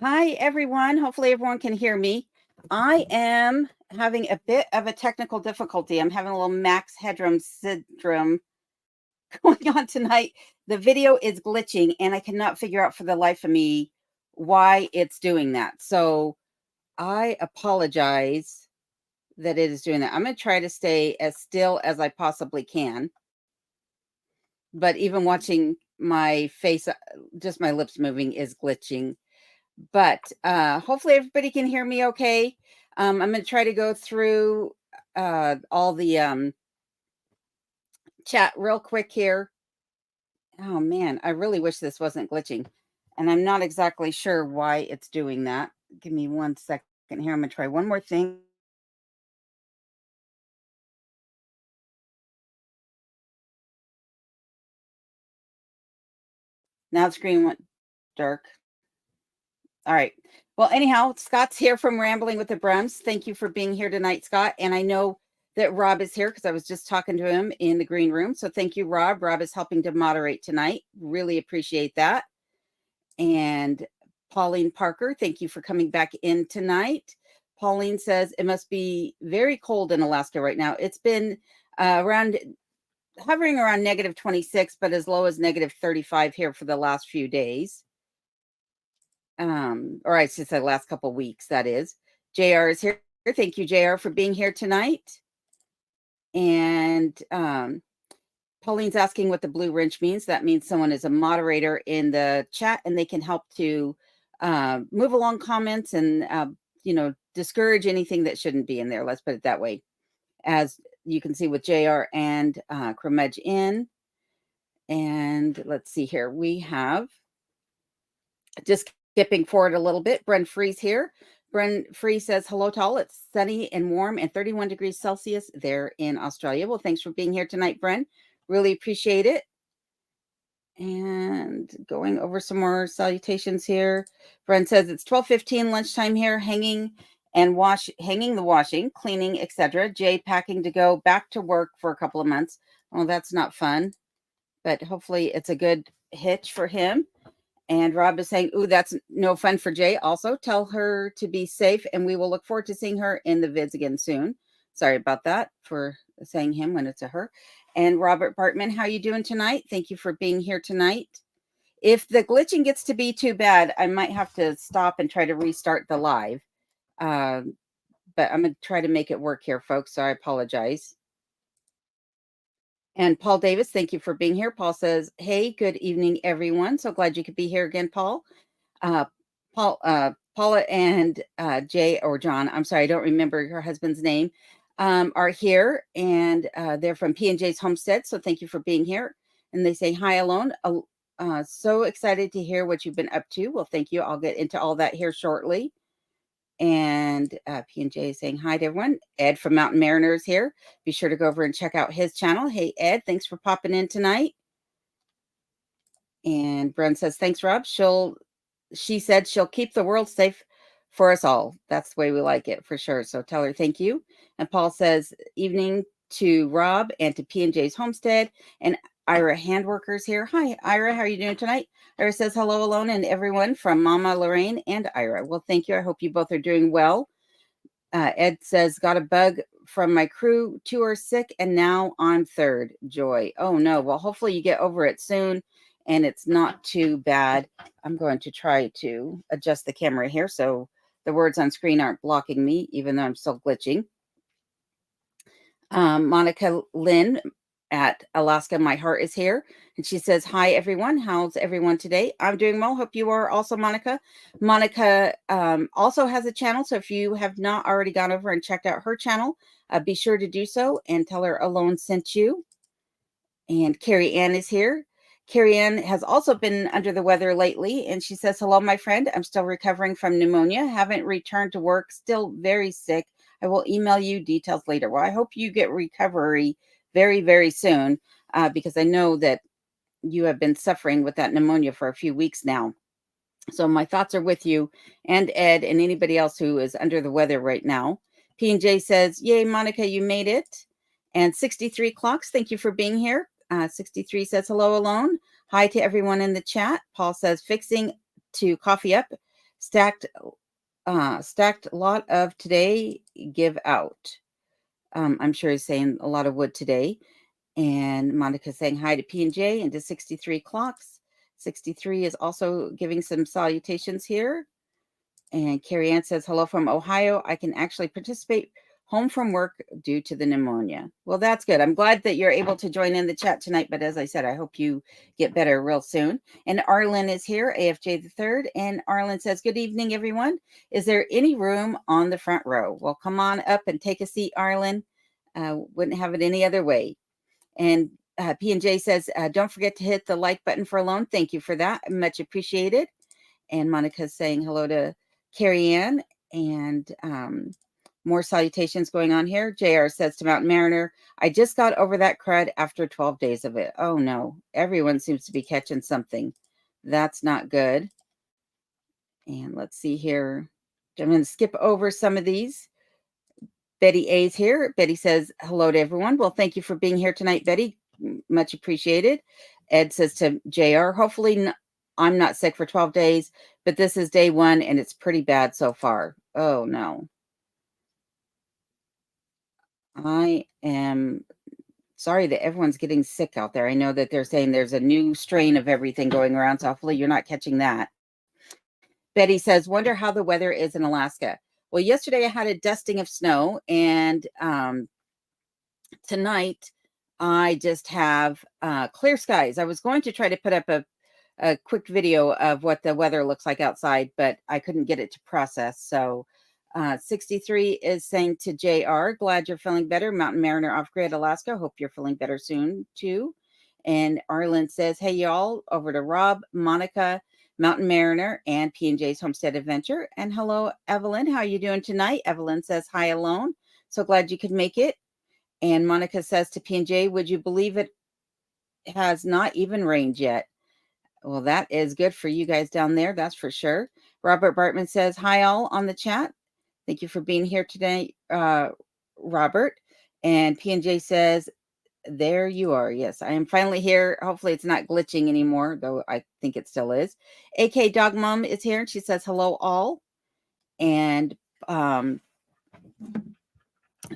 Hi, everyone. Hopefully, everyone can hear me. I am having a bit of a technical difficulty. I'm having a little max headroom syndrome going on tonight. The video is glitching, and I cannot figure out for the life of me why it's doing that. So I apologize that it is doing that. I'm going to try to stay as still as I possibly can. But even watching my face, just my lips moving, is glitching. But hopefully everybody can hear me okay. I'm going to try to go through all the chat real quick here. Oh man, I really wish this wasn't glitching. And I'm not exactly sure why it's doing that. Give me 1 second here. I'm going to try one more thing. Now the screen went dark. All right. Well, anyhow, Scott's here from Rambling with the Brems. Thank you for being here tonight, Scott. And I know that Rob is here because I was just talking to him in the green room. So thank you, Rob. Rob is helping to moderate tonight. Really appreciate that. And Pauline Parker, thank you for coming back in tonight. Pauline says it must be very cold in Alaska right now. It's been hovering around negative 26, but as low as negative 35 here for the last few days. Or I should say last couple of weeks, that is. JR is here. Thank you, JR, for being here tonight. And Pauline's asking what the blue wrench means. That means someone is a moderator in the chat and they can help to move along comments and, discourage anything that shouldn't be in there. Let's put it that way. As you can see with JR and Chromedge in. And let's see here. We have just skipping forward a little bit. Bren Free's here. Bren Free says, hello to all. It's sunny and warm and 31 degrees Celsius there in Australia. Well, thanks for being here tonight, Bren. Really appreciate it. And going over some more salutations here. Bren says it's 12:15 lunchtime here, hanging the washing, cleaning, etc. Jay packing to go back to work for a couple of months. Well, that's not fun, but hopefully it's a good hitch for him. And Rob is saying, ooh, that's no fun for Jay. Also, tell her to be safe, and we will look forward to seeing her in the vids again soon. Sorry about that for saying him when it's a her. And Robert Bartman, how you doing tonight? Thank you for being here tonight. If the glitching gets to be too bad, I might have to stop and try to restart the live. But I'm going to try to make it work here, folks, so I apologize. And Paul Davis, thank you for being here. Paul says, hey, good evening, everyone. So glad you could be here again, Paul. Paula and Jay or John, I'm sorry, I don't remember your husband's name, are here, and they're from P&J's Homestead. So thank you for being here. And they say, hi, Alone. So excited to hear what you've been up to. Well, thank you. I'll get into all that here shortly. And P&J is saying hi to everyone. Ed from Mountain Mariners here. Be sure to go over and check out his channel. Hey, Ed, thanks for popping in tonight. And Bren says, thanks, Rob. She said she'll keep the world safe for us all. That's the way we like it, for sure. So tell her thank you. And Paul says, evening to Rob and to P&J's Homestead. And Ira Handworkers here. Hi, Ira. How are you doing tonight? Ira says, hello, Alone, and everyone from Mama Lorraine and Ira. Well, thank you. I hope you both are doing well. Ed says, got a bug from my crew. 2 are sick, and now I'm 3rd. Joy. Oh, no. Well, hopefully you get over it soon, and it's not too bad. I'm going to try to adjust the camera here so the words on screen aren't blocking me, even though I'm still glitching. Monica Lynn at Alaska My Heart is here, and she says, hi, everyone. How's everyone today? I'm doing well. Hope you are also, Monica. Monica also has a channel, so if you have not already gone over and checked out her channel, be sure to do so and tell her Alone sent you. And Carrie Ann is here. Carrie Ann has also been under the weather lately, and she says, hello, my friend. I'm still recovering from pneumonia. Haven't returned to work. Still very sick. I will email you details later. Well, I hope you get recovery very, very soon, because I know that you have been suffering with that pneumonia for a few weeks now. So my thoughts are with you and Ed and anybody else who is under the weather right now. P&J says, yay, Monica, you made it. And 63 Clocks, thank you for being here. 63 says, hello, Alone. Hi to everyone in the chat. Paul says, fixing to coffee up. Stacked lot of today give out. I'm sure he's saying a lot of wood today. And Monica's saying hi to P&J and to 63 clocks. 63 is also giving some salutations here. And Carrie Ann says, hello from Ohio. I can actually participate home from work due to the pneumonia. Well, that's good. I'm glad that you're able to join in the chat tonight. But as I said, I hope you get better real soon. And Arlen is here, AFJ the third. And Arlen says, good evening, everyone. Is there any room on the front row? Well, come on up and take a seat, Arlen. Wouldn't have it any other way. And P&J says, don't forget to hit the like button for Alone. Thank you for that. Much appreciated. And Monica's saying hello to Carrie Ann, and more salutations going on here. JR says to Mountain Mariner, I just got over that crud after 12 days of it. Oh no, everyone seems to be catching something. That's not good. And let's see here. I'm going to skip over some of these. Betty A's here. Betty says hello to everyone. Well, thank you for being here tonight, Betty. Much appreciated. Ed says to JR, hopefully I'm not sick for 12 days, but this is day 1 and it's pretty bad so far. Oh no. I am sorry that everyone's getting sick out there. I know that they're saying there's a new strain of everything going around, so hopefully you're not catching that. Betty says, wonder how the weather is in Alaska. Well, yesterday I had a dusting of snow, and tonight I just have clear skies. I was going to try to put up a quick video of what the weather looks like outside, but I couldn't get it to process. So 63 is saying to JR, glad you're feeling better. Mountain Mariner Off Grid, Alaska. Hope you're feeling better soon too. And Arlen says, hey, y'all, over to Rob, Monica, Mountain Mariner, and P&J's Homestead Adventure. And hello, Evelyn. How are you doing tonight? Evelyn says, hi, Alone. So glad you could make it. And Monica says to P&J, would you believe it has not even rained yet? Well, that is good for you guys down there. That's for sure. Robert Bartman says, hi, all on the chat. Thank you for being here today, Robert. And P&J says, there you are. Yes, I am finally here. Hopefully it's not glitching anymore, though I think it still is. AK Dog Mom is here, and she says, hello, all. And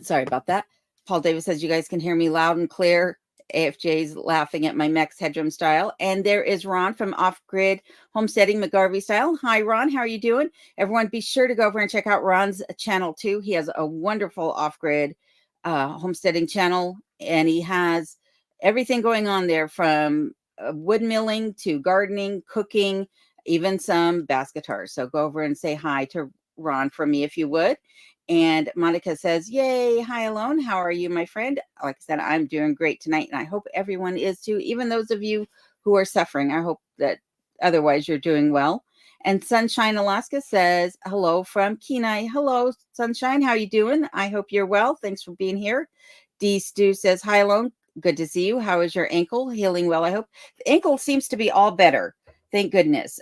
sorry about that. Paul Davis says, you guys can hear me loud and clear. AFJ's laughing at my Mex Headroom style. And there is Ron from Off Grid Homesteading McGarvey style. Hi, Ron. How are you doing? Everyone, be sure to go over and check out Ron's channel too. He has a wonderful Off Grid homesteading channel, and he has everything going on there from wood milling to gardening, cooking, even some bass guitars. So go over and say hi to Ron for me if you would. And Monica says, yay, hi, Alone. How are you, my friend? Like I said, I'm doing great tonight, and I hope everyone is too, even those of you who are suffering. I hope that otherwise you're doing well. And Sunshine Alaska says, hello from Kenai. Hello, Sunshine. How you doing? I hope you're well. Thanks for being here. D Stu says, hi, Alone. Good to see you. How is your ankle? Healing well, I hope. The ankle seems to be all better. Thank goodness.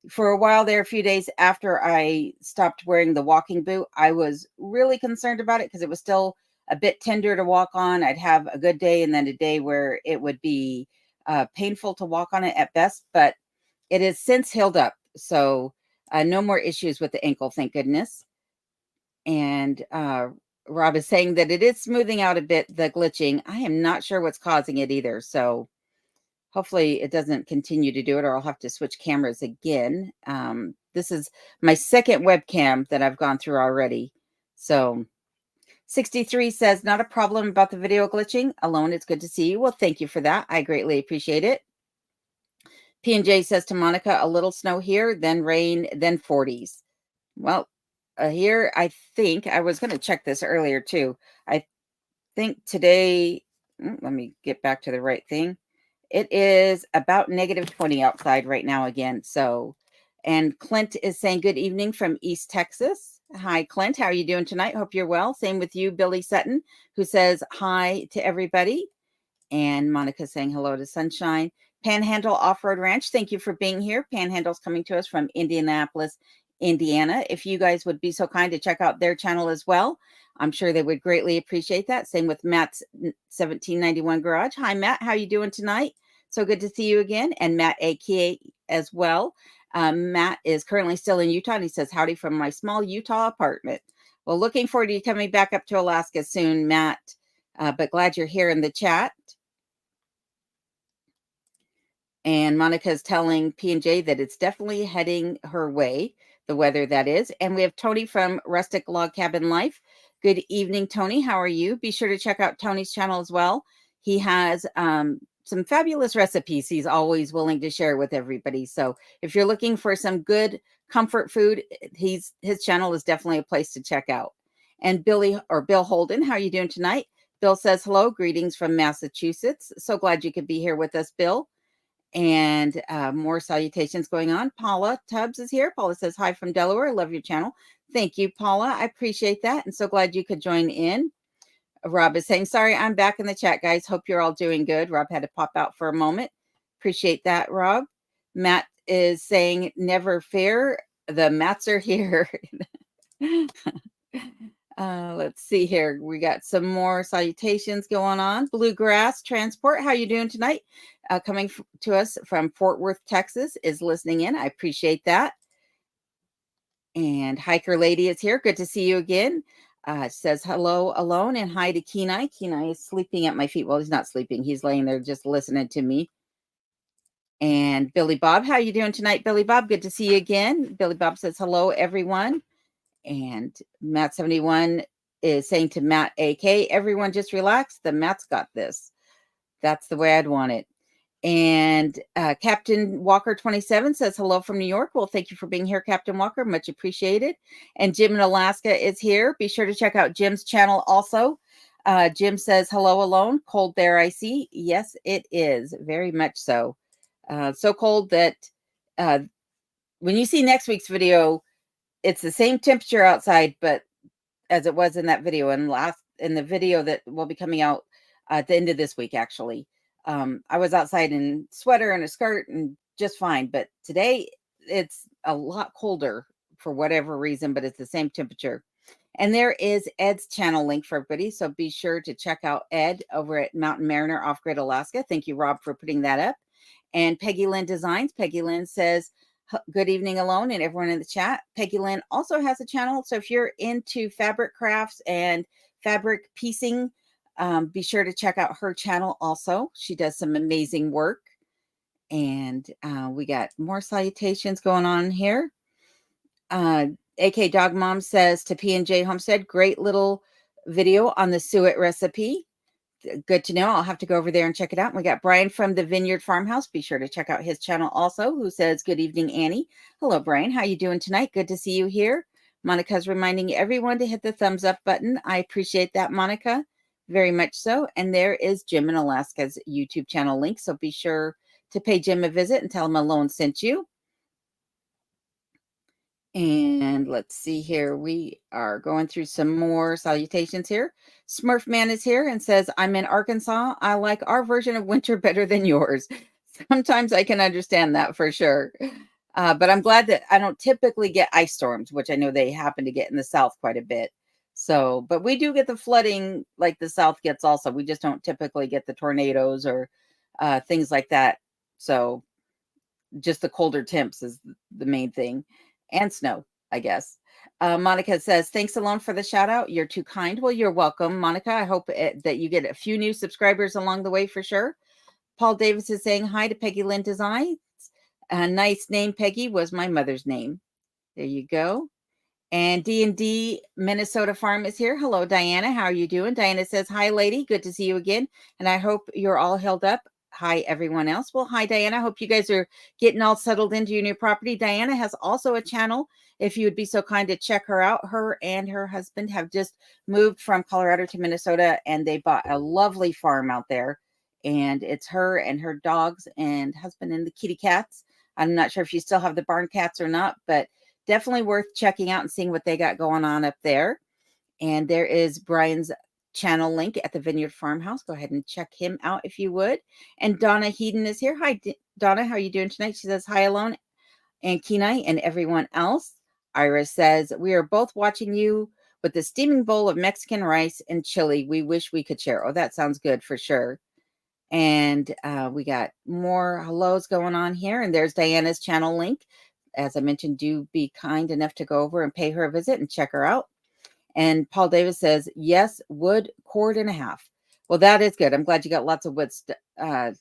For a while there, a few days after I stopped wearing the walking boot, I was really concerned about it because it was still a bit tender to walk on. I'd have a good day and then a day where it would be painful to walk on it at best, but it has since healed up. So no more issues with the ankle, thank goodness. And Rob is saying that it is smoothing out a bit, the glitching. I am not sure what's causing it either. So hopefully it doesn't continue to do it, or I'll have to switch cameras again. This is my second webcam that I've gone through already. So 63 says, not a problem about the video glitching. Alone, it's good to see you. Well, thank you for that. I greatly appreciate it. P&J says to Monica, a little snow here, then rain, then 40s. Well, here, I think, I was going to check this earlier too. I think today, let me get back to the right thing. It is about -20 outside right now again. So, and Clint is saying good evening from East Texas. Hi, Clint. How are you doing tonight? Hope you're well. Same with you, Billy Sutton, who says hi to everybody. And Monica saying hello to Sunshine. Panhandle Off-Road Ranch, thank you for being here. Panhandle's coming to us from Indianapolis, Indiana. If you guys would be so kind to check out their channel as well, I'm sure they would greatly appreciate that. Same with Matt's 1791 Garage. Hi, Matt. How you doing tonight? So good to see you again. And Matt, aka as well. Matt is currently still in Utah, and he says, howdy from my small Utah apartment. Well, looking forward to you coming back up to Alaska soon, Matt, but glad you're here in the chat. And Monica is telling P&J that it's definitely heading her way, the weather that is. And we have Tony from Rustic Log Cabin Life. Good evening, Tony. How are you? Be sure to check out Tony's channel as well. He has some fabulous recipes he's always willing to share with everybody. So if you're looking for some good comfort food, his channel is definitely a place to check out. And Bill Holden, how are you doing tonight? Bill says, hello, greetings from Massachusetts. So glad you could be here with us, Bill. And more salutations going on. Paula Tubbs is here. Paula says, hi from Delaware. I love your channel. Thank you, Paula. I appreciate that. And so glad you could join in. Rob is saying, sorry, I'm back in the chat, guys. Hope you're all doing good. Rob had to pop out for a moment. Appreciate that, Rob. Matt is saying, never fear. The Mats are here. Let's see here. We got some more salutations going on. Bluegrass Transport, how you doing tonight? Coming to us from Fort Worth, Texas, is listening in. I appreciate that. And Hiker Lady is here. Good to see you again. Says hello alone and hi to Kenai. Kenai is sleeping at my feet. Well, he's not sleeping. He's laying there just listening to me. And Billy Bob, how you doing tonight, Billy Bob? Good to see you again. Billy Bob says hello, everyone. And Matt71 is saying to Matt AK, everyone just relax. The Matt's got this. That's the way I'd want it. And Captain Walker 27 says hello from New York. Well, thank you for being here, Captain Walker. Much appreciated. And Jim in Alaska is here. Be sure to check out Jim's channel also. Jim says hello alone. Cold there, I see. Yes, it is. Very much so. So cold that when you see next week's video, it's the same temperature outside, but as it was in that video and in the video that will be coming out at the end of this week, actually. I was outside in sweater and a skirt and just fine. But today it's a lot colder for whatever reason, but it's the same temperature. And there is Ed's channel link for everybody. So be sure to check out Ed over at Mountain Mariner Off Grid Alaska. Thank you, Rob, for putting that up. And Peggy Lynn Designs. Peggy Lynn says, good evening alone and everyone in the chat. Peggy Lynn also has a channel. So if you're into fabric crafts and fabric piecing, be sure to check out her channel also. She does some amazing work. And we got more salutations going on here. AK Dog Mom says to P&J Homestead, great little video on the suet recipe. Good to know. I'll have to go over there and check it out. We got Brian from the Vineyard Farmhouse. Be sure to check out his channel also, who says, good evening, Annie. Hello, Brian. How you doing tonight? Good to see you here. Monica's reminding everyone to hit the thumbs up button. I appreciate that, Monica. Very much so. And there is Jim in Alaska's YouTube channel link. So be sure to pay Jim a visit and tell him Alone sent you. And let's see here. We are going through some more salutations here. Smurf Man is here and says, I'm in Arkansas. I like our version of winter better than yours. Sometimes I can understand that for sure. But I'm glad that I don't typically get ice storms, which I know they happen to get in the South quite a bit. So, but we do get the flooding like the South gets also. We just don't typically get the tornadoes or things like that. So just the colder temps is the main thing. And snow, I guess. Monica says, thanks Alone for the shout out. You're too kind. Well, you're welcome, Monica. I hope that you get a few new subscribers along the way for sure. Paul Davis is saying hi to Peggy Lynn Designs. A nice name, Peggy, was my mother's name. There you go. And D&D Minnesota Farm is here. Hello, Diana. How are you doing? Diana says, hi, lady. Good to see you again. And I hope you're all held up. Hi, everyone else. Well, hi, Diana. Hope you guys are getting all settled into your new property. Diana has also a channel. If you would be so kind to check her out. Her and her husband have just moved from Colorado to Minnesota, and they bought a lovely farm out there. And it's her and her dogs and husband and the kitty cats. I'm not sure if you still have the barn cats or not, but definitely worth checking out and seeing what they got going on up there. And there is Brian's channel link at the Vineyard Farmhouse. Go ahead and check him out if you would. And Donna Heaton is here. Hi, Donna. How are you doing tonight? She says, hi, Alone, and Kenai, and everyone else. Iris says, we are both watching you with the steaming bowl of Mexican rice and chili. We wish we could share. Oh, that sounds good for sure. And we got more hellos going on here. And there's Diana's channel link. As I mentioned, do be kind enough to go over and pay her a visit and check her out. And Paul Davis says, yes, wood, cord and a half. Well, that is good. I'm glad you got lots of wood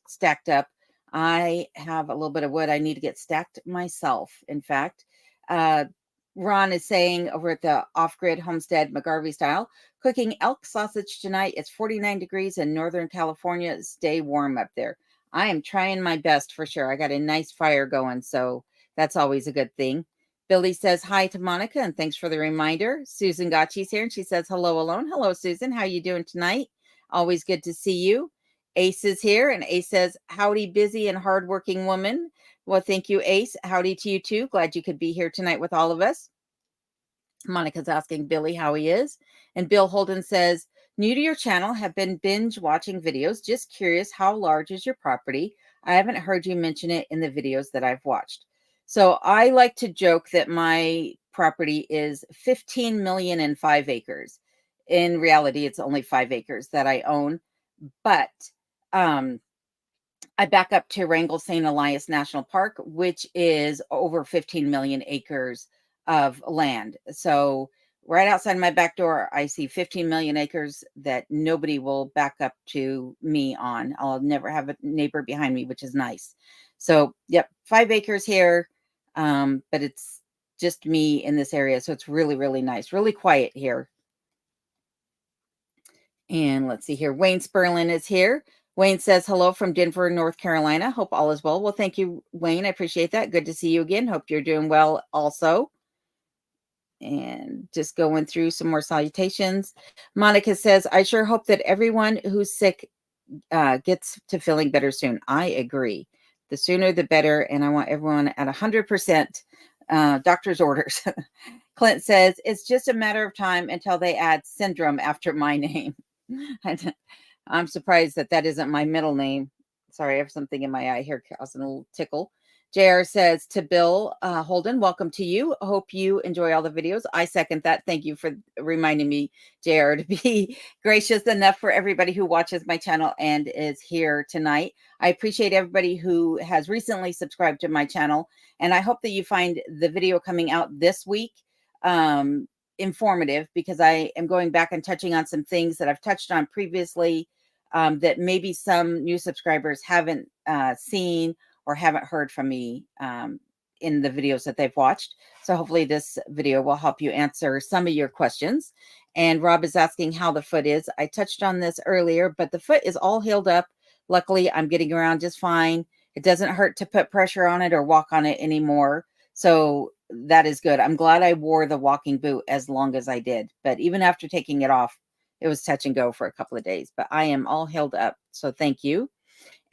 stacked up. I have a little bit of wood I need to get stacked myself. In fact, Ron is saying over at the Off-Grid Homestead McGarvey style, cooking elk sausage tonight. It's 49 degrees in Northern California. Stay warm up there. I am trying my best for sure. I got a nice fire going, so that's always a good thing. Billy says hi to Monica and thanks for the reminder. Susan Gotchi's here and she says hello alone. Hello, Susan. How you doing tonight? Always good to see you. Ace is here and Ace says, howdy, busy and hardworking woman. Well, thank you, Ace. Howdy to you too. Glad you could be here tonight with all of us. Monica's asking Billy how he is. And Bill Holden says, new to your channel, have been binge watching videos. Just curious, how large is your property? I haven't heard you mention it in the videos that I've watched. So I like to joke that my property is 15 million and 5 acres. In reality, it's only 5 acres that I own. But I back up to Wrangell St. Elias National Park, which is over 15 million acres of land. So right outside my back door, I see 15 million acres that nobody will back up to me on. I'll never have a neighbor behind me, which is nice. So, yep, 5 acres here, but it's just me in this area. So it's really, really nice, really quiet here. And let's see here. Wayne Sperlin is here. Wayne says hello from Denver, North Carolina. Hope all is well. Well, thank you, Wayne. I appreciate that. Good to see you again. Hope you're doing well also. And just going through some more salutations. Monica says, I sure hope that everyone who's sick gets to feeling better soon. I agree. The sooner the better. And I want everyone at 100% doctor's orders. Clint says, it's just a matter of time until they add syndrome after my name. I'm surprised that that isn't my middle name. Sorry, I have something in my eye here causing a little tickle. JR says to Bill Holden, welcome to you. Hope you enjoy all the videos. I second that. Thank you for reminding me, JR, to be gracious enough for everybody who watches my channel and is here tonight. I appreciate everybody who has recently subscribed to my channel. And I hope that you find the video coming out this week informative, because I am going back and touching on some things that I've touched on previously that maybe some new subscribers haven't seen or haven't heard from me in the videos that they've watched. So hopefully this video will help you answer some of your questions. And Rob is asking how the foot is. I touched on this earlier, but the foot is all healed up. Luckily, I'm getting around just fine. It doesn't hurt to put pressure on it or walk on it anymore. So that is good. I'm glad I wore the walking boot as long as I did. But even after taking it off, it was touch and go for a couple of days. But I am all healed up. So thank you.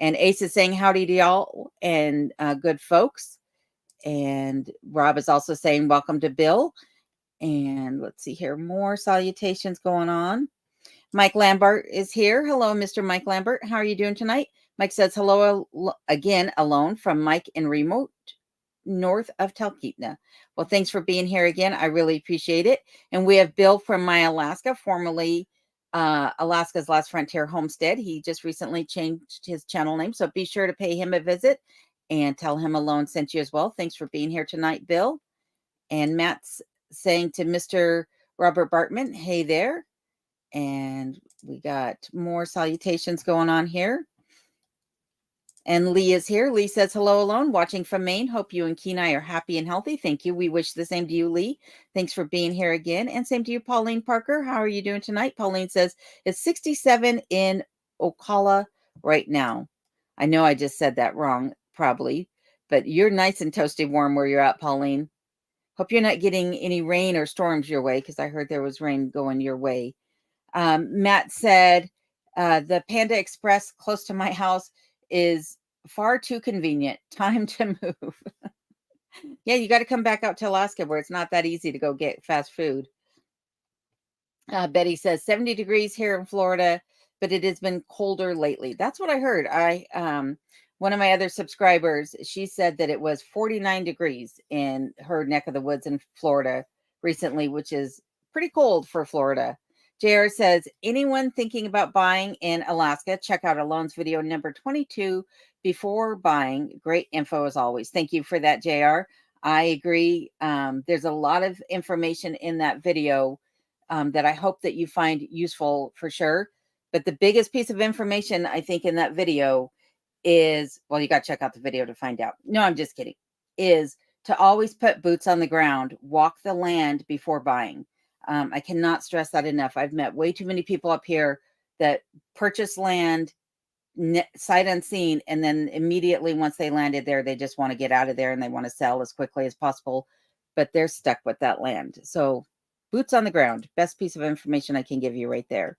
And Ace is saying howdy to y'all and good folks. And Rob is also saying welcome to Bill. And let's see here, more salutations going on. Mike Lambert is here. Hello, Mr. Mike Lambert. How are you doing tonight? Mike says hello again, alone from Mike in remote north of Talkeetna. Well, thanks for being here again. I really appreciate it. And we have Bill from My Alaska, formerly Alaska's Last Frontier Homestead. He just recently changed his channel name, so be sure to pay him a visit and tell him Alone sent you as well. Thanks for being here tonight, Bill. And Matt's saying to Mr. Robert Bartman, hey there. And we got more salutations going on here. And Lee is here. Lee says, hello, Alone, watching from Maine. Hope you and Kenai are happy and healthy. Thank you. We wish the same to you, Lee. Thanks for being here again. And same to you, Pauline Parker. How are you doing tonight? Pauline says, it's 67 in Ocala right now. I know I just said that wrong, probably, but you're nice and toasty warm where you're at, Pauline. Hope you're not getting any rain or storms your way, because I heard there was rain going your way. Matt said, the Panda Express close to my house is far too convenient. Time to move. Yeah, you got to come back out to Alaska where it's not that easy to go get fast food. Betty says 70 degrees here in Florida, but it has been colder lately. That's what I heard. One of my other subscribers, she said that it was 49 degrees in her neck of the woods in Florida recently, which is pretty cold for Florida. JR says, anyone thinking about buying in Alaska, check out Alone's video number 22 before buying. Great info as always. Thank you for that, JR. I agree. There's a lot of information in that video that I hope that you find useful for sure. But the biggest piece of information I think in that video is, well, you got to check out the video to find out. No, I'm just kidding. Is to always put boots on the ground, walk the land before buying. I cannot stress that enough. I've met way too many people up here that purchase land sight unseen, and then immediately once they landed there, they just want to get out of there and they want to sell as quickly as possible, but they're stuck with that land. So boots on the ground, best piece of information I can give you right there.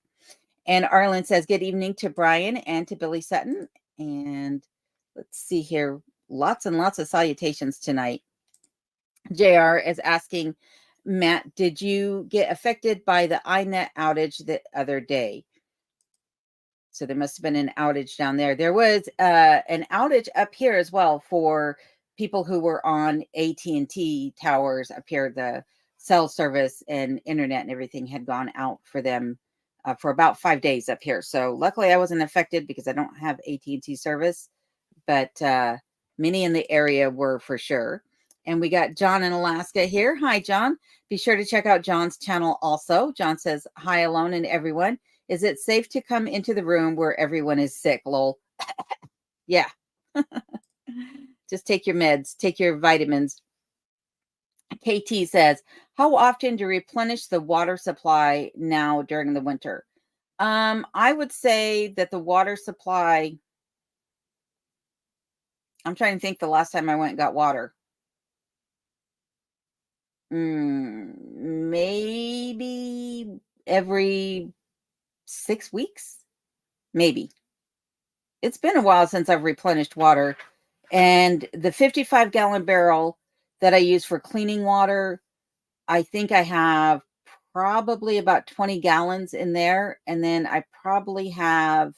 And Arlen says, good evening to Brian and to Billy Sutton. And let's see here, lots and lots of salutations tonight. JR is asking, Matt, did you get affected by the iNet outage the other day? So there must have been an outage down there. There was an outage up here as well for people who were on AT&T towers up here. The cell service and internet and everything had gone out for them for about 5 days up here. So luckily I wasn't affected because I don't have AT&T service, but many in the area were for sure. And we got John in Alaska here. Hi, John. Be sure to check out John's channel also. John says, hi, Alone and everyone. Is it safe to come into the room where everyone is sick? Lol. Yeah. Just take your meds, take your vitamins. KT says, how often do you replenish the water supply now during the winter? I would say that the water supply, I'm trying to think the last time I went and got water. Maybe every 6 weeks, maybe. It's been a while since I've replenished water. And the 55-gallon barrel that I use for cleaning water, I think I have probably about 20 gallons in there. And then I probably have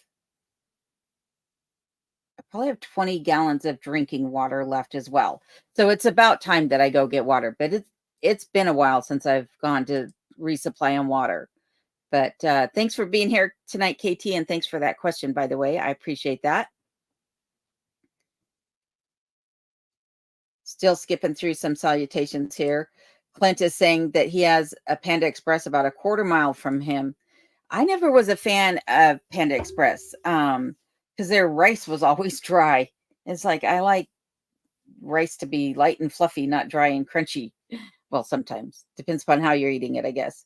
20 gallons of drinking water left as well. So it's about time that I go get water. But it's been a while since I've gone to resupply on water. But thanks for being here tonight, KT, and thanks for that question, by the way. I appreciate that. Still skipping through some salutations here. Clint is saying that he has a Panda Express about a quarter mile from him. I never was a fan of Panda Express because their rice was always dry. It's like, I like rice to be light and fluffy, not dry and crunchy. Well, sometimes. Depends upon how you're eating it, I guess.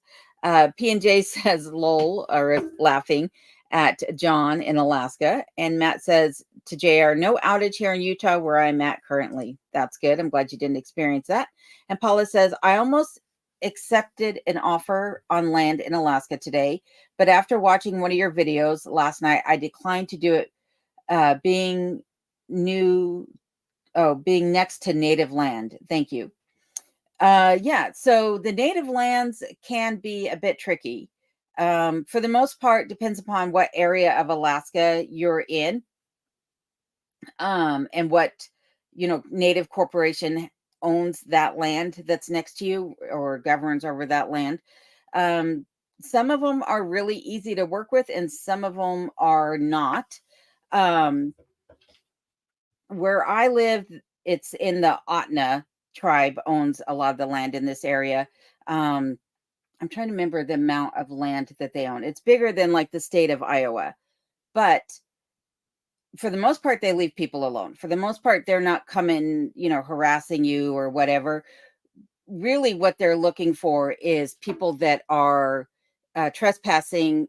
P&J says lol, or laughing at John in Alaska. And Matt says to JR, no outage here in Utah where I'm at currently. That's good. I'm glad you didn't experience that. And Paula says, I almost accepted an offer on land in Alaska today, but after watching one of your videos last night, I declined to do it being next to native land. Thank you. Yeah, so the native lands can be a bit tricky. For the most part, depends upon what area of Alaska you're in, and what, native corporation owns that land that's next to you or governs over that land. Some of them are really easy to work with and some of them are not. Where I live, it's in the Otna tribe owns a lot of the land in this area. I'm trying to remember the amount of land that they own. It's bigger than like the state of Iowa, but for the most part, they leave people alone. For the most part, they're not coming, harassing you or whatever. Really what they're looking for is people that are trespassing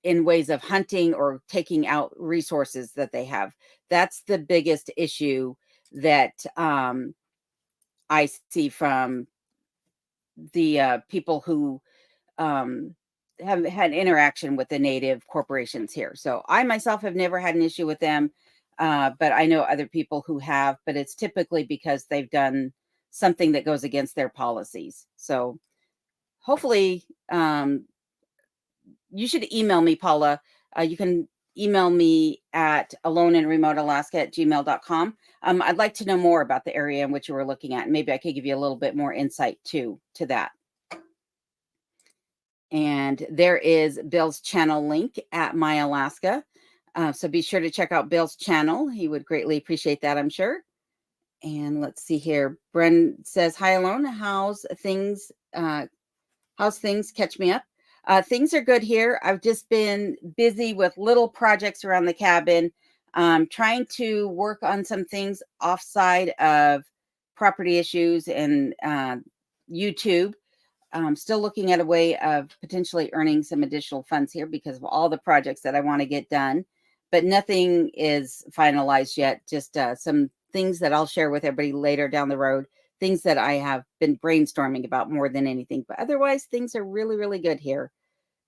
in ways of hunting or taking out resources that they have. That's the biggest issue that I see from the people who have had interaction with the native corporations here. So I myself have never had an issue with them, but I know other people who have, but it's typically because they've done something that goes against their policies. So hopefully you should email me, Paula. You can email me at aloneinremotealaska@gmail.com. I'd like to know more about the area in which you were looking at. Maybe I could give you a little bit more insight to that. And there is Bill's channel link at My Alaska. So be sure to check out Bill's channel. He would greatly appreciate that, I'm sure. And let's see here. Bren says, hi, Alone. How's things? How's things? Catch me up. Things are good here. I've just been busy with little projects around the cabin, trying to work on some things offside of property issues and YouTube. Still looking at a way of potentially earning some additional funds here because of all the projects that I want to get done, but nothing is finalized yet. Just some things that I'll share with everybody later down the road, things that I have been brainstorming about more than anything. But otherwise, things are really, really good here.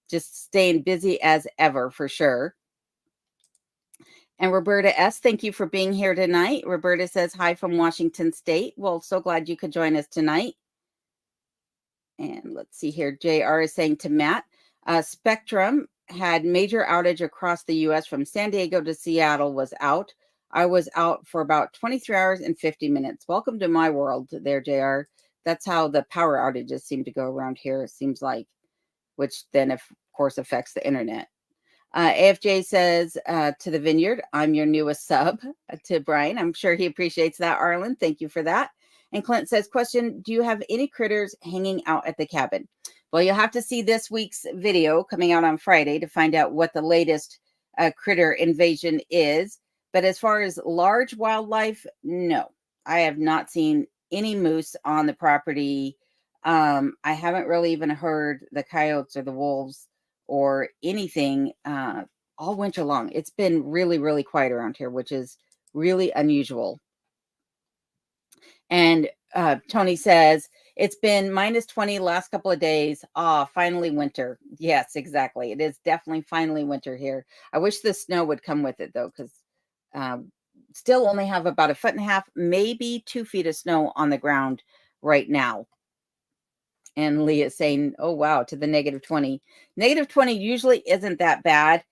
Just staying busy as ever for sure. And Roberta S., thank you for being here tonight. Roberta says, hi from Washington State. Well, so glad you could join us tonight. And let's see here. JR is saying to Matt, Spectrum had major outage across the U.S. from San Diego to Seattle was out. I was out for about 23 hours and 50 minutes. Welcome to my world there, JR. That's how the power outages seem to go around here, it seems like, which then, of course, affects the internet. AFJ says to the Vineyard, I'm your newest sub to Brian. I'm sure he appreciates that, Arlen. Thank you for that. And Clint says, question, do you have any critters hanging out at the cabin? Well, you'll have to see this week's video coming out on Friday to find out what the latest critter invasion is. But as far as large wildlife, no, I have not seen any moose on the property. I haven't really even heard the coyotes or the wolves or anything all winter long. It's been really, really quiet around here, which is really unusual. And Tony says, it's been minus 20 last couple of days. Finally winter. Yes, exactly. It is definitely finally winter here. I wish the snow would come with it, though, because still only have about 1.5 feet, maybe 2 feet of snow on the ground right now. And Leah saying, oh, wow, to the negative 20. Negative 20 usually isn't that bad.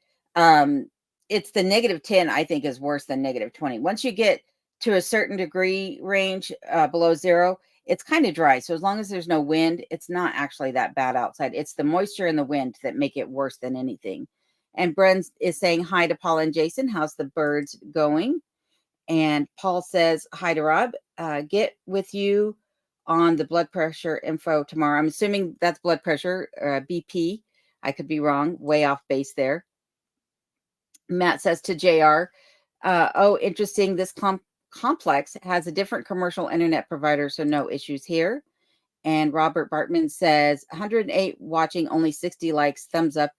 It's the negative 10, I think, is worse than negative 20. Once you get to a certain degree range below zero, it's kind of dry. So as long as there's no wind, it's not actually that bad outside. It's the moisture and the wind that make it worse than anything. And Bren is saying hi to Paul and Jason. How's the birds going? And Paul says, hi to Rob. Get with you on the blood pressure info tomorrow. I'm assuming that's blood pressure, BP. I could be wrong, way off base there. Matt says to JR, oh, interesting. This complex has a different commercial internet provider, so no issues here. And Robert Bartman says, 108 watching, only 60 likes, thumbs up.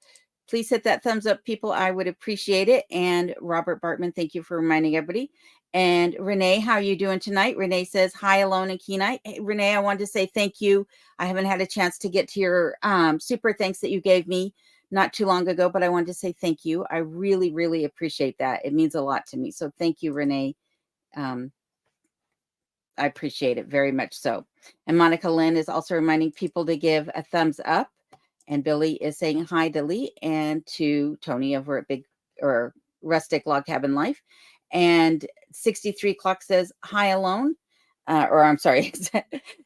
Please hit that thumbs up, people. I would appreciate it. And Robert Bartman, thank you for reminding everybody. And Renee, how are you doing tonight? Renee says, hi, Alone and Kenite. Hey, Renee, I wanted to say thank you. I haven't had a chance to get to your super thanks that you gave me not too long ago, but I wanted to say thank you. I really, really appreciate that. It means a lot to me. So thank you, Renee. I appreciate it very much so. And Monica Lynn is also reminding people to give a thumbs up. And Billy is saying hi to Lee and to Tony over at Big or Rustic Log Cabin Life. And 63 Clock says, hi, Alone. Or I'm sorry,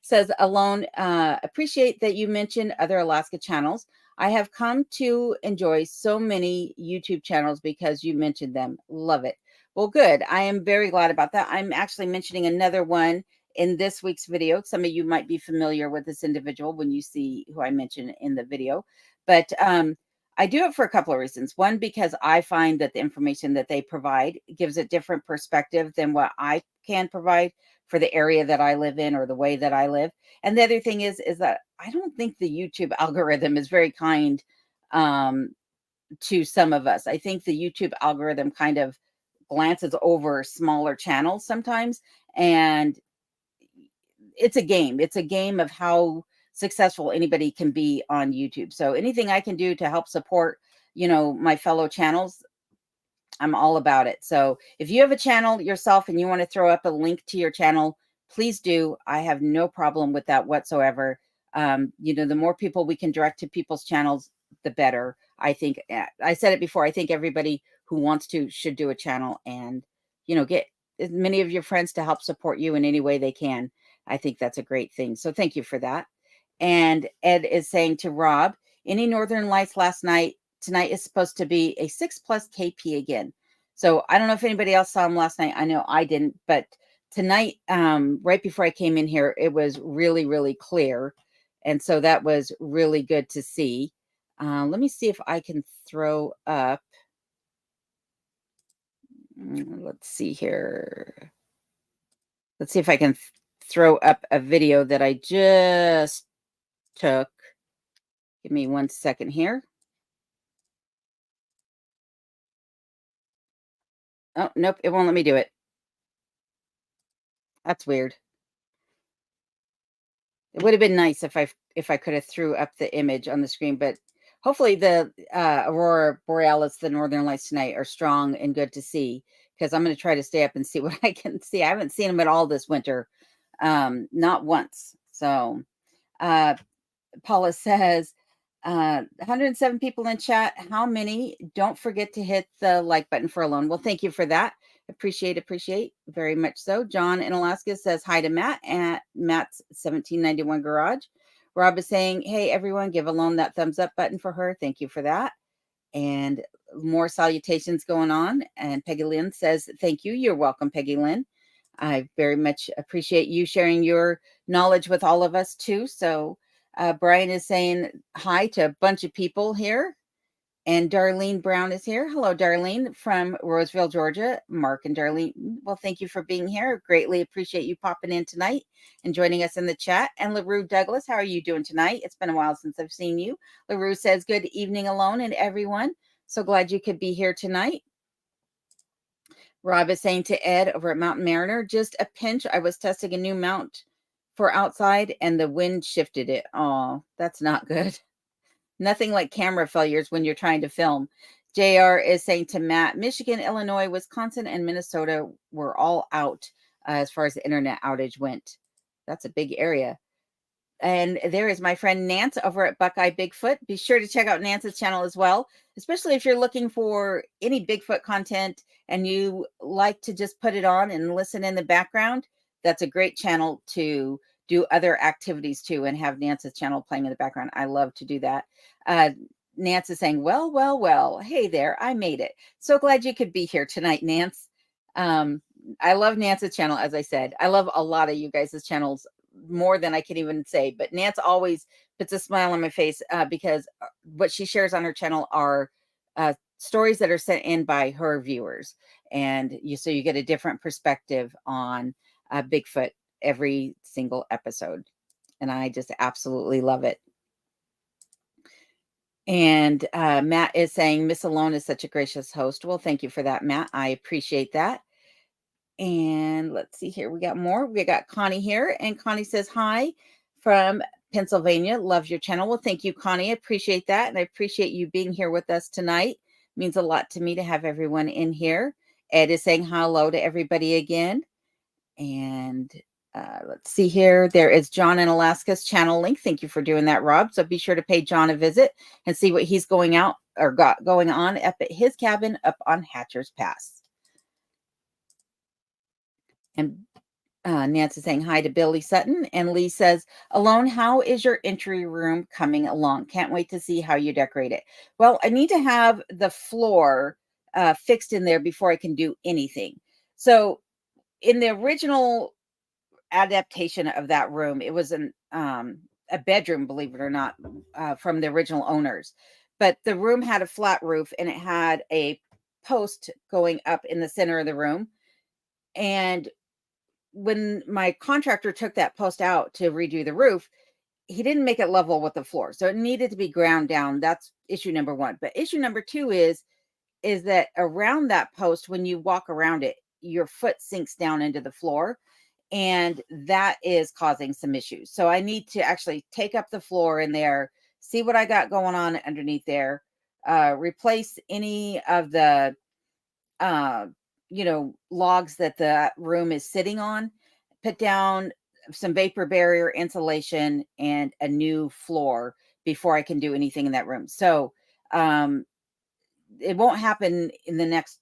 says Alone, appreciate that you mentioned other Alaska channels. I have come to enjoy so many YouTube channels because you mentioned them. Love it. Well, good. I am very glad about that. I'm actually mentioning another one in this week's video. Some of you might be familiar with this individual when you see who I mentioned in the video. But I do it for a couple of reasons. One, because I find that the information that they provide gives a different perspective than what I can provide for the area that I live in or the way that I live. And the other thing is that I don't think the YouTube algorithm is very kind to some of us. I think the YouTube algorithm kind of glances over smaller channels sometimes. And it's a game. It's a game of how successful anybody can be on YouTube. So anything I can do to help support, my fellow channels, I'm all about it. So if you have a channel yourself and you want to throw up a link to your channel, please do. I have no problem with that whatsoever. The more people we can direct to people's channels, the better. I think I said it before. I think everybody who wants to should do a channel and, get as many of your friends to help support you in any way they can. I think that's a great thing. So thank you for that. And Ed is saying to Rob, Any northern lights last night. Tonight is supposed to be a 6+ KP again. So I don't know if anybody else saw them last night. I know I didn't, but tonight, right before I came in here, it was really, really clear. And so that was really good to see. Let me see if I can throw up. Let's see here. Let's see if I can throw up a video that I just took. Give me 1 second here. Oh, nope, it won't let me do it. That's weird. It would have been nice if I could have threw up the image on the screen, but hopefully the aurora borealis, the northern lights tonight, are strong and good to see, because I'm going to try to stay up and see what I can see. I haven't seen them at all this winter, not once. So Paula says 107 people in chat. How many? Don't forget to hit the like button for Alone. Well, thank you for that. Appreciate very much so. John in Alaska says hi to Matt at Matt's 1791 Garage. Rob is saying, hey, everyone, give Alone that thumbs up button for her. Thank you for that. And more salutations going on. And Peggy Lynn says, thank you. You're welcome, Peggy Lynn. I very much appreciate you sharing your knowledge with all of us too. So Brian is saying hi to a bunch of people here. And Darlene Brown is here. Hello, Darlene from Roseville, Georgia. Mark and Darlene, well, thank you for being here. Greatly appreciate you popping in tonight and joining us in the chat. And LaRue Douglas, how are you doing tonight? It's been a while since I've seen you. LaRue says, good evening, Alone and everyone. So glad you could be here tonight. Rob is saying to Ed over at Mountain Mariner, just a pinch. I was testing a new mount for outside and the wind shifted it. Oh, that's not good. Nothing like camera failures when you're trying to film. JR is saying to Matt, Michigan, Illinois, Wisconsin, and Minnesota were all out as far as the internet outage went. That's a big area. And there is my friend Nance over at Buckeye Bigfoot. Be sure to check out Nance's channel as well, especially if you're looking for any Bigfoot content and you like to just put it on and listen in the background. That's a great channel to do other activities too and have Nance's channel playing in the background. I love to do that. Nance is saying, well, well, well, hey there, I made it. So glad you could be here tonight, Nance. I love Nance's channel, as I said. I love a lot of you guys' channels, more than I can even say, but Nance always puts a smile on my face because what she shares on her channel are stories that are sent in by her viewers. And so you get a different perspective on Bigfoot every single episode. And I just absolutely love it. And Matt is saying, Miss Alone is such a gracious host. Well, thank you for that, Matt. I appreciate that. And let's see here. We got more. We got Connie here. And Connie says, hi from Pennsylvania. Love your channel. Well, thank you, Connie. I appreciate that. And I appreciate you being here with us tonight. It means a lot to me to have everyone in here. Ed is saying hello to everybody again. And let's see here. There is John in Alaska's channel link. Thank you for doing that, Rob. So be sure to pay John a visit and see what he's going on up at his cabin up on Hatcher's Pass. And Nancy saying hi to Billy Sutton. And Lee says, Alone, how is your entry room coming along? Can't wait to see how you decorate it. Well, I need to have the floor fixed in there before I can do anything. So in the original adaptation of that room, it was a bedroom, believe it or not, from the original owners. But the room had a flat roof and it had a post going up in the center of the room. And when my contractor took that post out to redo the roof, he didn't make it level with the floor. So it needed to be ground down. That's issue number one. But issue number two is that around that post, when you walk around it, your foot sinks down into the floor. And that is causing some issues. So I need to actually take up the floor in there, see what I got going on underneath there, replace any of the logs that the room is sitting on, put down some vapor barrier insulation and a new floor before I can do anything in that room. So it won't happen in the next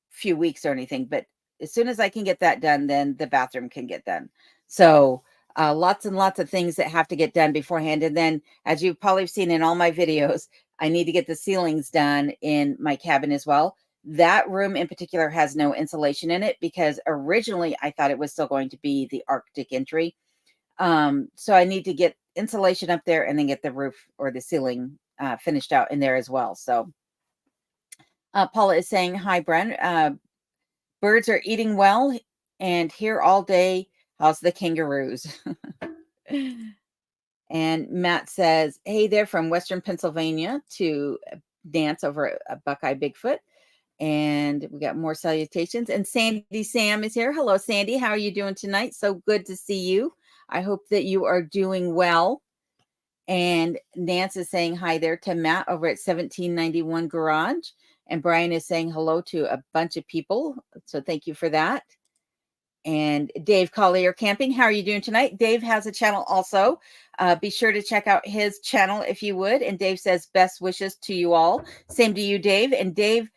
few weeks or anything, but as soon as I can get that done, then the bathroom can get done. So lots and lots of things that have to get done beforehand. And then, as you've probably seen in all my videos, I need to get the ceilings done in my cabin as well. That room in particular has no insulation in it because originally I thought it was still going to be the Arctic entry. So I need to get insulation up there and then get the roof or the ceiling finished out in there as well. So Paula is saying, hi, Bren. Birds are eating well and here all day. How's the kangaroos? And Matt says, hey there from Western Pennsylvania to dance over a Buckeye Bigfoot. And we got more salutations. And Sandy Sam is here. Hello, Sandy. How are you doing tonight? So good to see you. I hope that you are doing well. And Nance is saying hi there to Matt over at 1791 Garage. And Brian is saying hello to a bunch of people. So thank you for that. And Dave Collier Camping, how are you doing tonight? Dave has a channel also. Be sure to check out his channel if you would. And Dave says best wishes to you all. Same to you, Dave. And Dave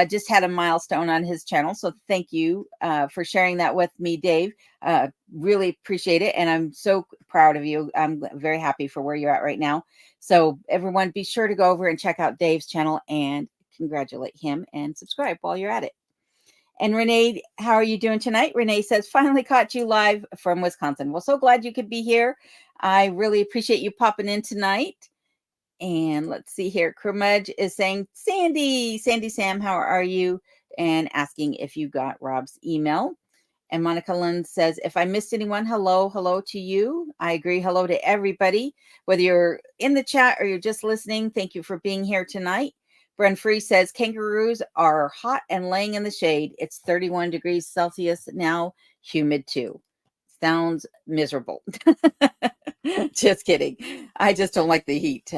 just had a milestone on his channel. So thank you for sharing that with me, Dave. Really appreciate it. And I'm so proud of you. I'm very happy for where you're at right now. So everyone be sure to go over and check out Dave's channel and congratulate him and subscribe while you're at it. And Renee, how are you doing tonight? Renee says, finally caught you live from Wisconsin. Well, so glad you could be here. I really appreciate you popping in tonight. And let's see here. Kermudge is saying, Sandy Sam, how are you? And asking if you got Rob's email. And Monica Lynn says, if I missed anyone, hello to you. I agree. Hello to everybody. Whether you're in the chat or you're just listening, thank you for being here tonight. Bren Free says, kangaroos are hot and laying in the shade. It's 31 degrees Celsius now, humid too. Sounds miserable. Just kidding. I just don't like the heat.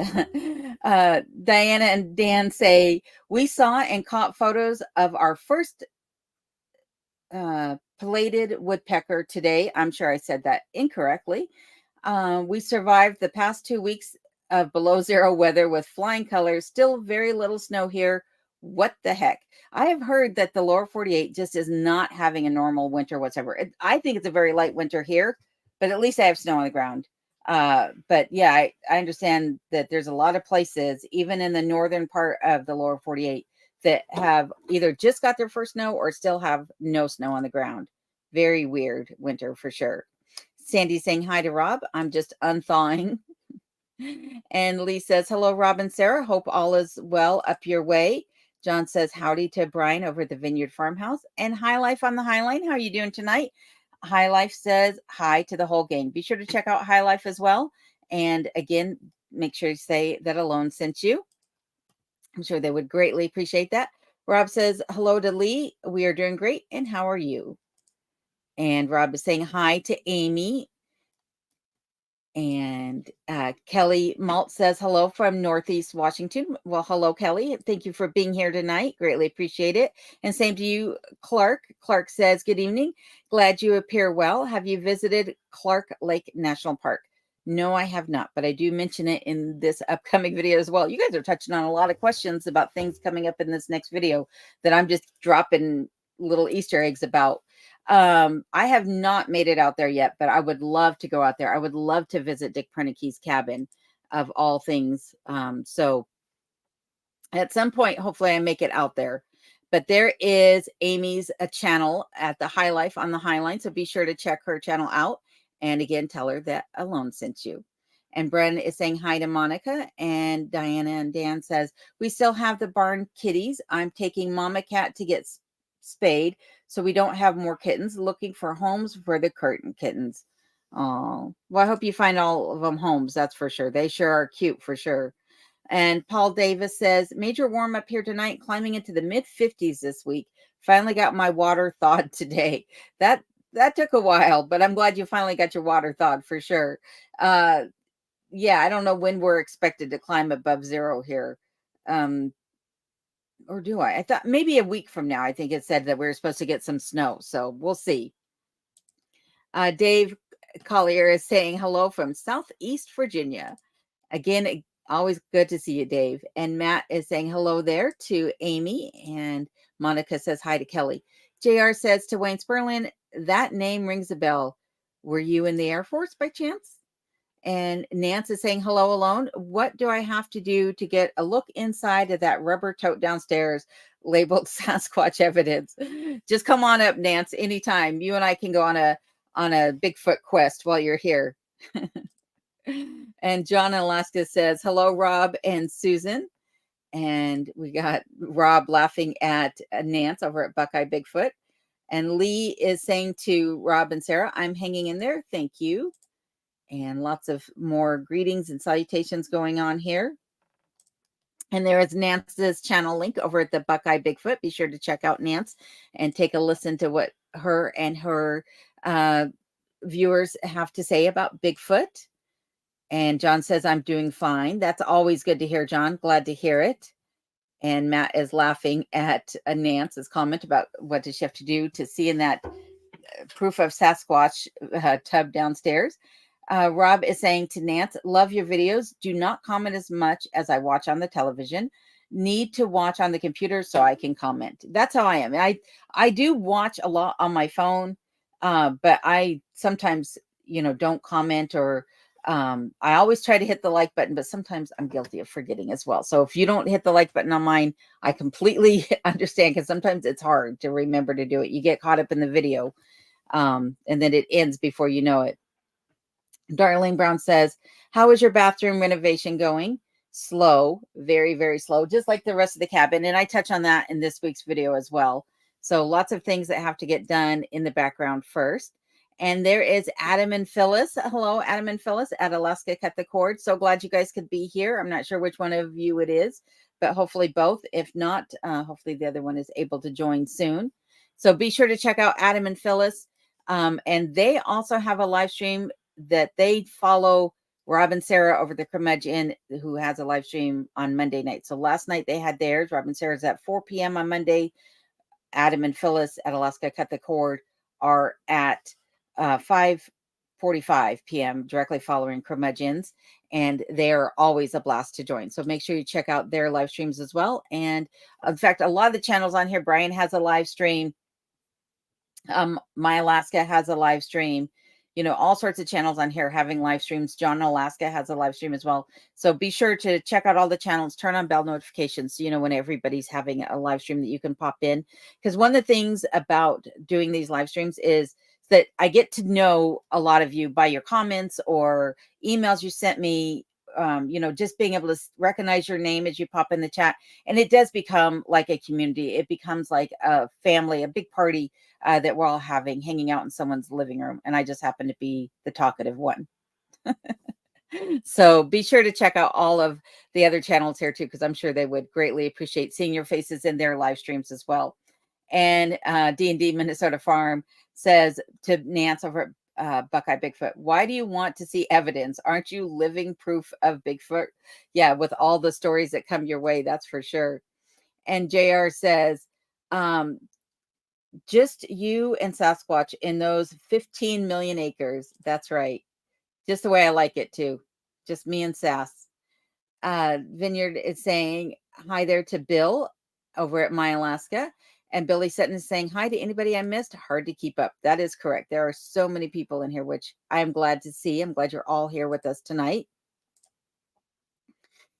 Diana and Dan say, we saw and caught photos of our first plated woodpecker today. I'm sure I said that incorrectly. We survived the past 2 weeks of below zero weather with flying colors, still very little snow here. What the heck? I have heard that the lower 48 just is not having a normal winter whatsoever. I think it's a very light winter here, but at least I have snow on the ground. But yeah, I understand that there's a lot of places, even in the northern part of the lower 48, that have either just got their first snow or still have no snow on the ground. Very weird winter for sure. Sandy's saying hi to Rob. I'm just unthawing. And Lee says, hello, Rob and Sarah. Hope all is well up your way. John says, howdy to Brian over at the Vineyard Farmhouse. And High Life on the High Line. How are you doing tonight? High Life says hi to the whole gang. Be sure to check out High Life as well. And again, make sure you say that Alone sent you. I'm sure they would greatly appreciate that. Rob says, hello to Lee. We are doing great. And how are you? And Rob is saying hi to Amy. And Kelly Malt says hello from Northeast Washington. Well, hello, Kelly. Thank you for being here tonight. Greatly appreciate it. And same to you, Clark. Clark says, good evening. Glad you appear well. Have you visited Clark Lake National Park? No, I have not, but I do mention it in this upcoming video as well. You guys are touching on a lot of questions about things coming up in this next video that I'm just dropping little Easter eggs about. I have not made it out there yet, but I would love to go out there. I would love to visit Dick Prennecke's cabin of all things. So at some point, hopefully I make it out there. But there is Amy's a channel at the High Life on the High Line. So be sure to check her channel out. And again, tell her that Alone sent you. And Bren is saying hi to Monica. And Diana and Dan says, we still have the barn kitties. I'm taking Mama Cat to get spayed so we don't have more kittens, looking for homes for the curtain kittens. Oh, well, I hope you find all of them homes. That's for sure. They sure are cute for sure. And Paul Davis says, major warm up here tonight, climbing into the mid 50s this week. Finally got my water thawed today. That took a while, but I'm glad you finally got your water thawed for sure. Yeah, I don't know when we're expected to climb above zero here. Or do I? I thought maybe a week from now. I think it said that we were supposed to get some snow. So we'll see. Dave Collier is saying hello from Southeast Virginia. Again, always good to see you, Dave. And Matt is saying hello there to Amy. And Monica says hi to Kelly. JR says to Wayne Sperlin, that name rings a bell. Were you in the Air Force by chance? And Nance is saying, hello alone. What do I have to do to get a look inside of that rubber tote downstairs labeled Sasquatch evidence? Just come on up, Nance, anytime. You and I can go on a Bigfoot quest while you're here. And John in Alaska says, hello, Rob and Susan. And we got Rob laughing at Nance over at Buckeye Bigfoot. And Lee is saying to Rob and Sarah, I'm hanging in there. Thank you. And lots of more greetings and salutations going on here. And there is Nance's channel link over at the Buckeye Bigfoot. Be sure to check out Nance and take a listen to what her and her viewers have to say about Bigfoot. And John says, I'm doing fine. That's always good to hear, John. Glad to hear it. And Matt is laughing at Nance's comment about what does she have to do to see in that proof of Sasquatch tub downstairs. Rob is saying to Nance, love your videos. Do not comment as much as I watch on the television. Need to watch on the computer so I can comment. That's how I am. I do watch a lot on my phone, but I sometimes, don't comment or I always try to hit the like button, but sometimes I'm guilty of forgetting as well. So if you don't hit the like button on mine, I completely understand because sometimes it's hard to remember to do it. You get caught up in the video and then it ends before you know it. Darlene Brown says, how is your bathroom renovation going? Slow, very, very slow, just like the rest of the cabin. And I touch on that in this week's video as well. So lots of things that have to get done in the background first. And there is Adam and Phyllis. Hello, Adam and Phyllis at Alaska Cut the Cord. So glad you guys could be here. I'm not sure which one of you it is, but hopefully both. If not, hopefully the other one is able to join soon. So be sure to check out Adam and Phyllis. And they also have a live stream that they follow Rob and Sarah over the Curmudgeon, who has a live stream on Monday night. So last night they had theirs. Rob and Sarah's at 4 p.m. on Monday. Adam and Phyllis at Alaska Cut the Cord are at 5:45 p.m. directly following Curmudgeon's, and they're always a blast to join. So make sure you check out their live streams as well. And in fact, a lot of the channels on here, Brian has a live stream. My Alaska has a live stream. All sorts of channels on here having live streams. John in Alaska has a live stream as well. So be sure to check out all the channels, turn on bell notifications so you know when everybody's having a live stream that you can pop in. Because one of the things about doing these live streams is that I get to know a lot of you by your comments or emails you sent me. Just being able to recognize your name as you pop in the chat. And it does become like a community. It becomes like a family, a big party that we're all hanging out in someone's living room. And I just happen to be the talkative one. So be sure to check out all of the other channels here too, because I'm sure they would greatly appreciate seeing your faces in their live streams as well. And D&D Minnesota Farm says to Nance over at Buckeye Bigfoot, why do you want to see evidence? Aren't you living proof of Bigfoot? Yeah, with all the stories that come your way, that's for sure. And JR says, just you and Sasquatch in those 15 million acres. That's right. Just the way I like it too. Just me and Sass. Vineyard is saying hi there to Bill over at My Alaska. And Billy Sutton is saying hi to anybody I missed. Hard to keep up. That is correct. There are so many people in here, which I'm glad to see. I'm glad you're all here with us tonight.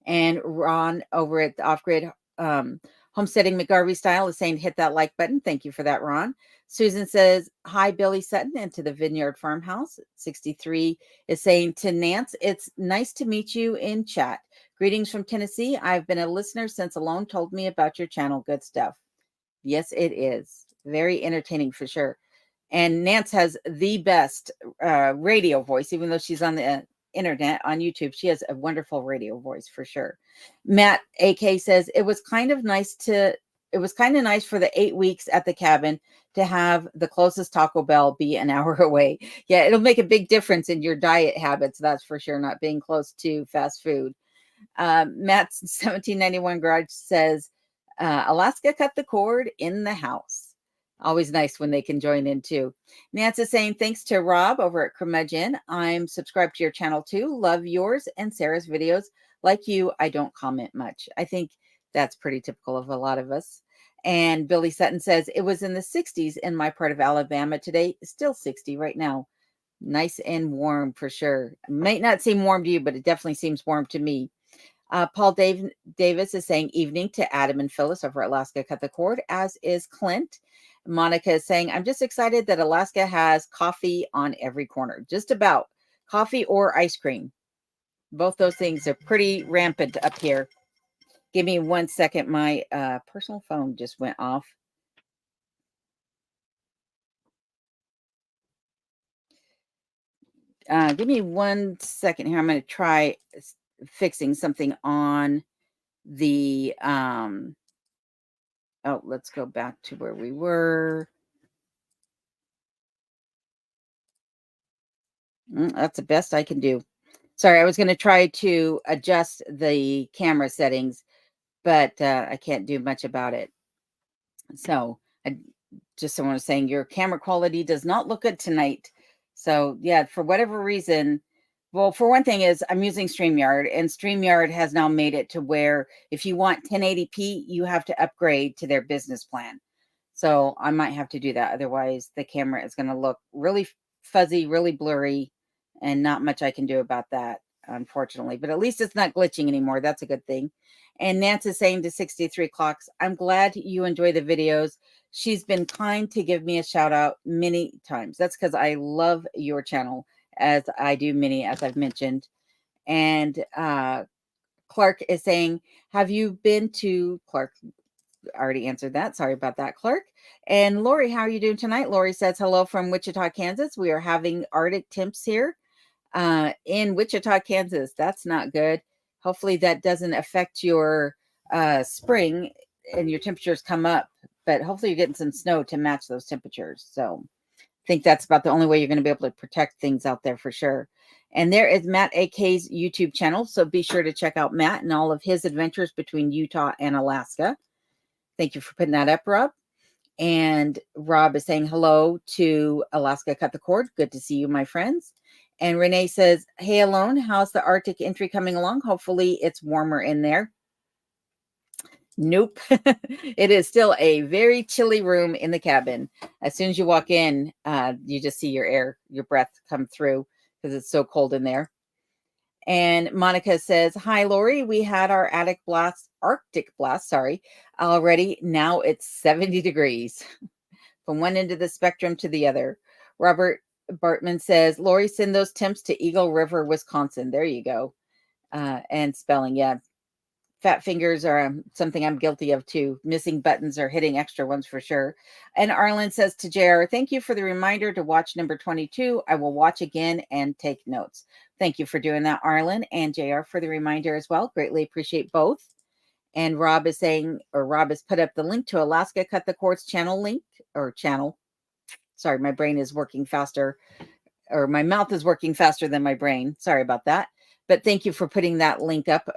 And Ron over at the Off Grid Homesteading McGarvey Style is saying hit that like button. Thank you for that, Ron. Susan says hi, Billy Sutton, and to the Vineyard Farmhouse. 63 is saying to Nance, it's nice to meet you in chat. Greetings from Tennessee. I've been a listener since Alone told me about your channel. Good stuff. Yes, it is. Very entertaining for sure. And Nance has the best radio voice, even though she's on the internet on YouTube. She has a wonderful radio voice for sure. Matt AK says it was kind of nice for the 8 weeks at the cabin to have the closest Taco Bell be an hour away. Yeah, it'll make a big difference in your diet habits. That's for sure. Not being close to fast food. Matt's 1791 Garage says, Alaska Cut the Cord in the house. Always nice when they can join in too. Nance is saying, thanks to Rob over at Curmudgeon. I'm subscribed to your channel too. Love yours and Sarah's videos. Like you, I don't comment much. I think that's pretty typical of a lot of us. And Billy Sutton says, it was in the 60s in my part of Alabama today. Still 60 right now. Nice and warm for sure. Might not seem warm to you, but it definitely seems warm to me. Paul Davis is saying evening to Adam and Phyllis over at Alaska Cut the Cord, as is Clint. Monica is saying, I'm just excited that Alaska has coffee on every corner, just about coffee or ice cream. Both those things are pretty rampant up here. Give me 1 second. My personal phone just went off. Give me 1 second here. I'm going to try fixing something on the oh, let's go back to where we were. That's the best I can do. Sorry, I was going to try to adjust the camera settings, but I can't do much about it. So I just someone was saying your camera quality does not look good tonight. So yeah, for whatever reason, well, for one thing is I'm using StreamYard, and StreamYard has now made it to where if you want 1080p, you have to upgrade to their business plan. So I might have to do that. Otherwise, the camera is going to look really fuzzy, really blurry, and not much I can do about that, unfortunately. But at least it's not glitching anymore. That's a good thing. And Nancy's saying to 63 clocks, I'm glad you enjoy the videos. She's been kind to give me a shout out many times. That's because I love your channel, as I do many, as I've mentioned. And Clark is saying, have you been to Clark? Already answered that. Sorry about that, Clark. And Lori, how are you doing tonight? Lori says hello from Wichita, Kansas. We are having Arctic temps here in Wichita, Kansas. That's not good. Hopefully that doesn't affect your spring and your temperatures come up, but hopefully you're getting some snow to match those temperatures. So I think that's about the only way you're going to be able to protect things out there for sure. And there is Matt AK's YouTube channel. So be sure to check out Matt and all of his adventures between Utah and Alaska. Thank you for putting that up, Rob. And Rob is saying hello to Alaska Cut the Cord. Good to see you, my friends. And Renee says, hey, Alone, how's the Arctic entry coming along? Hopefully it's warmer in there. Nope. It is still a very chilly room in the cabin. As soon as you walk in, you just see your breath come through because it's so cold in there. And Monica says, hi, Lori. We had our Arctic blast, already. Now it's 70 degrees from one end of the spectrum to the other. Robert Bartman says, Lori, send those temps to Eagle River, Wisconsin. There you go. And spelling, yeah. Fat fingers are something I'm guilty of too. Missing buttons or hitting extra ones for sure. And Arlen says to JR, thank you for the reminder to watch number 22. I will watch again and take notes. Thank you for doing that, Arlen, and JR for the reminder as well. Greatly appreciate both. And Rob is saying, or Rob has put up the link to Alaska Cut the Cord's channel link or channel. Sorry, my brain is working faster, or my mouth is working faster than my brain. Sorry about that. But thank you for putting that link up.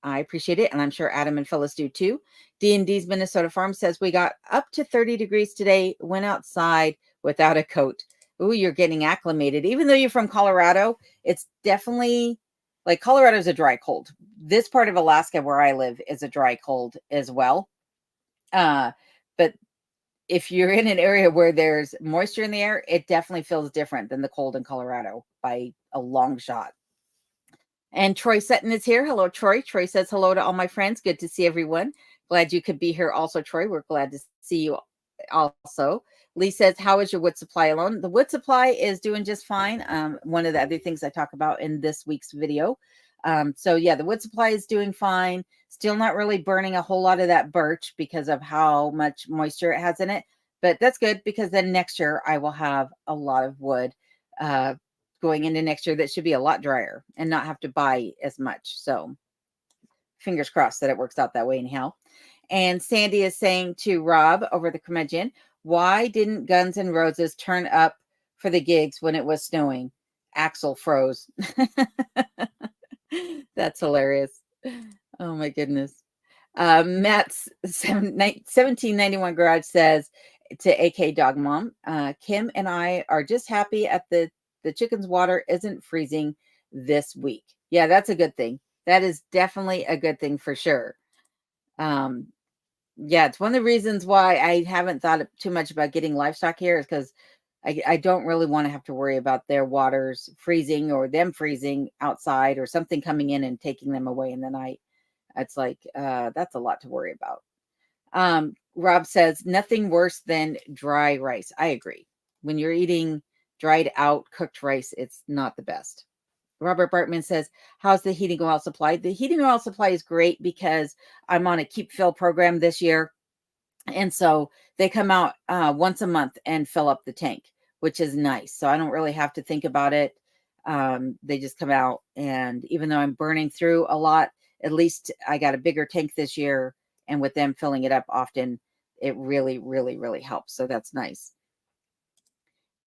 I appreciate it, and I'm sure Adam and Phyllis do too. D&D's Minnesota Farm says we got up to 30 degrees today, went outside without a coat. Ooh, you're getting acclimated. Even though you're from Colorado, it's definitely like Colorado's a dry cold. This part of Alaska where I live is a dry cold as well. But if you're in an area where there's moisture in the air, it definitely feels different than the cold in Colorado by a long shot. And Troy Sutton is here. Hello, Troy. Troy says hello to all my friends. Good to see everyone. Glad you could be here also, Troy. We're glad to see you also. Lee says, how is your wood supply alone? The wood supply is doing just fine. One of the other things I talk about in this week's video. So yeah, the wood supply is doing fine. Still not really burning a whole lot of that birch because of how much moisture it has in it. But that's good because then next year I will have a lot of wood going into next year that should be a lot drier and not have to buy as much. So fingers crossed that it works out that way anyhow. And Sandy is saying to Rob over the curmudgeon, why didn't Guns N' Roses turn up for the gigs when it was snowing? Axel froze. That's hilarious. Oh my goodness. Matt's 1791 Garage says to AK Dog Mom, Kim and I are just happy at the chicken's water isn't freezing this week. Yeah, that's a good thing. That is definitely a good thing for sure. Yeah, it's one of the reasons why I haven't thought too much about getting livestock here is because I don't really want to have to worry about their waters freezing or them freezing outside or something coming in and taking them away in the night. It's like, that's a lot to worry about. Rob says, nothing worse than dry rice. I agree. When you're eating dried out cooked rice, it's not the best. Robert Bartman says, how's the heating oil supply? The heating oil supply is great because I'm on a keep fill program this year. And so they come out once a month and fill up the tank, which is nice. So I don't really have to think about it. They just come out. And even though I'm burning through a lot, at least I got a bigger tank this year. And with them filling it up often, it really, really, really helps. So that's nice.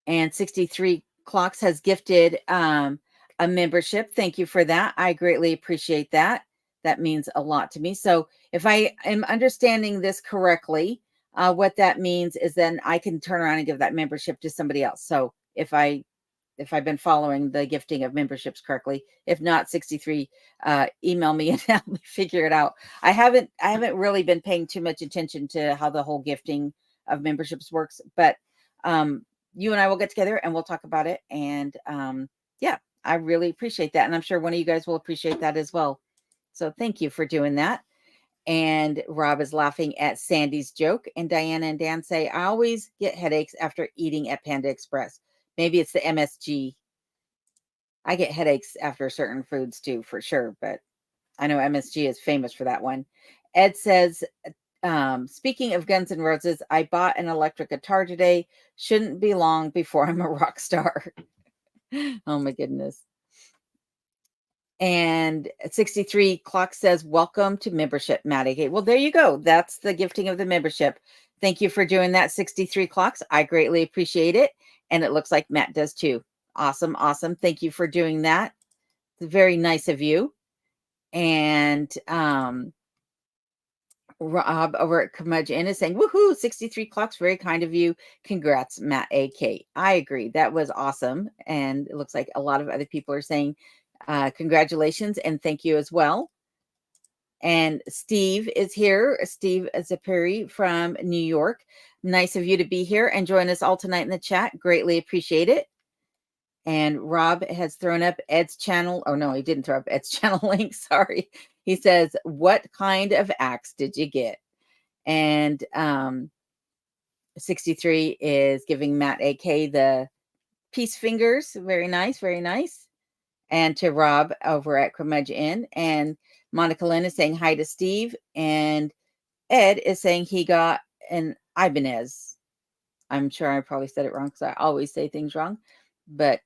And 63 Clocks has gifted a membership. Thank you for that. I greatly appreciate that. That means a lot to me. So if I am understanding this correctly, what that means is then I can turn around and give that membership to somebody else. So if I've been following the gifting of memberships correctly, if not, 63, email me and help me figure it out. I haven't really been paying too much attention to how the whole gifting of memberships works, but you and I will get together and we'll talk about it. And yeah, I really appreciate that. And I'm sure one of you guys will appreciate that as well. So thank you for doing that. And Rob is laughing at Sandy's joke. And Diana and Dan say, I always get headaches after eating at Panda Express. Maybe it's the MSG. I get headaches after certain foods too, for sure. But I know MSG is famous for that one. Ed says, speaking of Guns N' Roses, I bought an electric guitar today. Shouldn't be long before I'm a rock star. Oh my goodness. And 63 Clock says, welcome to membership, Maddie. Well, there you go. That's the gifting of the membership. Thank you for doing that, 63 Clocks. I greatly appreciate it. And it looks like Matt does too. Awesome. Awesome. Thank you for doing that. It's very nice of you. And Rob over at Curmudgeon is saying, woohoo, 63 Clocks. Very kind of you. Congrats, Matt AK. I agree. That was awesome. And it looks like a lot of other people are saying, congratulations and thank you as well. And Steve is here. Steve Zapiri from New York. Nice of you to be here and join us all tonight in the chat. Greatly appreciate it. And Rob has thrown up Ed's channel. Oh, no, he didn't throw up Ed's channel link. Sorry. He says, what kind of axe did you get? And 63 is giving Matt AK the peace fingers. Very nice. Very nice. And to Rob over at Curmudgeon. And Monica Lynn is saying hi to Steve. And Ed is saying he got an Ibanez. I'm sure I probably said it wrong because I always say things wrong. But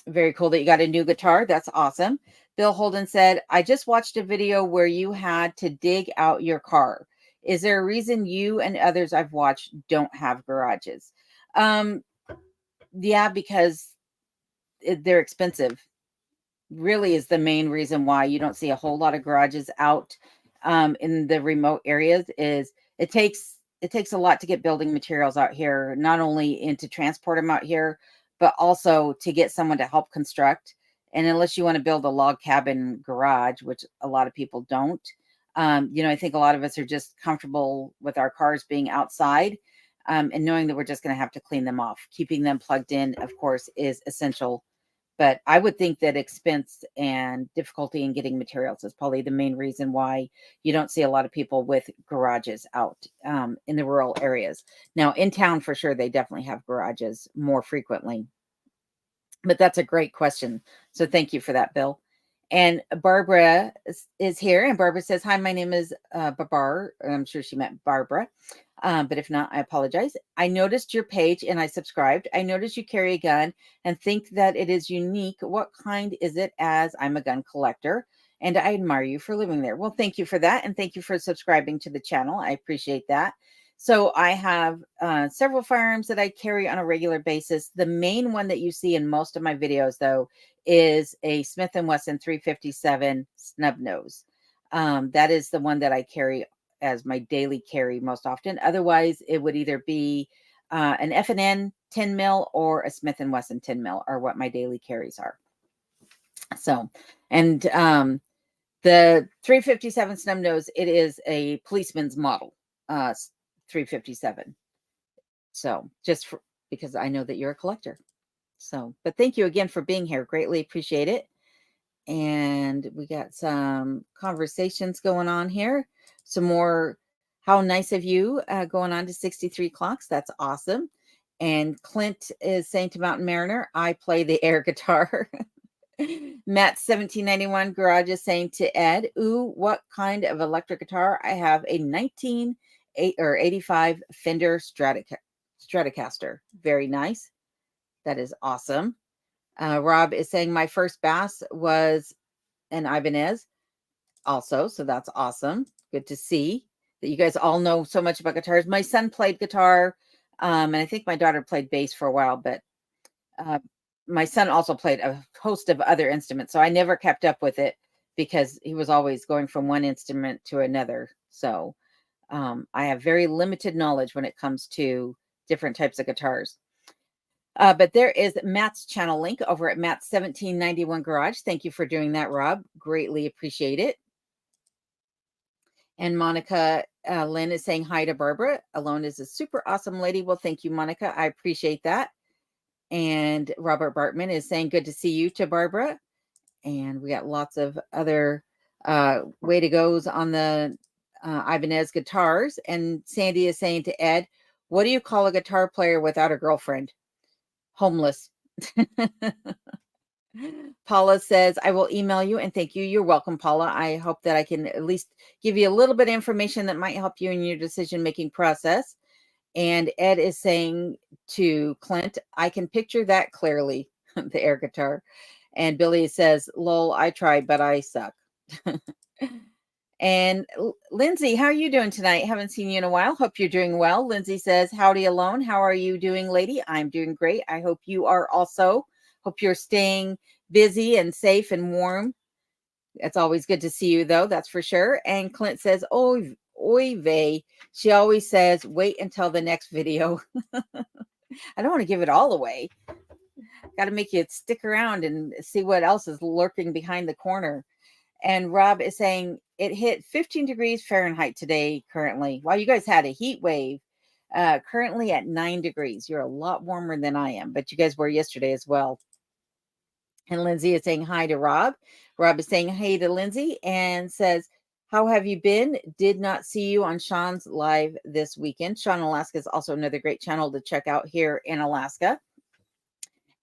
very cool that you got a new guitar. That's awesome. Bill Holden said, I just watched a video where you had to dig out your car. Is there a reason you and others I've watched don't have garages? Yeah, because they're expensive. Really is the main reason why you don't see a whole lot of garages out in the remote areas. Is it takes a lot to get building materials out here, not only to transport them out here, but also to get someone to help construct. And unless you want to build a log cabin garage, which a lot of people don't, I think a lot of us are just comfortable with our cars being outside, and knowing that we're just going to have to clean them off. Keeping them plugged in, of course, is essential. But I would think that expense and difficulty in getting materials is probably the main reason why you don't see a lot of people with garages out in the rural areas. Now, in town, for sure, they definitely have garages more frequently. But that's a great question. So thank you for that, Bill. And Barbara is here. And Barbara says, hi, my name is Babar. I'm sure she meant Barbara. But if not, I apologize. I noticed your page and I subscribed. I noticed you carry a gun and think that it is unique. What kind is it, as I'm a gun collector? And I admire you for living there. Well, thank you for that. And thank you for subscribing to the channel. I appreciate that. So I have several firearms that I carry on a regular basis. The main one that you see in most of my videos, though, is a Smith & Wesson 357 snub nose. That is the one that I carry as my daily carry most often. Otherwise, it would either be an F&N 10 mil or a Smith & Wesson 10 mil are what my daily carries are. So, and the 357 snub nose, it is a policeman's model 357. So just because I know that you're a collector. So, but thank you again for being here. Greatly appreciate it. And we got some conversations going on here. Some more, how nice of you, going on to 63 clocks. That's awesome. And Clint is saying to Mountain Mariner, I play the air guitar. Matt 1791 Garage is saying to Ed, ooh, what kind of electric guitar? I have a 1985 Fender Stratocaster. Very nice. That is awesome. Rob is saying my first bass was an Ibanez also. So that's awesome. Good to see that you guys all know so much about guitars. My son played guitar. And I think my daughter played bass for a while, but my son also played a host of other instruments. So I never kept up with it because he was always going from one instrument to another. So I have very limited knowledge when it comes to different types of guitars. But there is Matt's channel link over at Matt's 1791 Garage. Thank you for doing that, Rob. Greatly appreciate it. And Monica Lynn is saying hi to Barbara. Alone is a super awesome lady. Well, thank you, Monica. I appreciate that. And Robert Bartman is saying good to see you to Barbara. And we got lots of other way to goes on the Ibanez guitars. And Sandy is saying to Ed, what do you call a guitar player without a girlfriend? Homeless. Paula says, I will email you and thank you. You're welcome, Paula. I hope that I can at least give you a little bit of information that might help you in your decision-making process. And Ed is saying to Clint, I can picture that clearly, the air guitar. And Billy says, lol, I tried, but I suck. And Lindsay, how are you doing tonight? Haven't seen you in a while. Hope you're doing well. Lindsay says, howdy alone. How are you doing, lady? I'm doing great. I hope you are also. Hope you're staying busy and safe and warm. It's always good to see you, though. That's for sure. And Clint says, oy vey. She always says, wait until the next video. I don't want to give it all away. Got to make you stick around and see what else is lurking behind the corner. And Rob is saying it hit 15 degrees Fahrenheit today currently. Wow, you guys had a heat wave. Currently at 9 degrees. You're a lot warmer than I am, but you guys were yesterday as well. And Lindsay is saying hi to Rob. Rob is saying hey to Lindsay and says, how have you been? Did not see you on Sean's live this weekend. Sean Alaska is also another great channel to check out here in Alaska.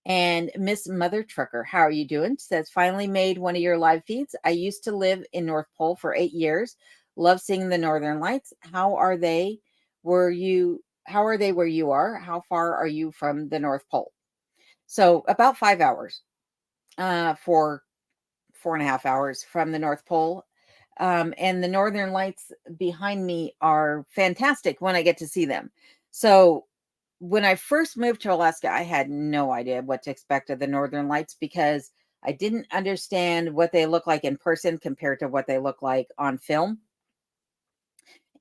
And Miss Mother Trucker, how are you doing? Says, finally made one of your live feeds. I used to live in North Pole for 8 years. Love seeing the Northern Lights. How are they where you are? How far are you from the North Pole? So about 5 hours, for 4.5 hours from the North Pole. And the Northern Lights behind me are fantastic when I get to see them. So when I first moved to Alaska, I had no idea what to expect of the Northern Lights because I didn't understand what they look like in person compared to what they look like on film.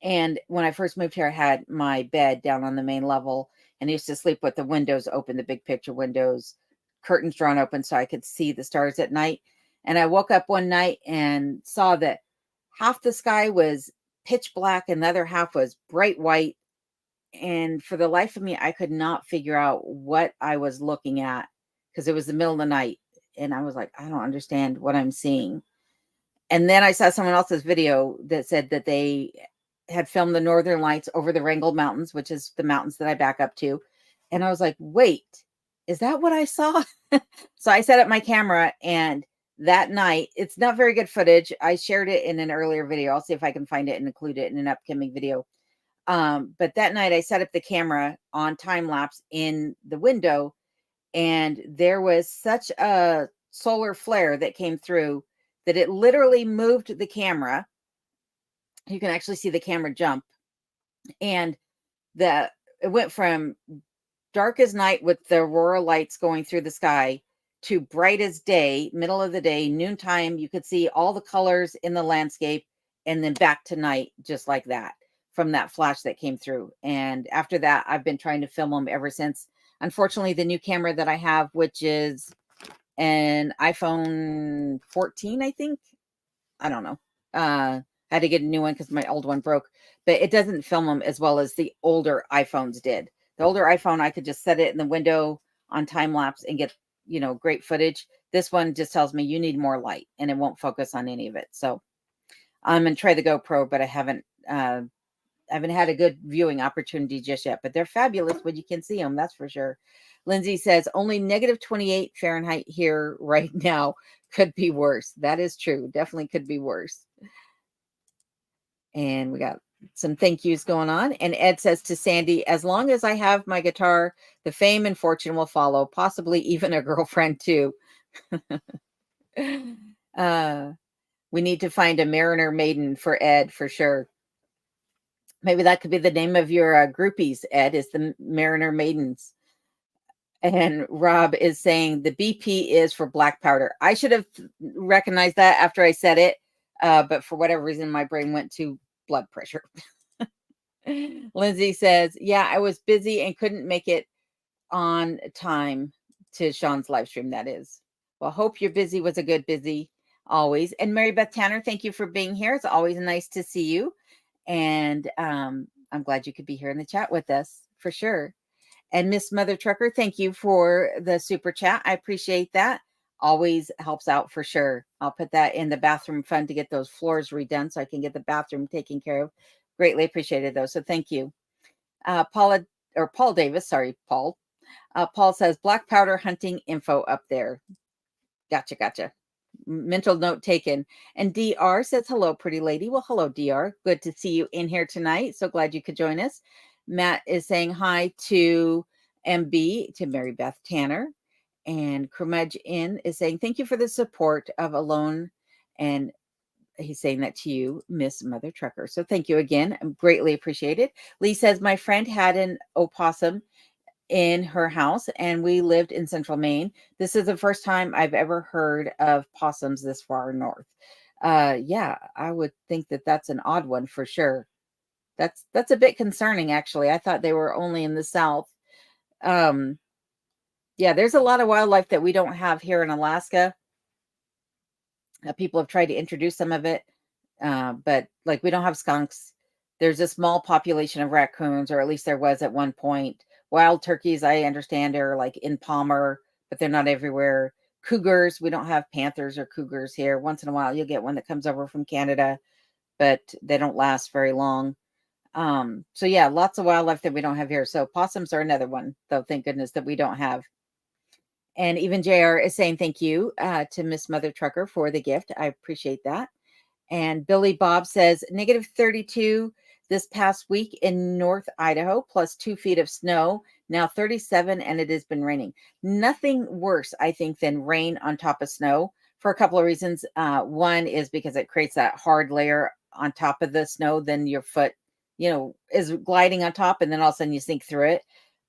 And when I first moved here, I had my bed down on the main level and I used to sleep with the windows open, the big picture windows, curtains drawn open so I could see the stars at night. And I woke up one night and saw that half the sky was pitch black and the other half was bright white. And for the life of me, I could not figure out what I was looking at because it was the middle of the night. And I was like, I don't understand what I'm seeing. And then I saw someone else's video that said that they had filmed the Northern Lights over the Wrangell Mountains, which is the mountains that I back up to. And I was like, wait, is that what I saw? So I set up my camera and that night, it's not very good footage. I shared it in an earlier video. I'll see if I can find it and include it in an upcoming video. But that night I set up the camera on time lapse in the window and there was such a solar flare that came through that it literally moved the camera. You can actually see the camera jump and it went from dark as night with the aurora lights going through the sky to bright as day, middle of the day, noontime. You could see all the colors in the landscape and then back to night, just like that, from that flash that came through. And after that, I've been trying to film them ever since. Unfortunately, the new camera that I have, which is an iPhone 14, I think. I don't know. I had to get a new one because my old one broke, but it doesn't film them as well as the older iPhones did. The older iPhone, I could just set it in the window on time lapse and get, great footage. This one just tells me you need more light and it won't focus on any of it. So I'm going to try the GoPro, but I haven't had a good viewing opportunity just yet, but they're fabulous when you can see them. That's for sure. Lindsay says only negative 28 Fahrenheit here right now. Could be worse. That is true. Definitely could be worse. And we got some thank yous going on. And Ed says to Sandy, as long as I have my guitar, the fame and fortune will follow, possibly even a girlfriend too. We need to find a Mariner Maiden for Ed for sure. Maybe that could be the name of your groupies, Ed, is the Mariner Maidens. And Rob is saying the BP is for black powder. I should have recognized that after I said it, but for whatever reason, my brain went to blood pressure. Lindsay says, yeah, I was busy and couldn't make it on time to Sean's live stream, that is. Well, hope your busy was a good busy always. And Mary Beth Tanner, thank you for being here. It's always nice to see you. And I'm glad you could be here in the chat with us for sure. And Miss Mother Trucker, thank you for the super chat. I appreciate that. Always helps out for sure. I'll put that in the bathroom fund to get those floors redone so I can get the bathroom taken care of. Greatly appreciated those. So thank you. Paul Davis, sorry, Paul. Paul says black powder hunting info up there. Gotcha. Mental note taken. And DR says, hello, pretty lady. Well, hello, DR. Good to see you in here tonight. So glad you could join us. Matt is saying hi to MB, to Mary Beth Tanner. And Crumedge In is saying, thank you for the support of Alone. And he's saying that to you, Miss Mother Trucker. So thank you again. I'm greatly appreciated. Lee says, my friend had an opossum in her house and we lived in central Maine. This is the first time I've ever heard of possums this far north. Yeah, I would think that that's an odd one for sure. That's a bit concerning, actually. I thought they were only in the south. Yeah, there's a lot of wildlife that we don't have here in Alaska. People have tried to introduce some of it, but like we don't have skunks. There's a small population of raccoons, or at least there was at one point. Wild turkeys, I understand, are like in Palmer, but they're not everywhere. Cougars, we don't have panthers or cougars here. Once in a while, you'll get one that comes over from Canada, but they don't last very long. So yeah, lots of wildlife that we don't have here. So possums are another one, though, thank goodness that we don't have. And even JR is saying thank you to Miss Mother Trucker for the gift. I appreciate that. And Billy Bob says negative 32 this past week in North Idaho, plus 2 feet of snow. Now 37, and it has been raining. Nothing worse, I think, than rain on top of snow for a couple of reasons. One is because it creates that hard layer on top of the snow. Then your foot, is gliding on top, and then all of a sudden you sink through it.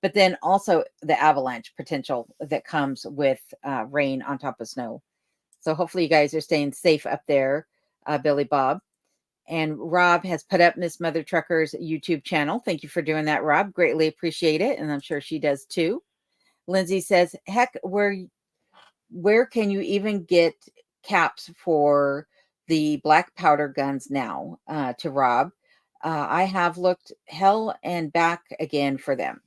But then also the avalanche potential that comes with rain on top of snow. So hopefully you guys are staying safe up there, Billy Bob. And Rob has put up Miss Mother Trucker's YouTube channel. Thank you for doing that, Rob. Greatly appreciate it. And I'm sure she does too. Lindsay says, heck, where can you even get caps for the black powder guns now? To Rob. I have looked hell and back again for them.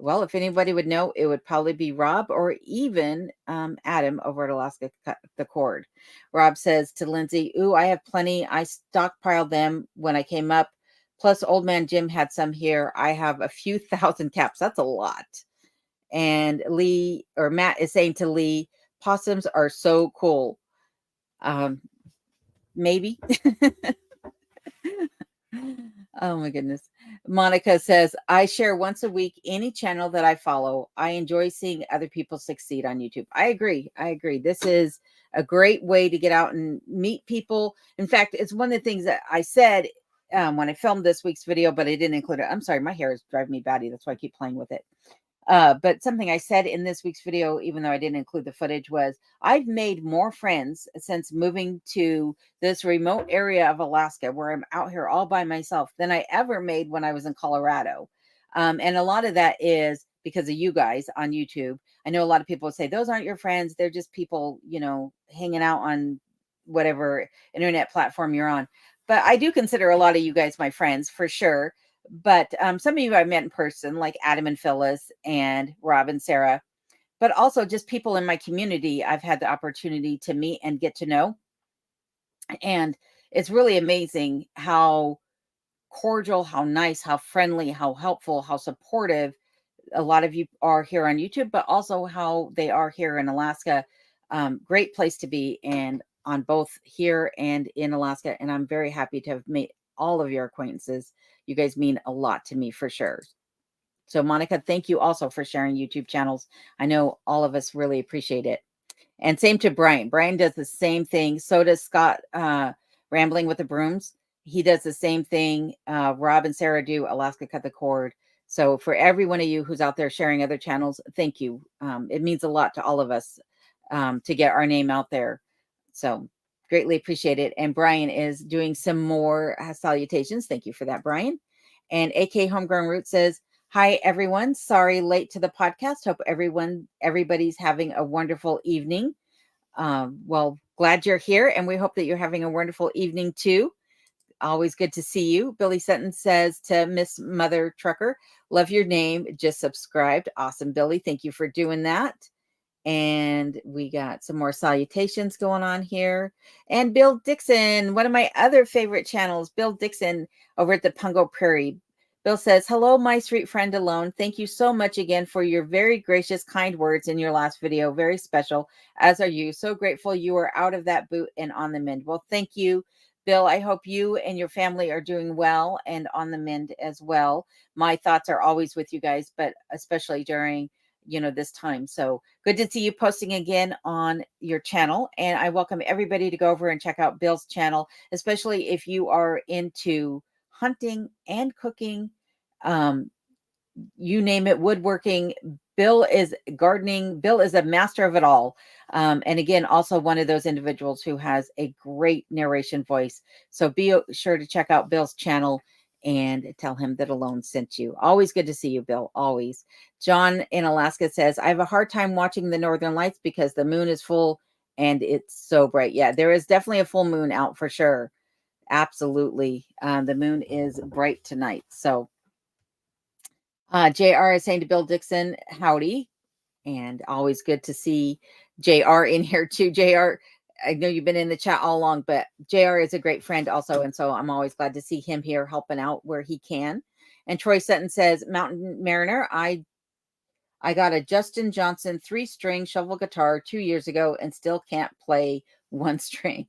Well, if anybody would know, it would probably be Rob or even Adam over at Alaska Cut the Cord. Rob says to Lindsay, ooh, I have plenty. I stockpiled them when I came up. Plus, old man Jim had some here. I have a few thousand caps. That's a lot. And Matt is saying to Lee, possums are so cool. Maybe. Oh my goodness. Monica says, I share once a week any channel that I follow. I enjoy seeing other people succeed on YouTube. I agree. This is a great way to get out and meet people. In fact, it's one of the things that I said when I filmed this week's video, but I didn't include it. I'm sorry, my hair is driving me batty. That's why I keep playing with it. But something I said in this week's video, even though I didn't include the footage, was I've made more friends since moving to this remote area of Alaska where I'm out here all by myself than I ever made when I was in Colorado. And a lot of that is because of you guys on YouTube. I know a lot of people say those aren't your friends. They're just people, hanging out on whatever internet platform you're on. But I do consider a lot of you guys my friends for sure. But some of you I met in person, like Adam and Phyllis and Rob and Sarah, but also just people in my community I've had the opportunity to meet and get to know. And it's really amazing how cordial, how nice, how friendly, how helpful, how supportive a lot of you are here on YouTube, but also how they are here in Alaska. Great place to be, and on both here and in Alaska. And I'm very happy to have made all of your acquaintances. You guys mean a lot to me for sure. So, Monica, thank you also for sharing YouTube channels. I know all of us really appreciate it. And same to Brian. Brian does the same thing. So does Scott, Rambling with the Brooms. He does the same thing. Rob and Sarah do Alaska Cut the Cord. So for every one of you who's out there sharing other channels, thank you. It means a lot to all of us to get our name out there. So greatly appreciate it. And Brian is doing some more salutations. Thank you for that, Brian. And AK Homegrown Root says, hi, everyone. Sorry, late to the podcast. Hope everybody's having a wonderful evening. Well, glad you're here, and we hope that you're having a wonderful evening too. Always good to see you. Billy Sutton says to Miss Mother Trucker, love your name. Just subscribed. Awesome, Billy. Thank you for doing that. And we got some more salutations going on here. And Bill Dixon, one of my other favorite channels, Bill Dixon over at the Pungo Prairie. Bill says, hello, my sweet friend Alone. Thank you so much again for your very gracious, kind words in your last video. Very special, as are you. So grateful you are out of that boot and on the mend. Well, thank you, Bill. I hope you and your family are doing well and on the mend as well. My thoughts are always with you guys, but especially during this time. So good to see you posting again on your channel. And I welcome everybody to go over and check out Bill's channel, especially if you are into hunting and cooking, you name it, woodworking. Bill is gardening. Bill is a master of it all. And again, also one of those individuals who has a great narration voice. So be sure to check out Bill's channel and tell him that Alone sent you. Always good to see you, Bill. Always. John in Alaska says, I have a hard time watching the Northern Lights because the moon is full and it's so bright. Yeah, there is definitely a full moon out for sure. Absolutely. The moon is bright tonight. So JR is saying to Bill Dixon, howdy. And always good to see JR in here too. JR, I know you've been in the chat all along, but JR is a great friend also. And so I'm always glad to see him here helping out where he can. And Troy Sutton says, Mountain Mariner, I got a Justin Johnson 3-string shovel guitar 2 years ago and still can't play one string.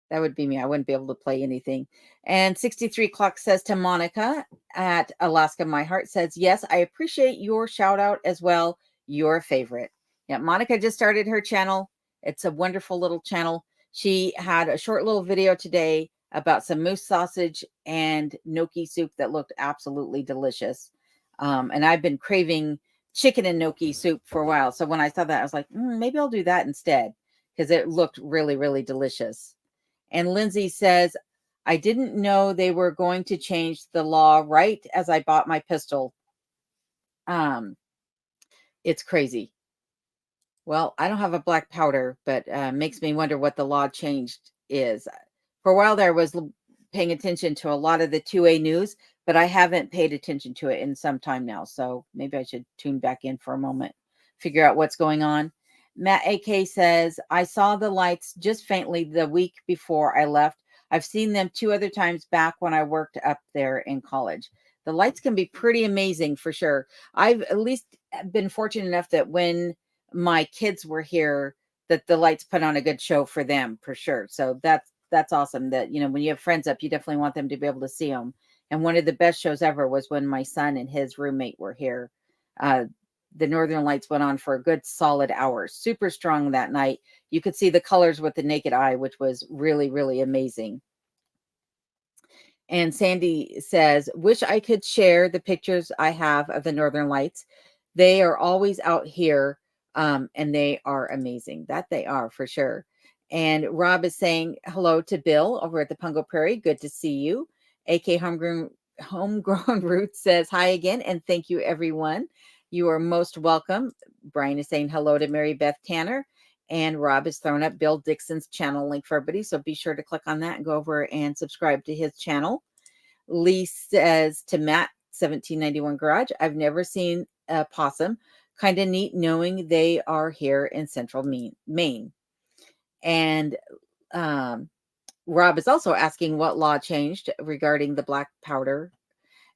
That would be me. I wouldn't be able to play anything. And 63 Clock says to Monica at Alaska My Heart says, yes, I appreciate your shout out as well. Your favorite. Yeah, Monica just started her channel. It's a wonderful little channel. She had a short little video today about some moose sausage and gnocchi soup that looked absolutely delicious. And I've been craving chicken and gnocchi soup for a while. So when I saw that, I was like, maybe I'll do that instead because it looked really, really delicious. And Lindsay says, I didn't know they were going to change the law right as I bought my pistol. It's crazy. Well, I don't have a black powder, but makes me wonder what the law changed is. For a while there, I was paying attention to a lot of the 2A news, but I haven't paid attention to it in some time now. So maybe I should tune back in for a moment, figure out what's going on. Matt AK says, I saw the lights just faintly the week before I left. I've seen them 2 other times back when I worked up there in college. The lights can be pretty amazing for sure. I've at least been fortunate enough that when my kids were here, that the lights put on a good show for them for sure. So that's awesome that, when you have friends up, you definitely want them to be able to see them. And one of the best shows ever was when my son and his roommate were here. The Northern Lights went on for a good solid hour. Super strong that night. You could see the colors with the naked eye, which was really, really amazing. And Sandy says, wish I could share the pictures I have of the Northern Lights. They are always out here, and they are amazing. That they are for sure. And Rob is saying hello to Bill over at the Pungo Prairie. Good to see you. AK Homegrown Roots says hi again, and thank you, everyone. You are most welcome. Brian is saying hello to Mary Beth Tanner. And Rob has thrown up Bill Dixon's channel link for everybody. So be sure to click on that and go over and subscribe to his channel. Lee says to Matt, 1791 Garage, I've never seen a possum. Kind of neat knowing they are here in central Maine. And Rob is also asking what law changed regarding the black powder.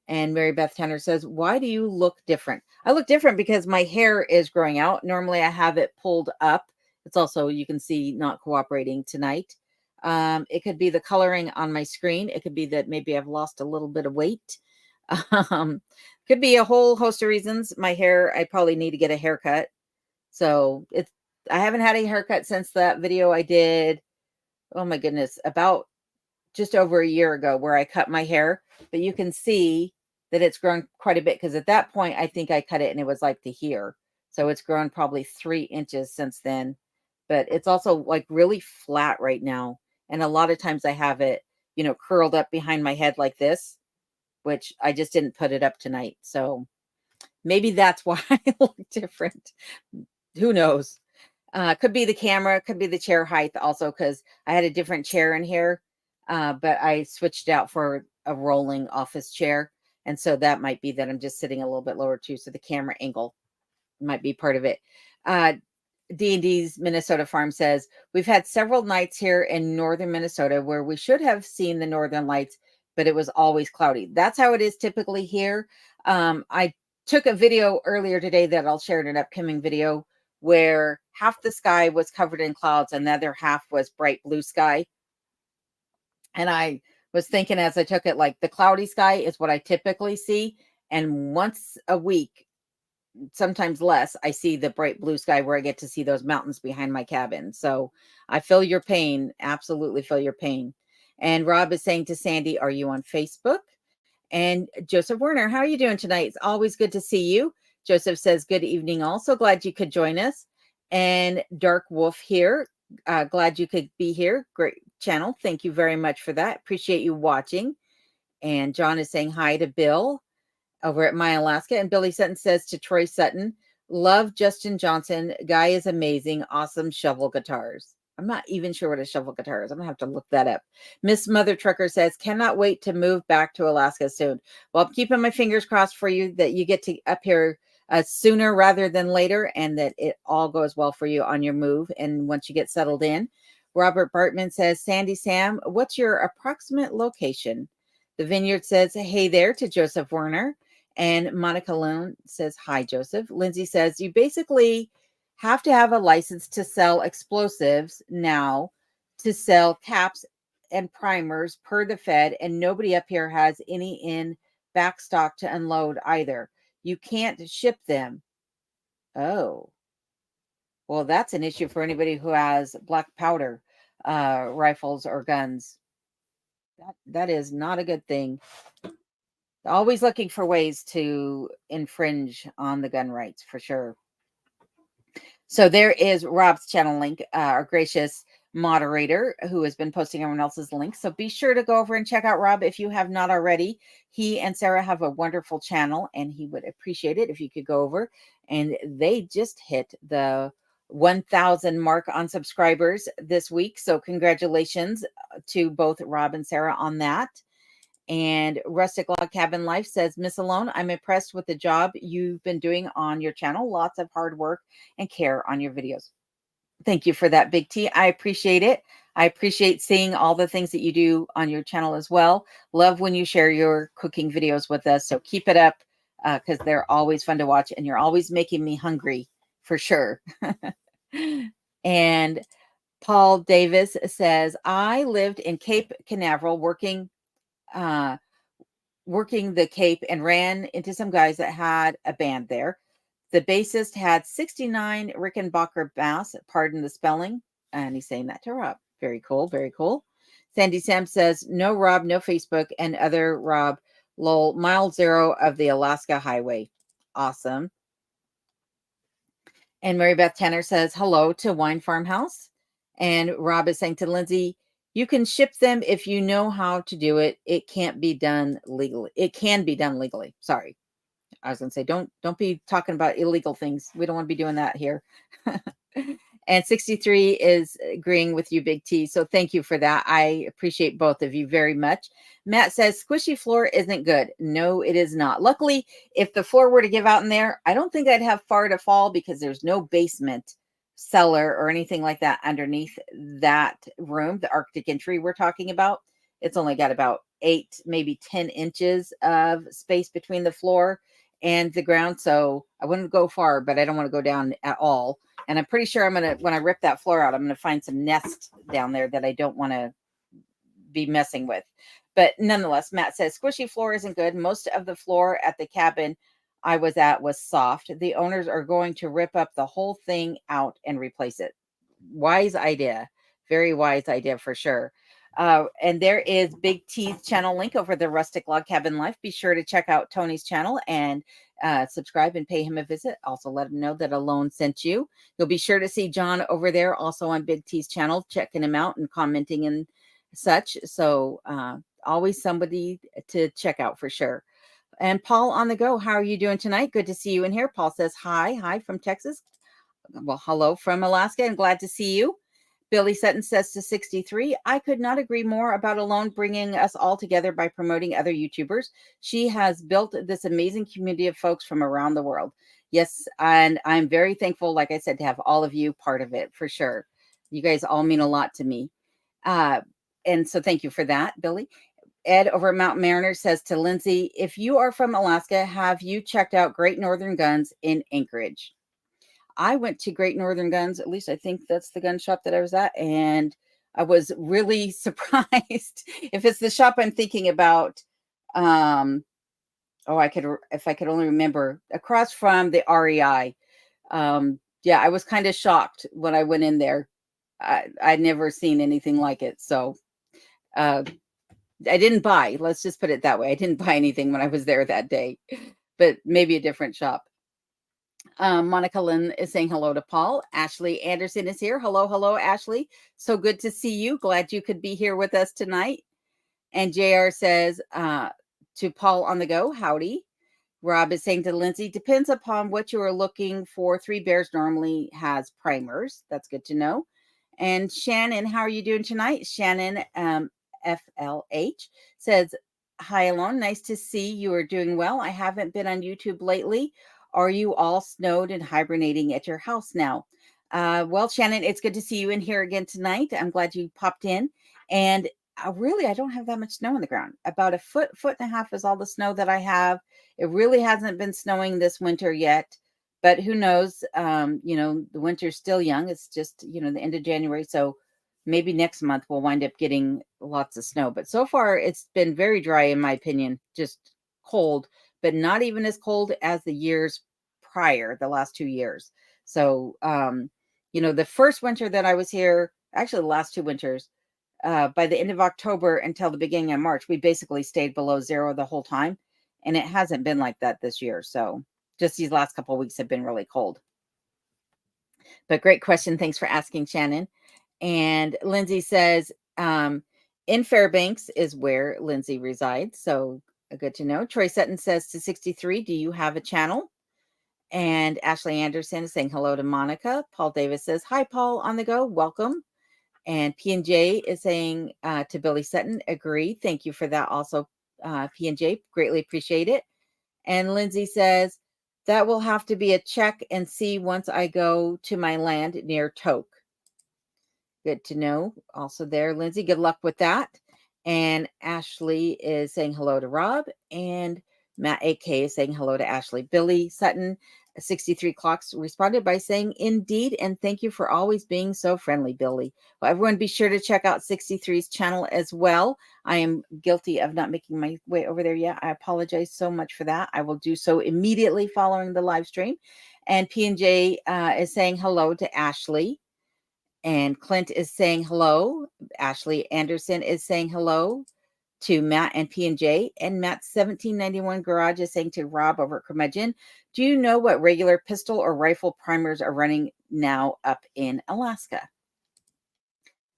And Mary Beth Tanner says, why do you look different? I look different because my hair is growing out. Normally I have it pulled up. It's also, you can see, not cooperating tonight. It could be the coloring on my screen. It could be that maybe I've lost a little bit of weight. Could be a whole host of reasons. My hair, I probably need to get a haircut. So I haven't had a haircut since that video I did, oh my goodness, about just over a year ago, where I cut my hair. But you can see that it's grown quite a bit, because at that point I think I cut it and it was like to here. So it's grown probably 3 inches since then. But it's also like really flat right now. And a lot of times I have it, curled up behind my head like this, which I just didn't put it up tonight. So maybe that's why I look different. Who knows? Could be the camera, could be the chair height also, because I had a different chair in here, but I switched out for a rolling office chair. And so that might be that I'm just sitting a little bit lower too. So the camera angle might be part of it. D&D's Minnesota Farm says, we've had several nights here in northern Minnesota where we should have seen the northern lights, but it was always cloudy. That's how it is typically here. I took a video earlier today that I'll share in an upcoming video, where half the sky was covered in clouds and the other half was bright blue sky. And I was thinking as I took it, like, the cloudy sky is what I typically see. And once a week, sometimes less, I see the bright blue sky where I get to see those mountains behind my cabin. So I feel your pain. Absolutely feel your pain. And Rob is saying to Sandy, are you on Facebook? And Joseph Werner, how are you doing tonight? It's always good to see you. Joseph says, good evening. Also glad you could join us. And Dark Wolf here. Glad you could be here. Great channel. Thank you very much for that. Appreciate you watching. And John is saying hi to Bill over at My Alaska. And Billy Sutton says to Troy Sutton, love Justin Johnson. Guy is amazing. Awesome shovel guitars. I'm not even sure what a shovel guitar is. I'm going to have to look that up. Miss Mother Trucker says, cannot wait to move back to Alaska soon. Well, I'm keeping my fingers crossed for you that you get to up here sooner rather than later, and that it all goes well for you on your move and once you get settled in. Robert Bartman says, Sandy Sam, what's your approximate location? The Vineyard says, hey there, to Joseph Werner. And Monica Lone says, hi, Joseph. Lindsay says, you basically have to have a license to sell explosives now, to sell caps and primers per the Fed, and nobody up here has any in back stock to unload either. You can't ship them. Oh, well, that's an issue for anybody who has black powder rifles or guns. That is not a good thing. Always looking for ways to infringe on the gun rights, for sure. So there is Rob's channel link, our gracious moderator who has been posting everyone else's links. So be sure to go over and check out Rob if you have not already. He and Sarah have a wonderful channel, and he would appreciate it if you could go over. And they just hit the 1,000 mark on subscribers this week. So congratulations to both Rob and Sarah on that. And Rustic Log Cabin Life says, Miss Alone, I'm impressed with the job you've been doing on your channel. Lots of hard work and care on your videos. Thank you for that, Big T. I appreciate it. I appreciate seeing all the things that you do on your channel as well. Love when you share your cooking videos with us. So keep it up, because they're always fun to watch, and you're always making me hungry, for sure. And Paul Davis says, I lived in Cape Canaveral working the Cape, and ran into some guys that had a band there. The bassist had 69 Rickenbacker bass, pardon the spelling. And he's saying that to Rob. Very cool. Very cool. Sandy Sam says, no Rob, no Facebook, and other Rob, lol, mile 0 of the Alaska Highway. Awesome. And Mary Beth Tanner says, hello to Wine Farmhouse. And Rob is saying to Lindsay, you can ship them if you know how to do it. It can't be done legally. It can be done legally. Sorry. I was going to say, don't be talking about illegal things. We don't want to be doing that here. And 63 is agreeing with you, Big T. So thank you for that. I appreciate both of you very much. Matt says squishy floor isn't good. No, it is not. Luckily, if the floor were to give out in there, I don't think I'd have far to fall because there's no basement, cellar, or anything like that underneath that room, the Arctic entry we're talking about. It's only got about 8, maybe 10 inches of space between the floor and the ground. So I wouldn't go far, but I don't want to go down at all. And I'm pretty sure when I rip that floor out, I'm going to find some nest down there that I don't want to be messing with. But nonetheless, Matt says squishy floor isn't good. Most of the floor at the cabin I was at was soft. The owners are going to rip up the whole thing out and replace it. Wise idea. Very wise idea for sure. And there is Big T's channel link over the Rustic Log Cabin Life. Be sure to check out Tony's channel and subscribe and pay him a visit. Also let him know that Alone sent you. You'll be sure to see John over there also on Big T's channel, checking him out and commenting and such. So always somebody to check out for sure. And Paul on the go, how are you doing tonight? Good to see you in here. Paul says hi from Texas. Well, hello from Alaska and glad to see you. Billy Sutton says to 63, I could not agree more about Alone bringing us all together by promoting other YouTubers. She has built this amazing community of folks from around the world. Yes, and I'm very thankful, like I said, to have all of you part of it for sure. You guys all mean a lot to me. And so thank you for that, Billy. Ed over at Mount Mariner says to Lindsay, if you are from Alaska, have you checked out Great Northern Guns in Anchorage? I went to Great Northern Guns, at least I think that's the gun shop that I was at, and I was really surprised. If it's the shop I'm thinking about, if I could only remember, across from the REI. Yeah, I was kind of shocked when I went in there. I'd never seen anything like it. So I didn't buy, let's just put it that way. I didn't buy anything when I was there that day, but maybe a different shop. Monica Lynn is saying hello to Paul. Ashley Anderson is here. Hello, Ashley. So good to see you. Glad you could be here with us tonight. And JR says to Paul on the go, howdy. Rob is saying to Lindsay, depends upon what you are looking for. Three Bears normally has primers. That's good to know. And Shannon, how are you doing tonight? Shannon FLH says, hi, Alone. Nice to see you are doing well. I haven't been on YouTube lately. Are you all snowed and hibernating at your house now? Well, Shannon, it's good to see you in here again tonight. I'm glad you popped in. And really, I don't have that much snow on the ground. About a foot and a half is all the snow that I have. It really hasn't been snowing this winter yet, but who knows? The winter's still young. It's just, the end of January. So maybe next month we'll wind up getting lots of snow. But so far, it's been very dry, in my opinion, just cold, but not even as cold as the years prior, the last 2 years. So, the first winter that I was here, actually the last 2 winters, by the end of October until the beginning of March, we basically stayed below zero the whole time. And it hasn't been like that this year. So just these last couple of weeks have been really cold. But great question. Thanks for asking, Shannon. And Lindsay says, in Fairbanks is where Lindsay resides. So good to know. Troy Sutton says to 63, do you have a channel? And Ashley Anderson is saying hello to Monica. Paul Davis says, hi, Paul on the go. Welcome. And P&J is saying to Billy Sutton, agree. Thank you for that also, P&J. Greatly appreciate it. And Lindsay says, that will have to be a check and see once I go to my land near Tok. Good to know. Also there, Lindsay, good luck with that. And Ashley is saying hello to Rob. And Matt AK is saying hello to Ashley. Billy Sutton, 63 Clocks, responded by saying, indeed, and thank you for always being so friendly, Billy. Well, everyone be sure to check out 63's channel as well. I am guilty of not making my way over there yet. I apologize so much for that. I will do so immediately following the live stream. And P&J is saying hello to Ashley. And Clint is saying hello. Ashley Anderson is saying hello to Matt and P&J. And Matt's 1791 Garage is saying to Rob over at Curmudgeon, do you know what regular pistol or rifle primers are running now up in Alaska?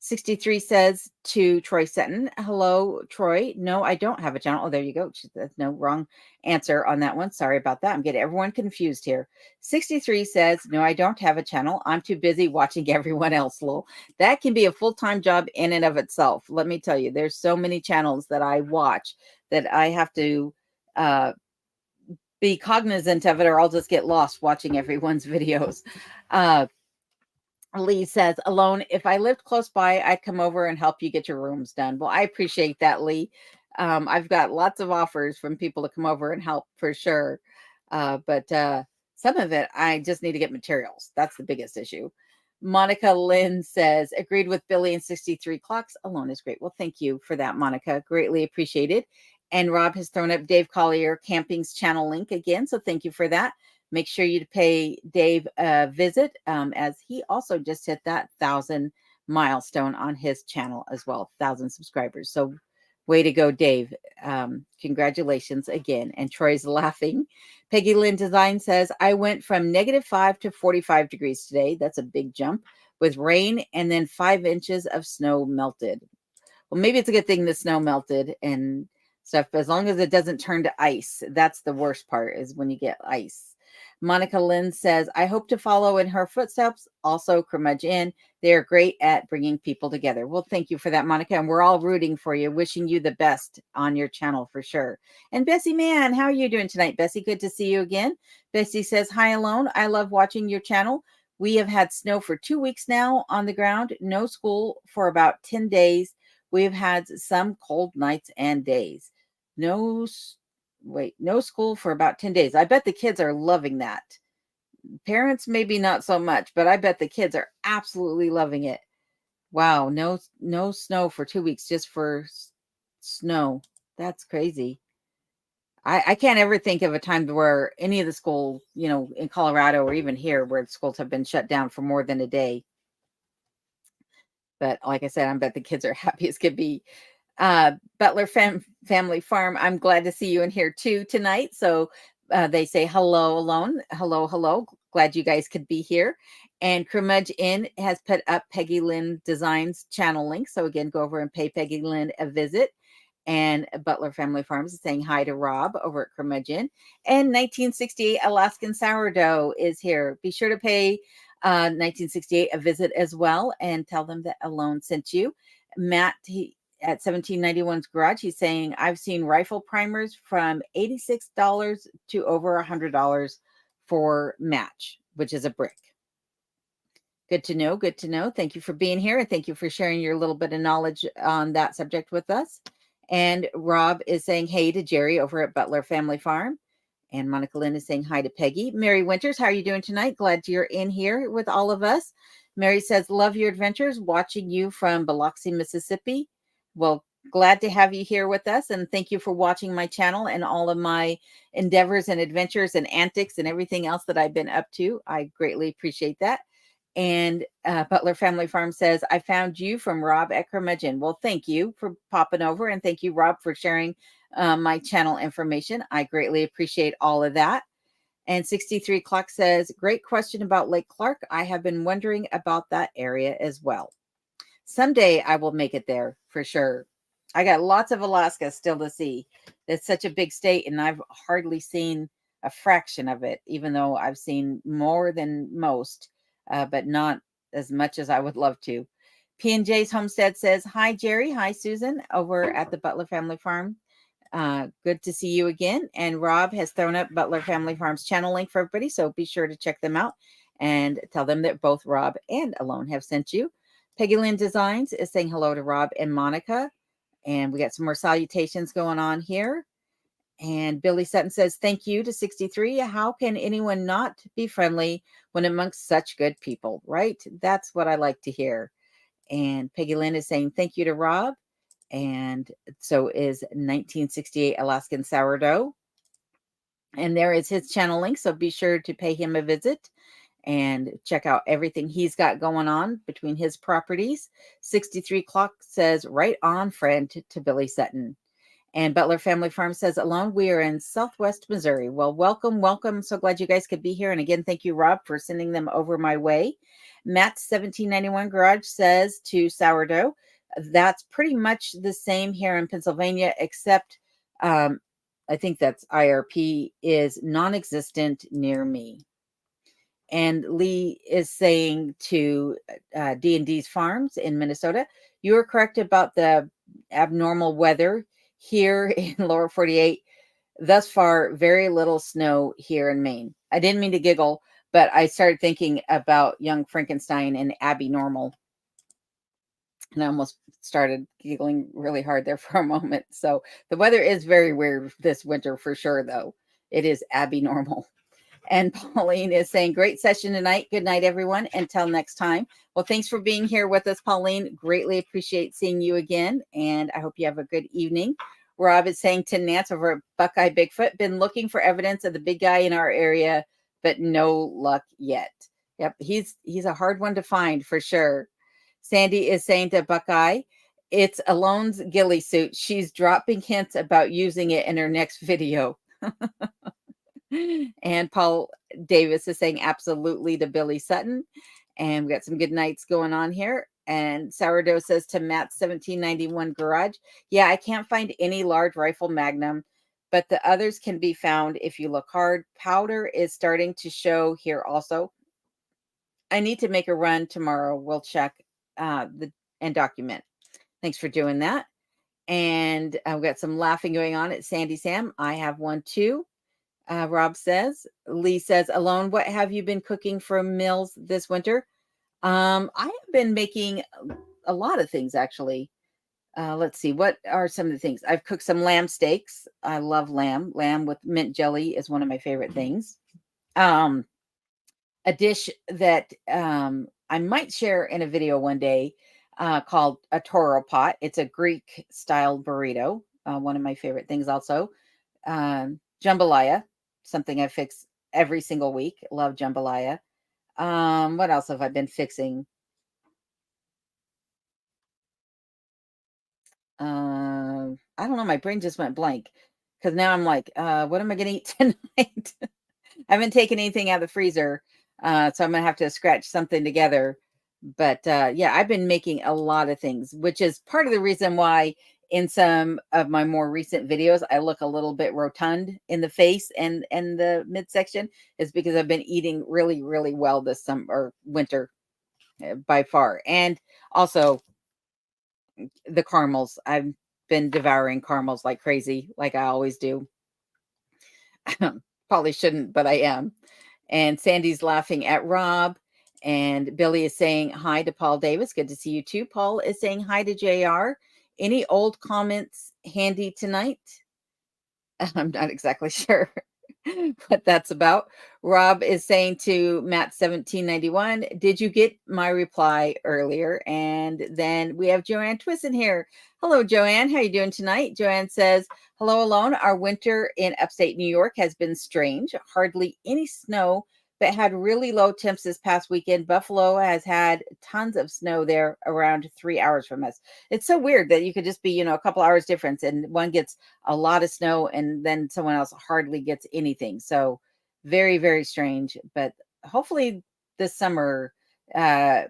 63 says to Troy Sutton, hello, Troy. No, I don't have a channel. Oh, there you go. No, wrong answer on that one. Sorry about that. I'm getting everyone confused here. 63 says, no, I don't have a channel. I'm too busy watching everyone else. Lol. That can be a full-time job in and of itself. Let me tell you, there's so many channels that I watch that I have to be cognizant of it, or I'll just get lost watching everyone's videos. Lee says, alone, if I lived close by, I'd come over and help you get your rooms done. Well, I appreciate that, Lee. I've got lots of offers from people to come over and help for sure. But some of it, I just need to get materials. That's the biggest issue. Monica Lynn says, agreed with Billy and 63 clocks. Alone is great. Well, thank you for that, Monica. Greatly appreciated. And Rob has thrown up Dave Collier Camping's channel link again. So thank you for that. Make sure you pay Dave a visit, as he also just hit that 1,000 milestone on his channel as well, 1,000 subscribers. So way to go, Dave. Congratulations again. And Troy's laughing. Peggy Lynn Design says, I went from -5 to 45 degrees today. That's a big jump with rain and then 5 inches of snow melted. Well, maybe it's a good thing the snow melted and stuff, as long as it doesn't turn to ice. That's the worst part, is when you get ice. Monica Lynn says, I hope to follow in her footsteps. Also, Curmudgeon. They are great at bringing people together. Well, thank you for that, Monica. And we're all rooting for you, wishing you the best on your channel for sure. And Bessie Mann, how are you doing tonight? Bessie, good to see you again. Bessie says, hi, Alone. I love watching your channel. We have had snow for 2 weeks now on the ground. No school for about 10 days. We've had some cold nights and days. No school for about 10 days. I bet the kids are loving that. Parents, maybe not so much, but I bet the kids are absolutely loving it. Wow, no snow for 2 weeks just for snow. That's crazy. I can't ever think of a time where any of the school, in Colorado or even here, where schools have been shut down for more than a day. But like I said, I bet the kids are happy as could be. Butler Family Farm, I'm glad to see you in here too tonight. So they say hello, Alone. Hello. Glad you guys could be here. And Curmudgeon has put up Peggy Lynn Designs channel link. So again, go over and pay Peggy Lynn a visit. And Butler Family Farms is saying hi to Rob over at Curmudgeon. And 1968 Alaskan Sourdough is here. Be sure to pay 1968 a visit as well and tell them that Alone sent you. Matt, at 1791's Garage, he's saying, I've seen rifle primers from $86 to over $100 for match, which is a brick. Good to know. Good to know. Thank you for being here. And thank you for sharing your little bit of knowledge on that subject with us. And Rob is saying hey to Jerry over at Butler Family Farm. And Monica Lynn is saying hi to Peggy. Mary Winters, how are you doing tonight? Glad you're in here with all of us. Mary says, love your adventures, watching you from Biloxi, Mississippi. Well, glad to have you here with us. And thank you for watching my channel and all of my endeavors and adventures and antics and everything else that I've been up to. I greatly appreciate that. And Butler Family Farm says, I found you from Rob at Curmudgeon. Well, thank you for popping over. And thank you, Rob, for sharing my channel information. I greatly appreciate all of that. And 63 Clock says, great question about Lake Clark. I have been wondering about that area as well. Someday I will make it there for sure. I got lots of Alaska still to see. It's such a big state, and I've hardly seen a fraction of it, even though I've seen more than most, but not as much as I would love to. P&J's Homestead says, hi, Jerry. Hi, Susan, over at the Butler Family Farm. Good to see you again. And Rob has thrown up Butler Family Farm's channel link for everybody, so be sure to check them out and tell them that both Rob and Alone have sent you. Peggy Lynn Designs is saying hello to Rob and Monica. And we got some more salutations going on here. And Billy Sutton says, thank you to 63. How can anyone not be friendly when amongst such good people, right? That's what I like to hear. And Peggy Lynn is saying, thank you to Rob. And so is 1968 Alaskan Sourdough. And there is his channel link. So be sure to pay him a visit and check out everything he's got going on between his properties. 63 Clock says, right on, friend, to Billy Sutton. And Butler Family Farm says, alone, we are in Southwest Missouri. Well, welcome, welcome. So glad you guys could be here. And again, thank you, Rob, for sending them over my way. Matt's 1791 Garage says to sourdough, that's pretty much the same here in Pennsylvania, except I think that's IRP is non-existent near me. And Lee is saying to D&D's Farms in Minnesota, you are correct about the abnormal weather here in lower 48. Thus far, very little snow here in Maine. I didn't mean to giggle, but I started thinking about Young Frankenstein and Abby Normal. And I almost started giggling really hard there for a moment. So the weather is very weird this winter for sure, though. It is Abby Normal. And Pauline is saying, great session tonight. Good night, everyone. Until next time. Well, thanks for being here with us, Pauline. Greatly appreciate seeing you again. And I hope you have a good evening. Rob is saying to Nance over at Buckeye Bigfoot, been looking for evidence of the big guy in our area, but no luck yet. Yep, he's a hard one to find for sure. Sandy is saying to Buckeye, it's Alone's ghillie suit. She's dropping hints about using it in her next video. And Paul Davis is saying absolutely to Billy Sutton. And we got some good nights going on here. And Sourdough says to Matt's 1791 Garage, yeah, I can't find any large rifle Magnum, but the others can be found if you look hard. Powder is starting to show here also. I need to make a run tomorrow. We'll check and document. Thanks for doing that. And I've got some laughing going on at Sandy Sam. I have one too. Rob says. Lee says, Alone, what have you been cooking for meals this winter? I have been making a lot of things, actually. Let's see. What are some of the things? I've cooked some lamb steaks. I love lamb. Lamb with mint jelly is one of my favorite things. A dish that I might share in a video one day called a toro pot. It's a Greek-style burrito. One of my favorite things also. Jambalaya, something I fix every single week. Love jambalaya. What else have I been fixing? I don't know. My brain just went blank because now I'm like, what am I going to eat tonight? I haven't taken anything out of the freezer, so I'm going to have to scratch something together. But yeah, I've been making a lot of things, which is part of the reason why in some of my more recent videos, I look a little bit rotund in the face and the midsection is because I've been eating really, really well this summer or winter by far. And also the caramels. I've been devouring caramels like crazy, like I always do. Probably shouldn't, but I am. And Sandy's laughing at Rob. And Billy is saying hi to Paul Davis. Good to see you too. Paul is saying hi to JR. Any old comments handy tonight? I'm not exactly sure what that's about. Rob is saying to Matt 1791, did you get my reply earlier? And then we have Joanne Twisson here. Hello, Joanne. How are you doing tonight? Joanne says, hello, Alone. Our winter in upstate New York has been strange. Hardly any snow, but had really low temps this past weekend. Buffalo has had tons of snow there around 3 hours from us. It's so weird that you could just be, a couple hours difference and one gets a lot of snow and then someone else hardly gets anything. So very, very strange. But hopefully this summer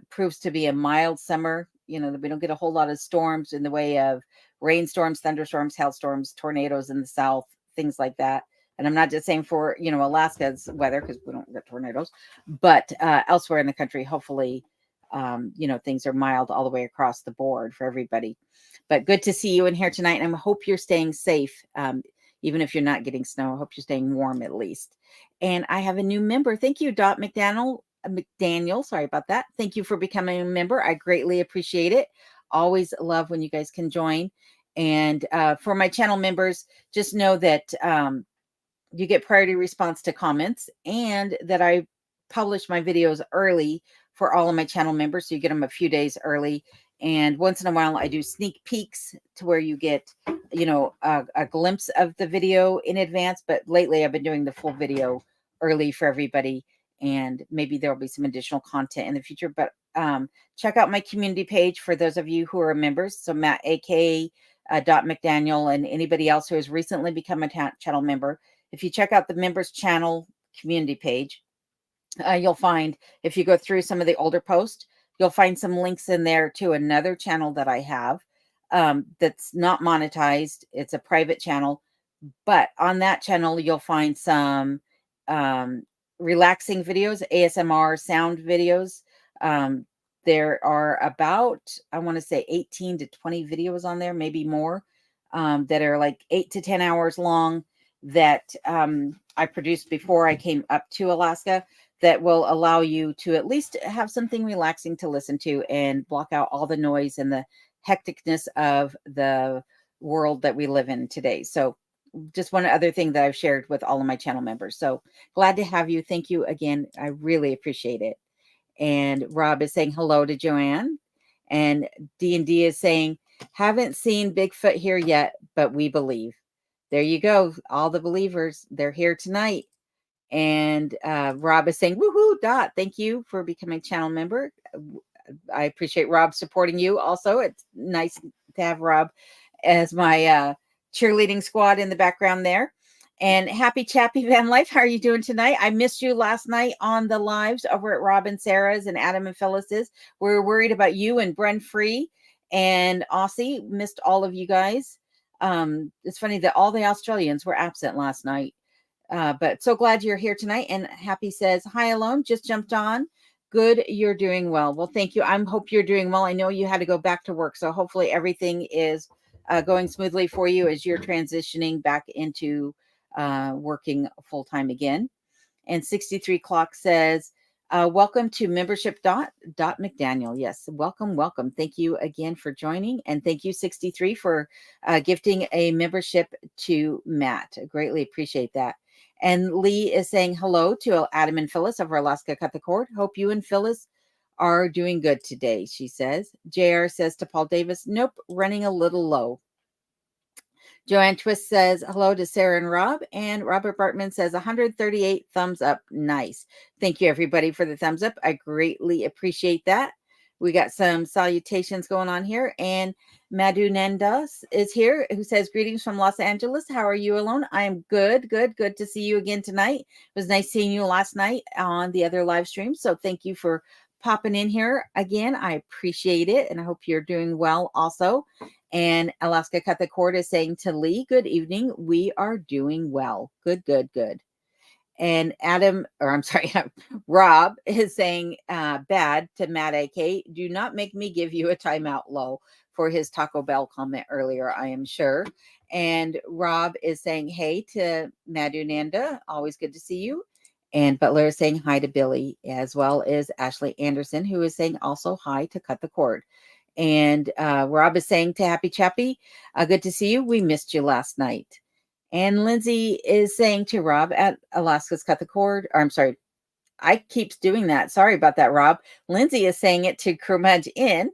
proves to be a mild summer. That we don't get a whole lot of storms in the way of rainstorms, thunderstorms, hailstorms, tornadoes in the south, things like that. And I'm not just saying for, Alaska's weather, because we don't get tornadoes, but elsewhere in the country, hopefully, things are mild all the way across the board for everybody. But good to see you in here tonight. And I hope you're staying safe, even if you're not getting snow. I hope you're staying warm at least. And I have a new member. Thank you, Dot McDaniel. Sorry about that. Thank you for becoming a member. I greatly appreciate it. Always love when you guys can join. And for my channel members, just know that you get priority response to comments and that I publish my videos early for all of my channel members. So you get them a few days early. And once in a while, I do sneak peeks to where you get, a glimpse of the video in advance. But lately I've been doing the full video early for everybody. And maybe there'll be some additional content in the future. But check out my community page for those of you who are members. So Matt, AK, McDaniel, and anybody else who has recently become a channel member. If you check out the members channel community page, you'll find, if you go through some of the older posts, you'll find some links in there to another channel that I have that's not monetized. It's a private channel, but on that channel, you'll find some relaxing videos, ASMR sound videos. There are about, I want to say 18 to 20 videos on there, maybe more, that are like 8 to 10 hours long that I produced before I came up to Alaska, that will allow you to at least have something relaxing to listen to and block out all the noise and the hecticness of the world that we live in today. So just one other thing that I've shared with all of my channel members. So glad to have you. Thank you again. I really appreciate it. And Rob is saying hello to Joanne. And D&D is saying, haven't seen Bigfoot here yet, but we believe. There you go. All the believers, they're here tonight. And Rob is saying, woohoo, Dot. Thank you for becoming a channel member. I appreciate Rob supporting you also. It's nice to have Rob as my cheerleading squad in the background there. And happy Chappy Van Life. How are you doing tonight? I missed you last night on the lives over at Rob and Sarah's and Adam and Phyllis's. We're worried about you and Bren Free and Aussie. Missed all of you guys. It's funny that all the Australians were absent last night. But so glad you're here tonight. And Happy says, hi, Alone, just jumped on. Good, you're doing well. Well, thank you. I hope you're doing well. I know you had to go back to work, so hopefully everything is going smoothly for you as you're transitioning back into working full-time again. And 63 Clock says, welcome to membership dot McDaniel. Yes, welcome. Thank you again for joining. And thank you, 63, for gifting a membership to Matt. I greatly appreciate that. And Lee is saying hello to Adam and Phyllis of Alaska Cut the Cord. Hope you and Phyllis are doing good today, she says. JR says to Paul Davis, nope, running a little low. Joanne Twist says hello to Sarah and Rob. And Robert Bartman says 138 thumbs up. Nice. Thank you, everybody, for the thumbs up. I greatly appreciate that. We got some salutations going on here. And Madhu Nandas is here, who says, greetings from Los Angeles. How are you, Alone? I am good. Good to see you again tonight. It was nice seeing you last night on the other live stream. So thank you for popping in here again. I appreciate it. And I hope you're doing well also. And Alaska Cut the Cord is saying to Lee, good evening. We are doing well. Good. And Rob is saying bad to Matt AK. Do not make me give you a timeout, low, for his Taco Bell comment earlier, I am sure. And Rob is saying hey to Madhu Nanda. Always good to see you. And Butler is saying hi to Billy, as well as Ashley Anderson, who is saying also hi to Cut the Cord. And Rob is saying to Happy Chappy, good to see you. We missed you last night. And Lindsay is saying to Rob at Alaska's Cut the Cord, or I'm sorry, I keep doing that. Sorry about that, Rob. Lindsay is saying it to Crewmudge Inn.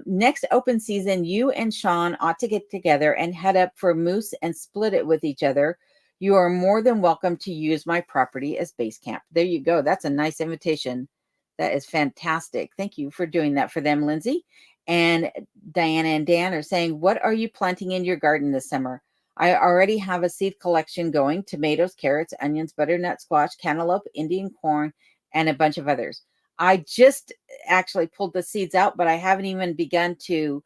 Next open season, you and Sean ought to get together and head up for moose and split it with each other. You are more than welcome to use my property as base camp. There you go. That's a nice invitation. That is fantastic. Thank you for doing that for them, Lindsay. And Diana and Dan are saying, what are you planting in your garden this summer? I already have a seed collection going: tomatoes, carrots, onions, butternut squash, cantaloupe, Indian corn, and a bunch of others. I just actually pulled the seeds out, but I haven't even begun to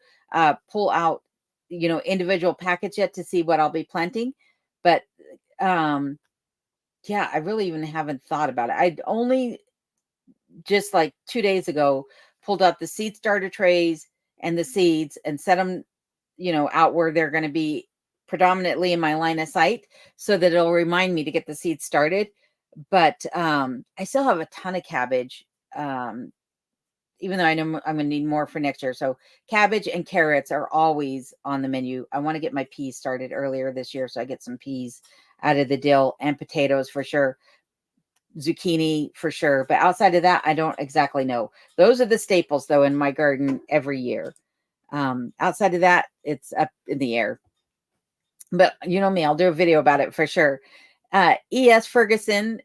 pull out, individual packets yet to see what I'll be planting. But yeah, I really even haven't thought about it. I'd only just like 2 days ago pulled out the seed starter trays and the seeds and set them, out where they're going to be predominantly in my line of sight, so that it'll remind me to get the seeds started. But I still have a ton of cabbage, even though I know I'm going to need more for next year. So cabbage and carrots are always on the menu. I want to get my peas started earlier this year, so I get some peas out of the dill, and potatoes for sure. Zucchini for sure. But outside of that, I don't exactly know. Those are the staples, though, in my garden every year. Outside of that, it's up in the air. But you know me, I'll do a video about it for sure. E.S. Ferguson,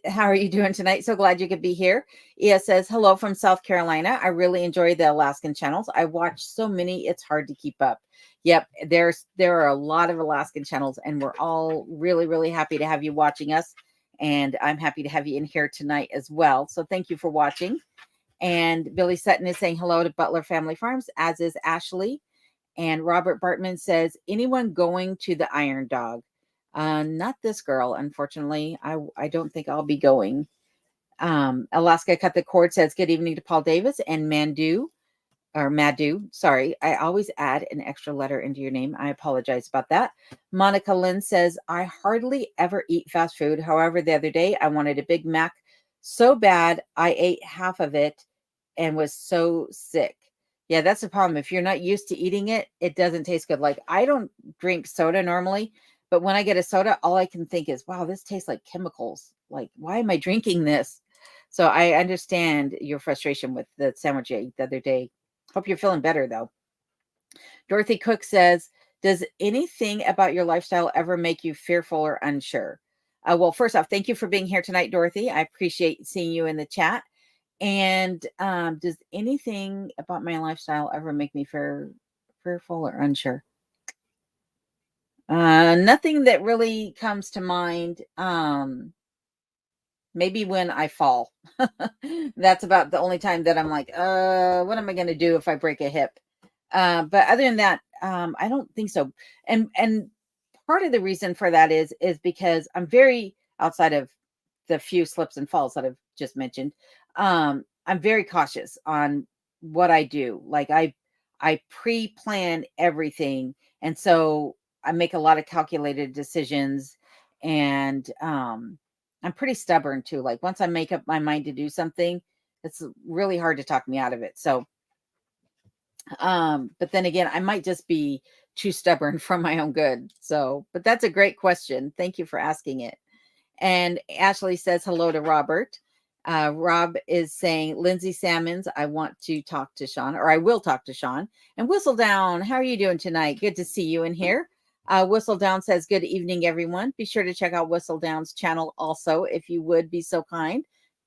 how are you doing tonight? So glad you could be here. Ia says, hello from South Carolina. I really enjoy the Alaskan channels. I watch so many, it's hard to keep up. Yep, there are a lot of Alaskan channels, and we're all really, really happy to have you watching us. And I'm happy to have you in here tonight as well. So thank you for watching. And Billy Sutton is saying hello to Butler Family Farms, as is Ashley. And Robert Bartman says, anyone going to the Iron Dog? Not this girl, unfortunately. I don't think I'll be going. Alaska Cut the Cord says, good evening to Paul Davis and Madu. Sorry, I always add an extra letter into your name. I apologize about that. Monica Lynn says, I hardly ever eat fast food. However, the other day I wanted a Big Mac so bad I ate half of it and was so sick. Yeah, that's the problem. If you're not used to eating it, it doesn't taste good. Like, I don't drink soda normally, but when I get a soda, all I can think is, wow, this tastes like chemicals. Like, why am I drinking this? So I understand your frustration with the sandwich you ate the other day. Hope you're feeling better, though. Dorothy Cook says, does anything about your lifestyle ever make you fearful or unsure? Well, first off, thank you for being here tonight, Dorothy. I appreciate seeing you in the chat. And does anything about my lifestyle ever make me fearful or unsure? Nothing that really comes to mind. Maybe when I fall. That's about the only time that I'm like, what am I going to do if I break a hip? But other than that, I don't think so. And part of the reason for that is because I'm very, outside of the few slips and falls that I've just mentioned, I'm very cautious on what I do. Like, I pre-plan everything, and so I make a lot of calculated decisions, and I'm pretty stubborn too. Like, once I make up my mind to do something, it's really hard to talk me out of it. So but then again, I might just be too stubborn for my own good. So, but that's a great question. Thank you for asking it. And Ashley says hello to Robert. Rob is saying, Lindsay Salmons, I want to talk to Sean, or I will talk to Sean. And Whistledown, how are you doing tonight? Good to see you in here. Whistledown says, good evening, everyone. Be sure to check out Whistledown's channel also, if you would be so kind.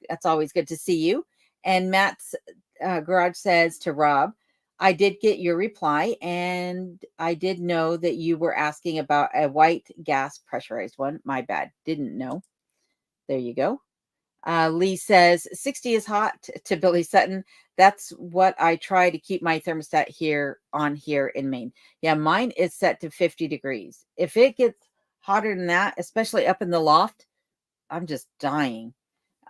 That's always good to see you. And Matt's Garage says to Rob, I did get your reply, and I did know that you were asking about a white gas pressurized one. My bad. Didn't know. There you go. Lee says 60 is hot to Billy Sutton. That's what I try to keep my thermostat here in Maine. Yeah, mine is set to 50 degrees. If it gets hotter than that, especially up in the loft, I'm just dying.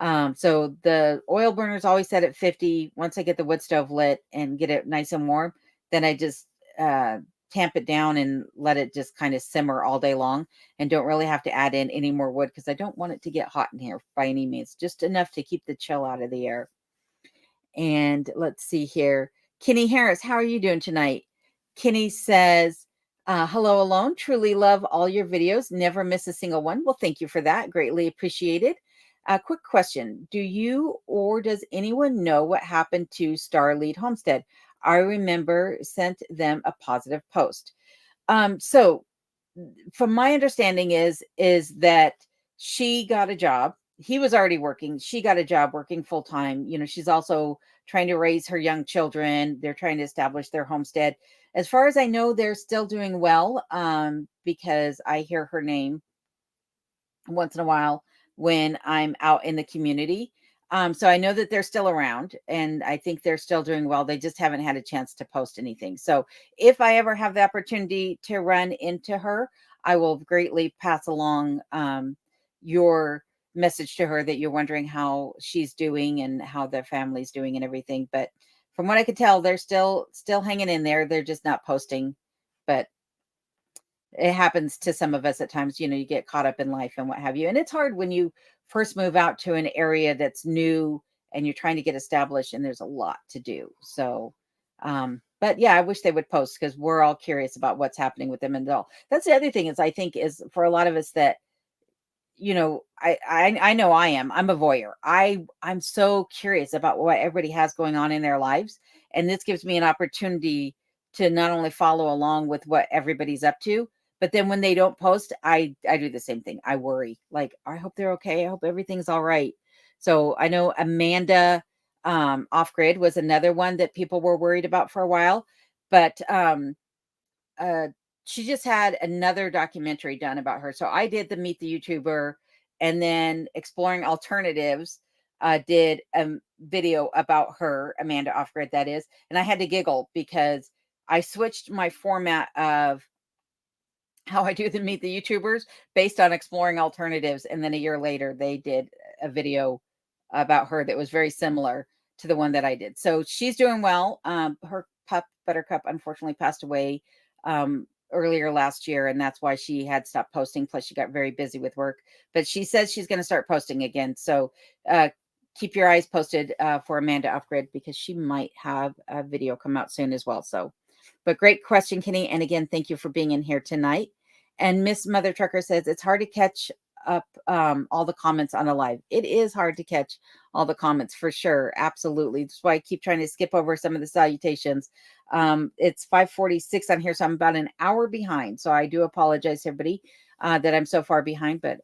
So the oil burner is always set at 50. Once I get the wood stove lit and get it nice and warm, then I just tamp it down and let it just kind of simmer all day long, and don't really have to add in any more wood because I don't want it to get hot in here by any means, just enough to keep the chill out of the air. And let's see here. Kenny Harris, how are you doing tonight? Kenny says, hello alone. Truly love all your videos. Never miss a single one. Well, thank you for that. Greatly appreciated. A quick question. Do you or does anyone know what happened to Starlead Homestead? I remember sent them a positive post. So from my understanding is that she got a job. He was already working. She got a job working full time. You know, she's also trying to raise her young children. They're trying to establish their homestead. As far as I know, they're still doing well, because I hear her name once in a while when I'm out in the community. So I know that they're still around, and I think they're still doing well. They just haven't had a chance to post anything. So if I ever have the opportunity to run into her, I will greatly pass along your message to her that you're wondering how she's doing and how their family's doing and everything. But from what I could tell, they're still hanging in there. They're just not posting, but it happens to some of us at times. You know, you get caught up in life and what have you. And it's hard when you first move out to an area that's new and you're trying to get established, and there's a lot to do. So, but yeah, I wish they would post, because we're all curious about what's happening with them. And all that's the other thing is, I think, is for a lot of us that, you know, I know I'm a voyeur. I'm so curious about what everybody has going on in their lives. And this gives me an opportunity to not only follow along with what everybody's up to, But then when they don't post, I do the same thing. I worry. Like, I hope they're okay. I hope everything's all right. So I know Amanda Off Grid was another one that people were worried about for a while, but uh, she just had another documentary done about her. So I did the Meet the YouTuber, and then Exploring Alternatives did a video about her, Amanda Off Grid, that is. And I had to giggle because I switched my format of how I do the Meet the YouTubers based on Exploring Alternatives. And then a year later, they did a video about her that was very similar to the one that I did. So she's doing well. Her pup, Buttercup, unfortunately passed away earlier last year, and that's why she had stopped posting. Plus, she got very busy with work. But she says she's going to start posting again. So keep your eyes posted for Amanda Off Grid, because she might have a video come out soon as well. So, but great question, Kenny. And again, thank you for being in here tonight. And Miss Mother Trucker says it's hard to catch up all the comments on a live. It is hard to catch all the comments for sure. Absolutely. That's why I keep trying to skip over some of the salutations. It's 5:46 on here, so I'm about an hour behind. So I do apologize to everybody that I'm so far behind, but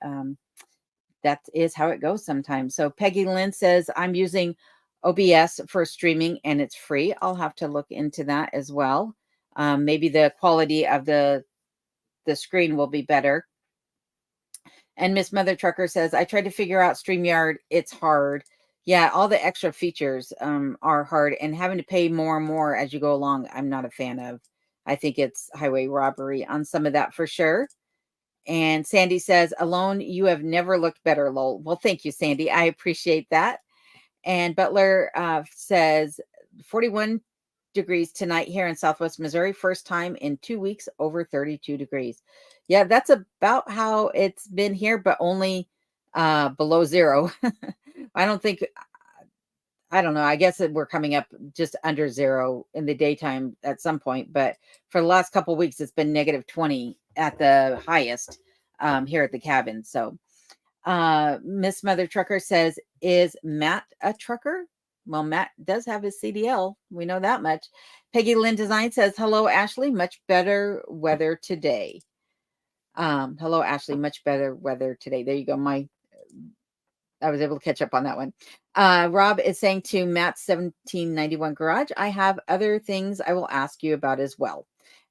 that is how it goes sometimes. So Peggy Lynn says, I'm using OBS for streaming and it's free. I'll have to look into that as well. Maybe the quality of the screen will be better. And Miss Mother Trucker says, I tried to figure out StreamYard. It's hard. Yeah, all the extra features are hard, and having to pay more and more as you go along, I'm not a fan of. I think it's highway robbery on some of that for sure. And Sandy says, alone, you have never looked better, lol. Well, thank you, Sandy. I appreciate that. And Butler says, 41 degrees tonight here in Southwest Missouri. First time in 2 weeks over 32 degrees. Yeah, that's about how it's been here, but only below zero. I don't think, I don't know. I guess that we're coming up just under zero in the daytime at some point. But for the last couple of weeks, it's been negative 20 at the highest here at the cabin. So Miss Mother Trucker says, is Matt a trucker? Well, Matt does have his CDL. We know that much. Peggy Lynn Design says, hello, Ashley. Much better weather today. Hello, Ashley. Much better weather today. There you go. I was able to catch up on that one. Rob is saying to Matt's 1791 Garage, I have other things I will ask you about as well.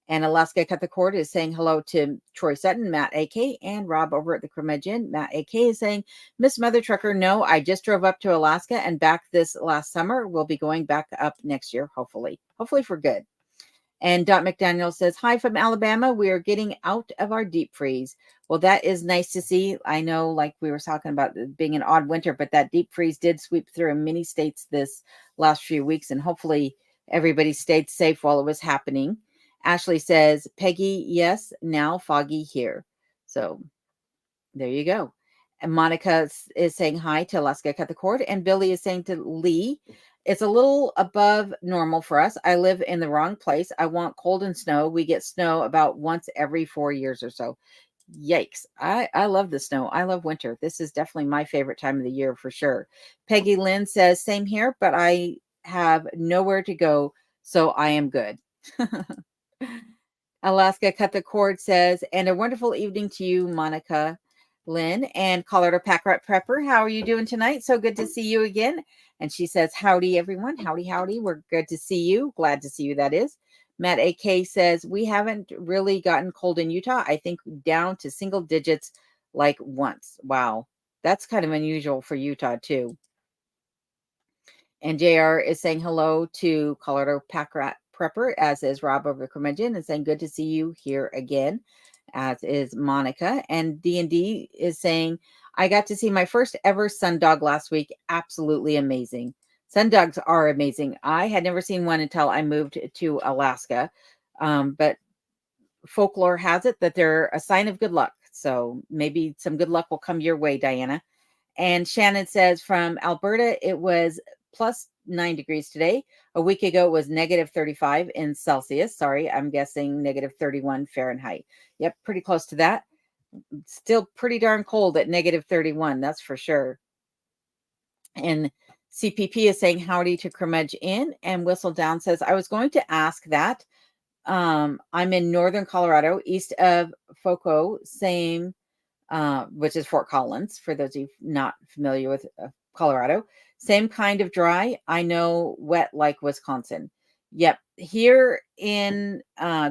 And Alaska Cut the Cord is saying hello to Troy Sutton, Matt AK, and Rob over at the Curmudgeon. Matt AK is saying, Miss Mother Trucker, no, I just drove up to Alaska and back this last summer. We'll be going back up next year, hopefully for good. And Dot McDaniel says, hi from Alabama. We are getting out of our deep freeze. Well, that is nice to see. I know, like we were talking about being an odd winter, but that deep freeze did sweep through many states this last few weeks, and hopefully everybody stayed safe while it was happening. Ashley says, Peggy, yes, now foggy here. So there you go. And Monica is saying hi to Alaska Cut the Cord. And Billy is saying to Lee, it's a little above normal for us. I live in the wrong place. I want cold and snow. We get snow about once every 4 years or so. Yikes. I love the snow. I love winter. This is definitely my favorite time of the year for sure. Peggy Lynn says, same here, but I have nowhere to go, so I am good. Alaska Cut the Cord says, and a wonderful evening to you, Monica Lynn. And Colorado Pack Rat Prepper, how are you doing tonight? So good to see you again. And she says, howdy, everyone. Howdy, howdy. We're good to see you. Glad to see you, that is. Matt AK says, we haven't really gotten cold in Utah. I think down to single digits like once. Wow. That's kind of unusual for Utah, too. And JR is saying hello to Colorado Pack Rat Prepper, as is Rob over Curmudgeon, and saying good to see you here again, as is Monica. And D&D is saying, I got to see my first ever sundog last week. Absolutely amazing. Sundogs are amazing. I had never seen one until I moved to Alaska. But folklore has it that they're a sign of good luck. So maybe some good luck will come your way, Diana. And Shannon says from Alberta, it was plus 9 degrees today. A week ago, it was negative 35 in Celsius. Sorry, I'm guessing negative 31 Fahrenheit. Yep, pretty close to that. Still pretty darn cold at negative 31, that's for sure. And CPP is saying howdy to Curmudgeon. And Whistle Down says, I was going to ask that, I'm in northern Colorado, east of Foco, same, which is Fort Collins, for those of you not familiar with Colorado. Same kind of dry. I know wet like Wisconsin. Yep. Here in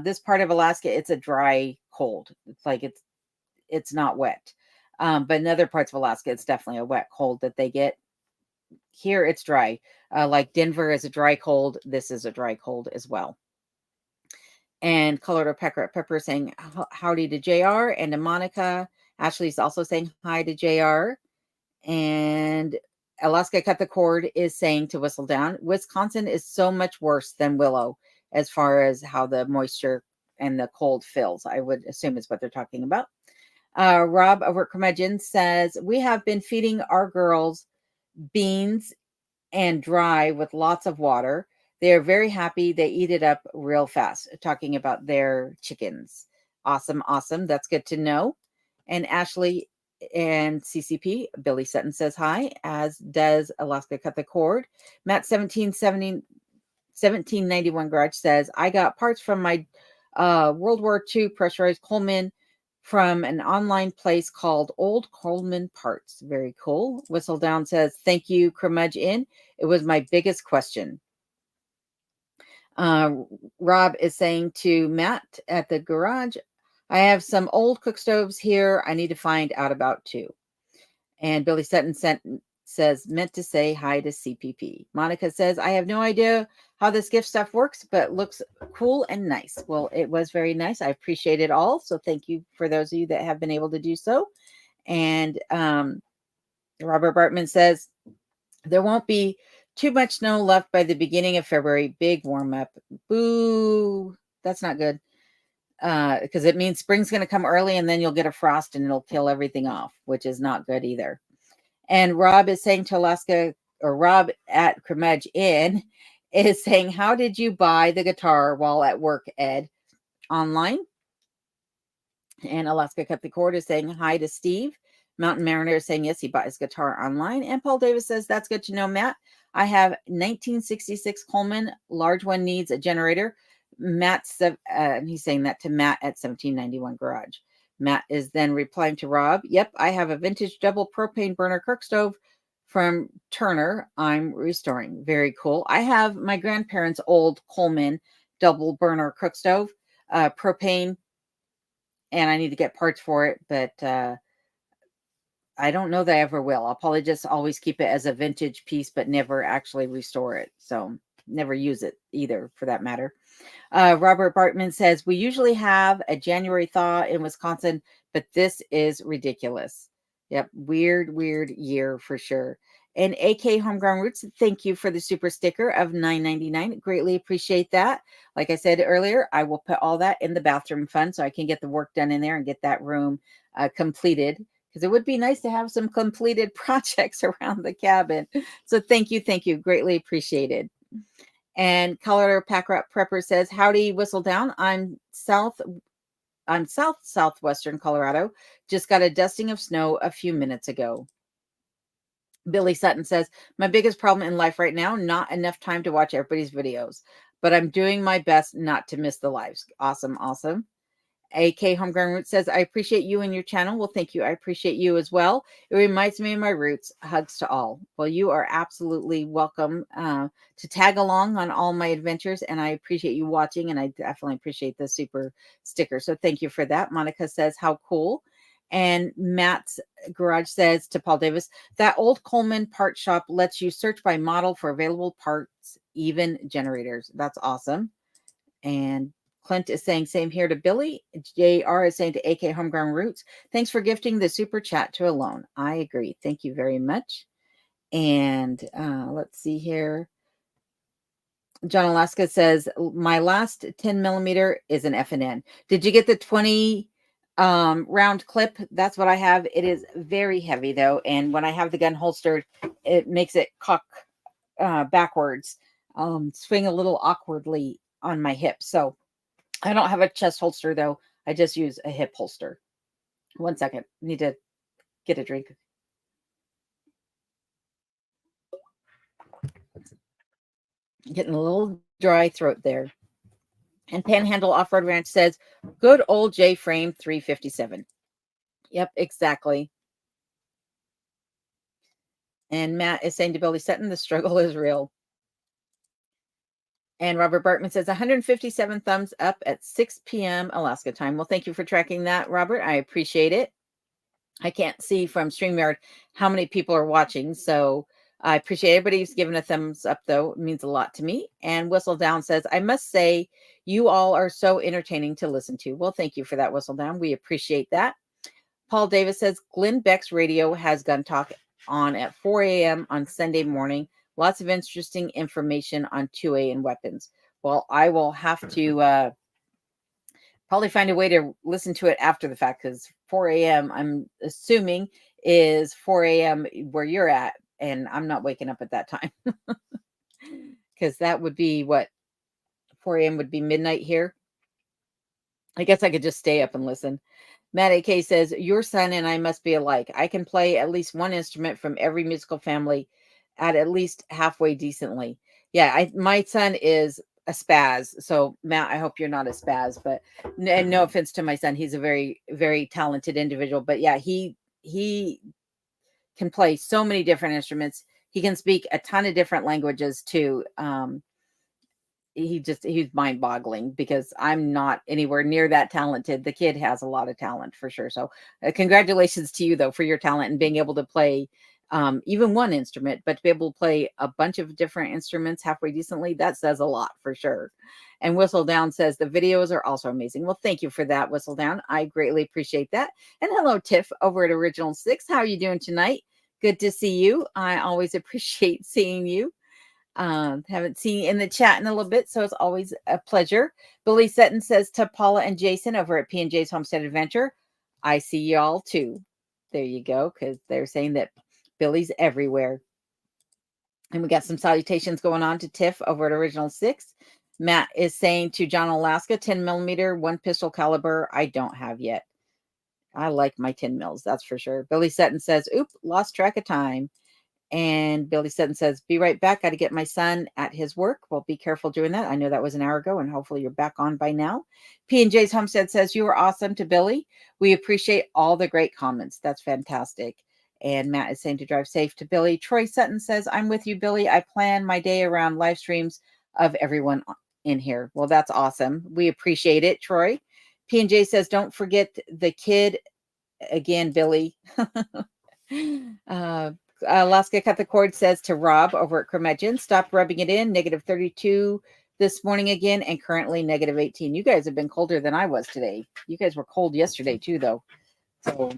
this part of Alaska, it's a dry cold. It's like it's not wet. But in other parts of Alaska, it's definitely a wet cold that they get. Here it's dry. Like Denver is a dry cold. This is a dry cold as well. And Colorado Pepper saying howdy to JR and to Monica. Ashley's also saying hi to JR. And Alaska Cut the Cord is saying to whistle down. Wisconsin is so much worse than Willow as far as how the moisture and the cold fills. I would assume is what they're talking about. Rob over at Curmudgeon says, we have been feeding our girls beans and dry with lots of water. They are very happy. They eat it up real fast. Talking about their chickens. Awesome. Awesome. That's good to know. And Ashley and CCP, Billy Sutton says hi, as does Alaska Cut the Cord. Matt 1791 Garage says, I got parts from my World War II pressurized Coleman from an online place called Old Coleman Parts. Very cool. Whistle Down says, thank you, Curmudgeon. It was my biggest question. Rob is saying to Matt at the garage, I have some old cook stoves here I need to find out about too. And Billy Sutton says, meant to say hi to CPP. Monica says, I have no idea how this gift stuff works, but looks cool and nice. Well, it was very nice. I appreciate it all. So thank you for those of you that have been able to do so. And Robert Bartman says, there won't be too much snow left by the beginning of February. Big warm up. Boo. That's not good. Because it means spring's going to come early and then you'll get a frost and it'll kill everything off, which is not good either. And Rob is saying to Alaska, or Rob at Curmudgeon is saying, how did you buy the guitar while at work, Ed? Online. And Alaska Cut the Cord is saying hi to Steve. Mountain Mariner is saying, yes, he bought his guitar online. And Paul Davis says, that's good to know, Matt. I have 1966 Coleman. Large one needs a generator. He's saying that to Matt at 1791 Garage. Matt is then replying to Rob, yep, I have a vintage double propane burner cook stove from Turner. I'm restoring. Very cool. I have my grandparents' old Coleman double burner cook stove, propane, and I need to get parts for it, but I don't know that I ever will. I'll probably just always keep it as a vintage piece, but never actually restore it. So never use it either, for that matter. Robert Bartman says, we usually have a January thaw in Wisconsin, but this is ridiculous. Yep. Weird year for sure. And AK Homegrown Roots, thank you for the super sticker of $9.99. Greatly appreciate that. Like I said earlier, I will put all that in the bathroom fund so I can get the work done in there and get that room completed, because it would be nice to have some completed projects around the cabin. So thank you. Greatly appreciated. And Colorado Pack Rat Prepper says, howdy, Whistle Down. I'm southwestern Colorado. Just got a dusting of snow a few minutes ago. Billy Sutton says, my biggest problem in life right now, not enough time to watch everybody's videos, but I'm doing my best not to miss the lives. Awesome. AK Homegrown Roots says, I appreciate you and your channel. Well, thank you. I appreciate you as well. It reminds me of my roots. Hugs to all. Well, you are absolutely welcome to tag along on all my adventures, and I appreciate you watching, and I definitely appreciate the super sticker. So thank you for that. Monica says, how cool. And Matt's Garage says to Paul Davis, that old Coleman part shop lets you search by model for available parts, even generators. That's awesome. And Clint is saying, same here to Billy. JR is saying to AK Homegrown Roots, thanks for gifting the super chat to Alone. I agree. Thank you very much. And let's see here. John Alaska says, my last 10 millimeter is an FNN. Did you get the 20 round clip? That's what I have. It is very heavy though. And when I have the gun holstered, it makes it cock backwards, swing a little awkwardly on my hip. So I don't have a chest holster though. I just use a hip holster. 1 second. Need to get a drink. Getting a little dry throat there. And Panhandle Off-Road Ranch says, good old J Frame 357. Yep, exactly. And Matt is saying to Billy Sutton, the struggle is real. And Robert Bartman says 157 thumbs up at 6 p.m. Alaska time. Well, thank you for tracking that, Robert. I appreciate it. I can't see from StreamYard how many people are watching, so I appreciate everybody who's giving a thumbs up, though. It means a lot to me. And Whistle Down says, I must say, you all are so entertaining to listen to. Well, thank you for that, Whistle Down. We appreciate that. Paul Davis says, Glenn Beck's radio has Gun Talk on at 4 a.m. on Sunday morning. Lots of interesting information on 2A and weapons. Well, I will have to probably find a way to listen to it after the fact, because 4 a.m. I'm assuming is 4 a.m. where you're at, and I'm not waking up at that time. Because that would be what 4 a.m. would be midnight here. I guess I could just stay up and listen. Matt AK says, your son and I must be alike. I can play at least one instrument from every musical family at least halfway decently. Yeah, my son is a spaz. So Matt, I hope you're not a spaz, but and no offense to my son. He's a very, very talented individual. But yeah, he can play so many different instruments. He can speak a ton of different languages too. He's mind boggling, because I'm not anywhere near that talented. The kid has a lot of talent for sure. So congratulations to you though, for your talent and being able to play even one instrument, but to be able to play a bunch of different instruments halfway decently, that says a lot for sure. And Whistle Down says the videos are also amazing. Well, thank you for that, Whistle Down. I greatly appreciate that. And hello, Tiff over at Original Six. How are you doing tonight? Good to see you. I always appreciate seeing you. Haven't seen you in the chat in a little bit, so it's always a pleasure. Billy Sutton says to Paula and Jason over at P&J's Homestead Adventure, I see y'all too. There you go, because they're saying that Billy's everywhere. And we got some salutations going on to Tiff over at Original Six. Matt is saying to John Alaska, 10 millimeter, one pistol caliber, I don't have yet. I like my 10 mils, that's for sure. Billy Sutton says, oop, lost track of time. And Billy Sutton says, be right back. Got to get my son at his work. Well, be careful doing that. I know that was an hour ago, and hopefully you're back on by now. P&J's Homestead says, you are awesome to Billy. We appreciate all the great comments. That's fantastic. And Matt is saying to drive safe to Billy. Troy Sutton says, I'm with you, Billy. I plan my day around live streams of everyone in here. Well, that's awesome. We appreciate it, Troy. P&J says, don't forget the kid again, Billy. Alaska Cut the Cord says to Rob over at Curmudgeon, stop rubbing it in, negative 32 this morning again, and currently negative 18. You guys have been colder than I was today. You guys were cold yesterday too, though. So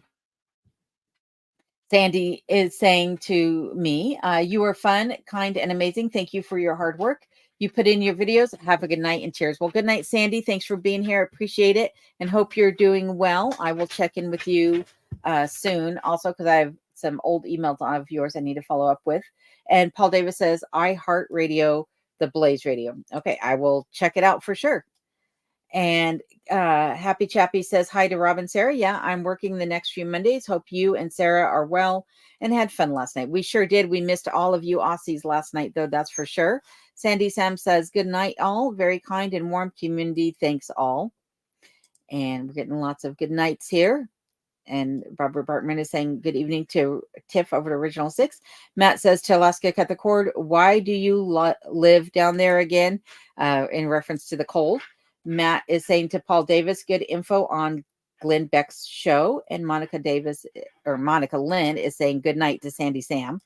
Sandy is saying to me, you are fun, kind, and amazing. Thank you for your hard work. You put in your videos. Have a good night and cheers. Well, good night, Sandy. Thanks for being here. Appreciate it, and hope you're doing well. I will check in with you soon also, because I have some old emails of yours I need to follow up with. And Paul Davis says, I heart radio, the Blaze radio. Okay, I will check it out for sure. And Happy Chappy says hi to Rob and Sarah. Yeah, I'm working the next few Mondays. Hope you and Sarah are well and had fun last night. We sure did. We missed all of you Aussies last night, though, that's for sure. Sandy Sam says, good night, all. Very kind and warm community. Thanks, all. And we're getting lots of good nights here. And Barbara Bartman is saying good evening to Tiff over to Original Six. Matt says to Alaska Cut the Cord, why do you live down there again? In reference to the cold. Matt is saying to Paul Davis, good info on Glenn Beck's show. And Monica Lynn is saying good night to Sandy Sam.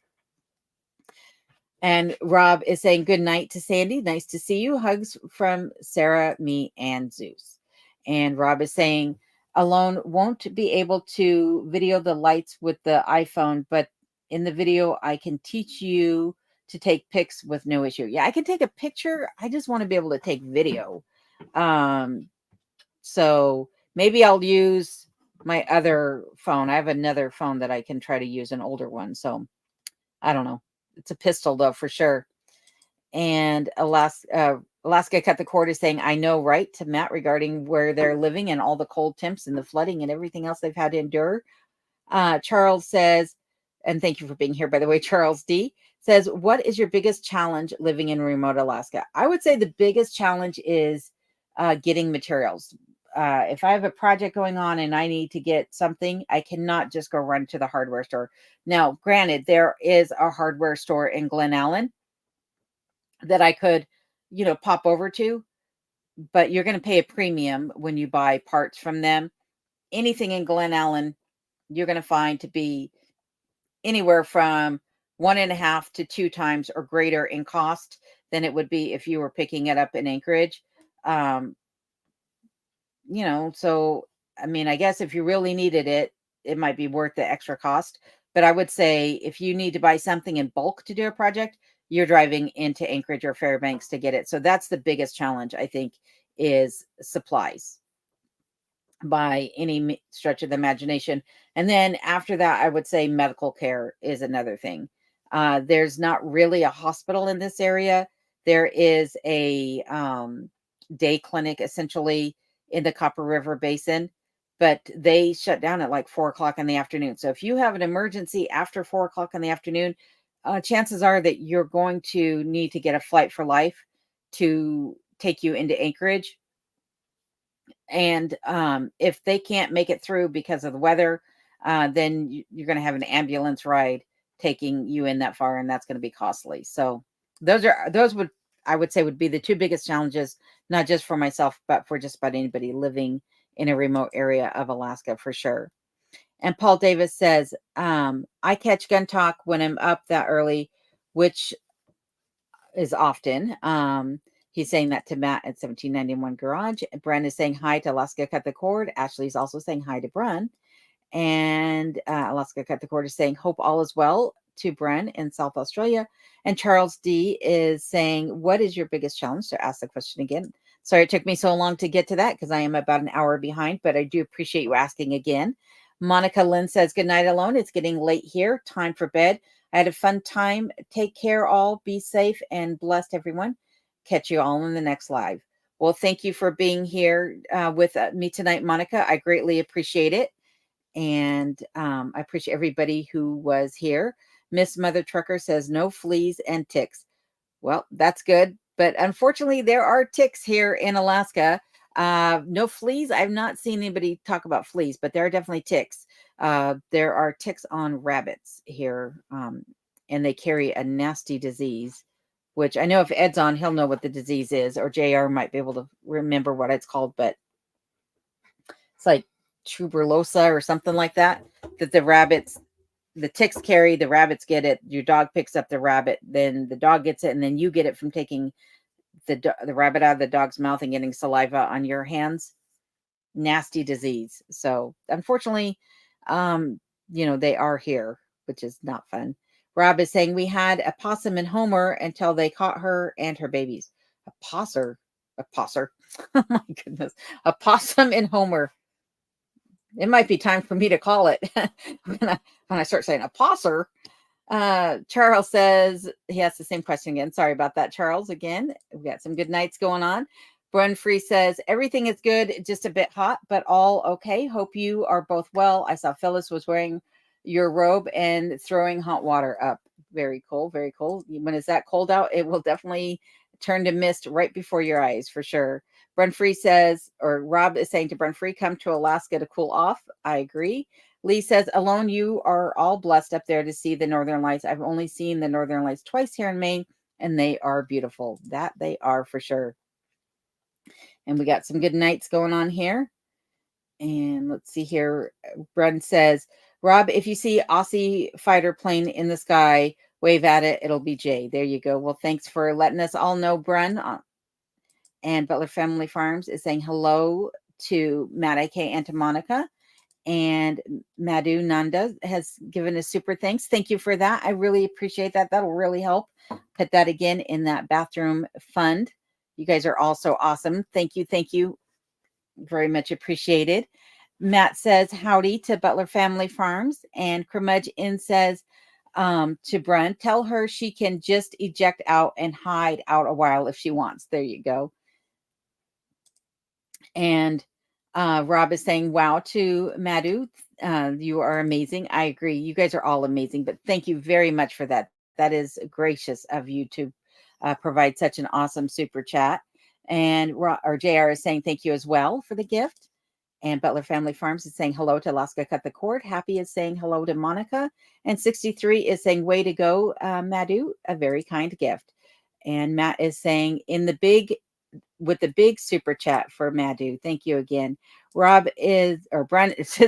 And Rob is saying good night to Sandy. Nice to see you. Hugs from Sarah, me, and Zeus. And Rob is saying, alone won't be able to video the lights with the iPhone, but in the video, I can teach you to take pics with no issue. Yeah, I can take a picture. I just want to be able to take video. So maybe I'll use my other phone. I have another phone that I can try to use, an older one. So I don't know. It's a pistol though, for sure. And Alaska Cut the Cord is saying, I know, right, to Matt regarding where they're living and all the cold temps and the flooding and everything else they've had to endure. Charles says, and thank you for being here, by the way, Charles D. says, what is your biggest challenge living in remote Alaska? I would say the biggest challenge is getting materials. If I have a project going on and I need to get something, I cannot just go run to the hardware store. Now, granted, there is a hardware store in Glen Allen that I could, pop over to, but you're going to pay a premium when you buy parts from them. Anything in Glen Allen, you're going to find to be anywhere from 1.5 to 2 times or greater in cost than it would be if you were picking it up in Anchorage. Um, so I mean, I guess if you really needed it, it might be worth the extra cost. But I would say if you need to buy something in bulk to do a project, you're driving into Anchorage or Fairbanks to get it. So that's the biggest challenge, I think, is supplies by any stretch of the imagination. And then after that, I would say medical care is another thing. There's not really a hospital in this area. There is a day clinic essentially in the Copper River Basin, but they shut down at like 4 o'clock in the afternoon. So if you have an emergency after 4 o'clock in the afternoon, chances are that you're going to need to get a flight for life to take you into Anchorage. And if they can't make it through because of the weather, then you're going to have an ambulance ride taking you in that far, and that's going to be costly. So those would, I would say, would be the two biggest challenges, not just for myself, but for just about anybody living in a remote area of Alaska for sure. And Paul Davis says, I catch gun talk when I'm up that early, which is often. He's saying that to Matt at 1791 Garage. Bren is saying hi to Alaska Cut the Cord. Ashley's also saying hi to Bren. And Alaska Cut the Cord is saying, hope all is well to Bren in South Australia. And Charles D is saying, what is your biggest challenge? To ask the question again. Sorry it took me so long to get to that because I am about an hour behind, but I do appreciate you asking again. Monica Lynn says, good night alone. It's getting late here. Time for bed. I had a fun time. Take care all. Be safe and blessed, everyone. Catch you all in the next live. Well, thank you for being here with me tonight, Monica. I greatly appreciate it. And I appreciate everybody who was here. Miss Mother Trucker says no fleas and ticks. Well, that's good. But unfortunately, there are ticks here in Alaska. No fleas. I've not seen anybody talk about fleas, but there are definitely ticks. There are ticks on rabbits here, and they carry a nasty disease, which I know if Ed's on, he'll know what the disease is, or JR might be able to remember what it's called, but it's like tuberculosis or something like that, that the ticks carry, the rabbits get it, your dog picks up the rabbit, then the dog gets it, and then you get it from taking the rabbit out of the dog's mouth and getting saliva on your hands. Nasty disease. So unfortunately, they are here, which is not fun. Rob is saying we had a possum in Homer until they caught her and her babies. A posser. Oh my goodness. A possum in Homer. It might be time for me to call it when I start saying a posser. Charles says he has the same question again. Sorry about that, Charles. Again, we got some good nights going on. Brun Free says everything is good, just a bit hot, but all okay. Hope you are both well. I saw Phyllis was wearing your robe and throwing hot water up. Very cool, very cool. When it's that cold out, it will definitely turn to mist right before your eyes for sure. Brun Free says, or Rob is saying to Brun Free, come to Alaska to cool off. I agree. Lee says, alone, you are all blessed up there to see the Northern Lights. I've only seen the Northern Lights twice here in Maine, and they are beautiful. That they are for sure. And we got some good nights going on here. And let's see here. Brun says, Rob, if you see Aussie fighter plane in the sky, wave at it. It'll be Jay. There you go. Well, thanks for letting us all know, Brun. And Butler Family Farms is saying hello to Matt AK and to Monica. And Madhu Nanda has given a super thanks. Thank you for that. I really appreciate that. That'll really help. Put that again in that bathroom fund. You guys are all so awesome. Thank you. Thank you. Very much appreciated. Matt says howdy to Butler Family Farms. And Curmudge Inn says to Brun, tell her she can just eject out and hide out a while if she wants. There you go. And Rob is saying, wow, to Madhu. You are amazing. I agree. You guys are all amazing, but thank you very much for that. That is gracious of you to provide such an awesome super chat. And JR is saying thank you as well for the gift. And Butler Family Farms is saying hello to Alaska Cut the Cord. Happy is saying hello to Monica. And 63 is saying way to go, Madhu, a very kind gift. And Matt is saying with the big super chat for Madhu. Thank you again. Brian is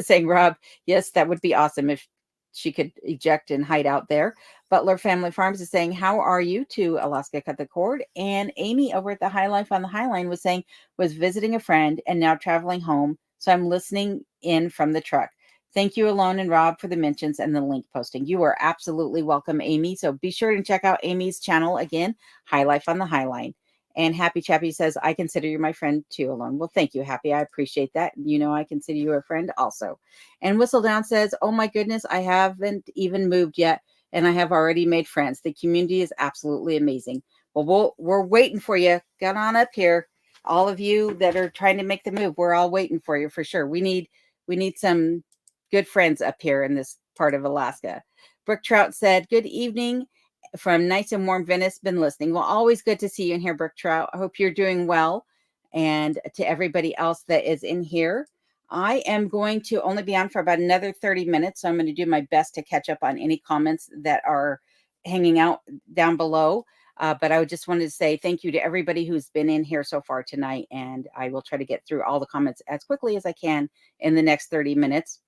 saying, Rob, yes, that would be awesome if she could eject and hide out there. Butler Family Farms is saying, how are you to Alaska Cut the Cord? And Amy over at the High Life on the High Line was visiting a friend and now traveling home. So I'm listening in from the truck. Thank you, Alone and Rob, for the mentions and the link posting. You are absolutely welcome, Amy. So be sure to check out Amy's channel again, High Life on the High Line. And Happy Chappy says, I consider you my friend too, Alone. Well, thank you, Happy. I appreciate that. You know, I consider you a friend also. And Whistle Down says, oh my goodness, I haven't even moved yet, and I have already made friends. The community is absolutely amazing. Well, we're waiting for you. Get on up here. All of you that are trying to make the move, we're all waiting for you for sure. We need some good friends up here in this part of Alaska. Brooke Trout said, good evening from nice and warm Venice. Been listening. Well, always good to see you in here, Brooke Trout. I hope you're doing well. And to everybody else that is in here, I am going to only be on for about another 30 minutes. So I'm going to do my best to catch up on any comments that are hanging out down below. But I just wanted to say thank you to everybody who's been in here so far tonight. And I will try to get through all the comments as quickly as I can in the next 30 minutes.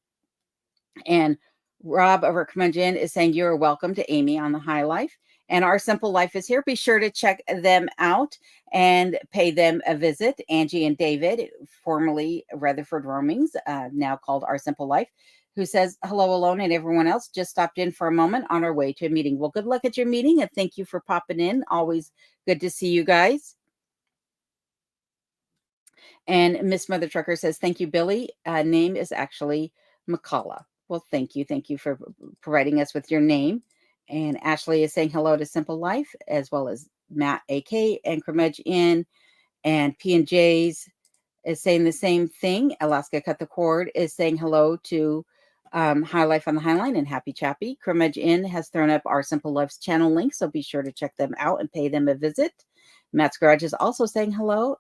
And Rob over at Curmudgeon is saying you're welcome to Amy on the High Life. And Our Simple Life is here. Be sure to check them out and pay them a visit. Angie and David, formerly Rutherford Roamings, now called Our Simple Life, who says, hello, Alone, and everyone else. Just stopped in for a moment on our way to a meeting. Well, good luck at your meeting, and thank you for popping in. Always good to see you guys. And Miss Mother Trucker says, thank you, Billy. Name is actually McCullough. Well, thank you. Thank you for providing us with your name. And Ashley is saying hello to Simple Life, as well as Matt AK and Curmudgeon. And P&J's is saying the same thing. Alaska Cut the Cord is saying hello to High Life on the High Line and Happy Chappy. Curmudgeon has thrown up Our Simple Life's channel link, so be sure to check them out and pay them a visit. Matt's Garage is also saying hello.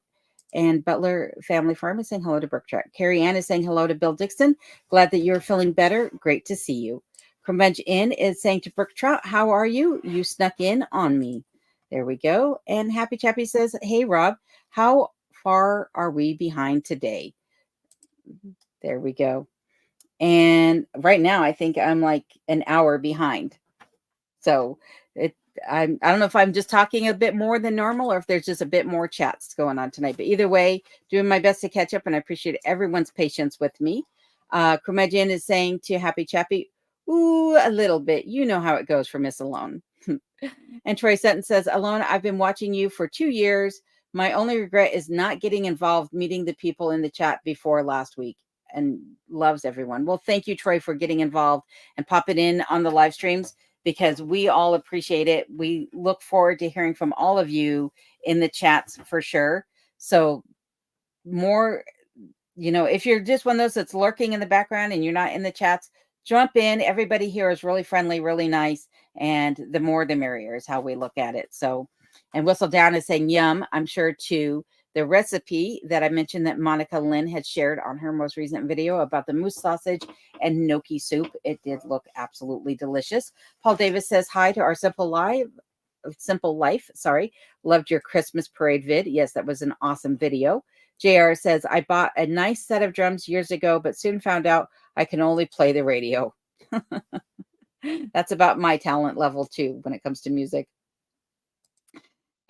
And Butler Family Farm is saying hello to Brooke Trout. Carrie Ann is saying hello to Bill Dixon. Glad that you're feeling better. Great to see you. Curmudgeon is saying to Brooke Trout, how are you? You snuck in on me. There we go. And Happy Chappy says, hey, Rob, how far are we behind today? There we go. And right now, I think I'm like an hour behind. So I don't know if I'm just talking a bit more than normal or if there's just a bit more chats going on tonight. But either way, doing my best to catch up, and I appreciate everyone's patience with me. Curmudgeon is saying to Happy Chappy, ooh, a little bit. You know how it goes for Miss Alone. And Troy Sutton says, Alone, I've been watching you for 2 years. My only regret is not getting involved, meeting the people in the chat before last week, and loves everyone. Well, thank you, Troy, for getting involved and popping in on the live streams, because we all appreciate it. We look forward to hearing from all of you in the chats for sure. So more, if you're just one of those that's lurking in the background and you're not in the chats, jump in. Everybody here is really friendly, really nice. And the more, the merrier is how we look at it. So, and Whistle Down is saying, yum, I'm sure too. The recipe that I mentioned that Monica Lynn had shared on her most recent video about the moose sausage and gnocchi soup. It did look absolutely delicious. Paul Davis says hi to Our Simple Life. Sorry. Loved your Christmas parade vid. Yes, that was an awesome video. JR says, I bought a nice set of drums years ago, but soon found out I can only play the radio. That's about my talent level too when it comes to music.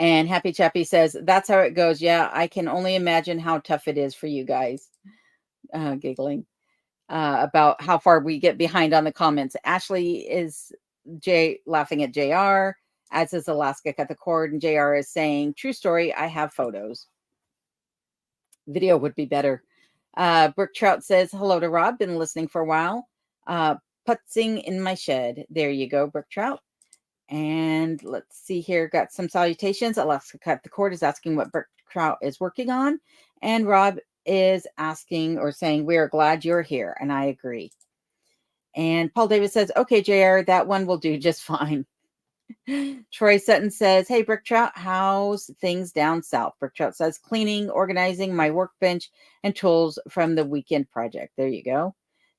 And Happy Chappy says, that's how it goes. Yeah, I can only imagine how tough it is for you guys. Giggling about how far we get behind on the comments. Ashley is laughing at JR, as is Alaska Cut the Cord. And JR is saying, true story, I have photos. Video would be better. Brooke Trout says, hello to Rob. Been listening for a while. Putzing in my shed. There you go, Brooke Trout. And let's see here. Got some salutations. Alaska Cut the Cord is asking what Brooke Trout is working on. And Rob is asking or saying, we are glad you're here. And I agree. And Paul Davis says, okay, JR, that one will do just fine. Troy Sutton says, hey, Brick Trout, how's things down south? Brick Trout says, cleaning, organizing my workbench and tools from the weekend project. There you go.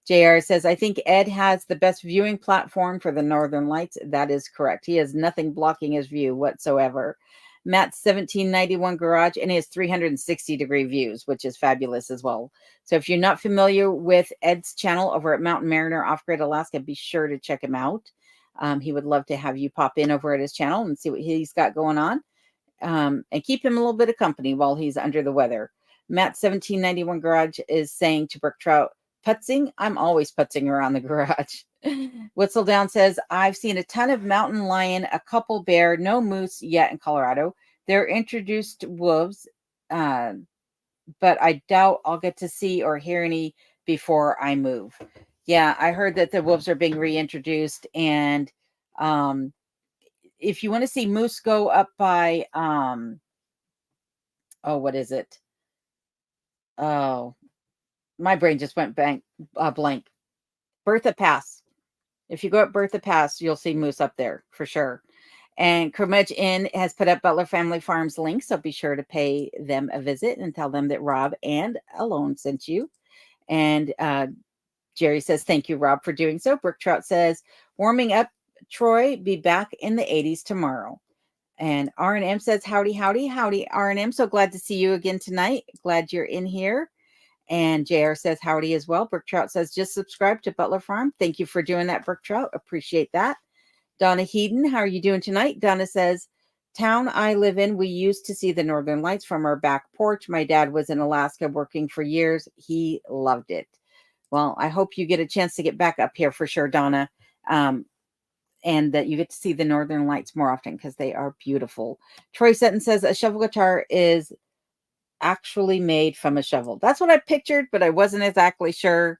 JR says, I think Ed has the best viewing platform for the Northern Lights. That is correct. He has nothing blocking his view whatsoever. Matt's 1791 garage, and he has 360-degree views, which is fabulous as well. So if you're not familiar with Ed's channel over at Mountain Mariner Off-Grid Alaska, be sure to check him out. He would love to have you pop in over at his channel and see what he's got going on, and keep him a little bit of company while he's under the weather. Matt 1791 Garage is saying to Brook Trout, putzing? I'm always putzing around the garage. Whistledown says, I've seen a ton of mountain lion, a couple bear, no moose yet in Colorado. They're introduced wolves, but I doubt I'll get to see or hear any before I move. Yeah, I heard that the wolves are being reintroduced, and if you want to see moose, go up by what is it? Oh, my brain just went blank. Bertha Pass. If you go up Bertha Pass, you'll see moose up there for sure. And Kermudge Inn has put up Butler Family Farms link, so be sure to pay them a visit and tell them that Rob and Alone sent you. And Jerry says, thank you, Rob, for doing so. Brook Trout says, warming up, Troy, be back in the 80s tomorrow. And R&M says, howdy, howdy, howdy, R&M. So glad to see you again tonight. Glad you're in here. And JR says, howdy as well. Brook Trout says, just subscribe to Butler Farm. Thank you for doing that, Brook Trout. Appreciate that. Donna Heaton, how are you doing tonight? Donna says, town I live in, we used to see the Northern Lights from our back porch. My dad was in Alaska working for years. He loved it. Well, I hope you get a chance to get back up here for sure, Donna. And that you get to see the Northern Lights more often because they are beautiful. Troy Sutton says a shovel guitar is actually made from a shovel. That's what I pictured, but I wasn't exactly sure.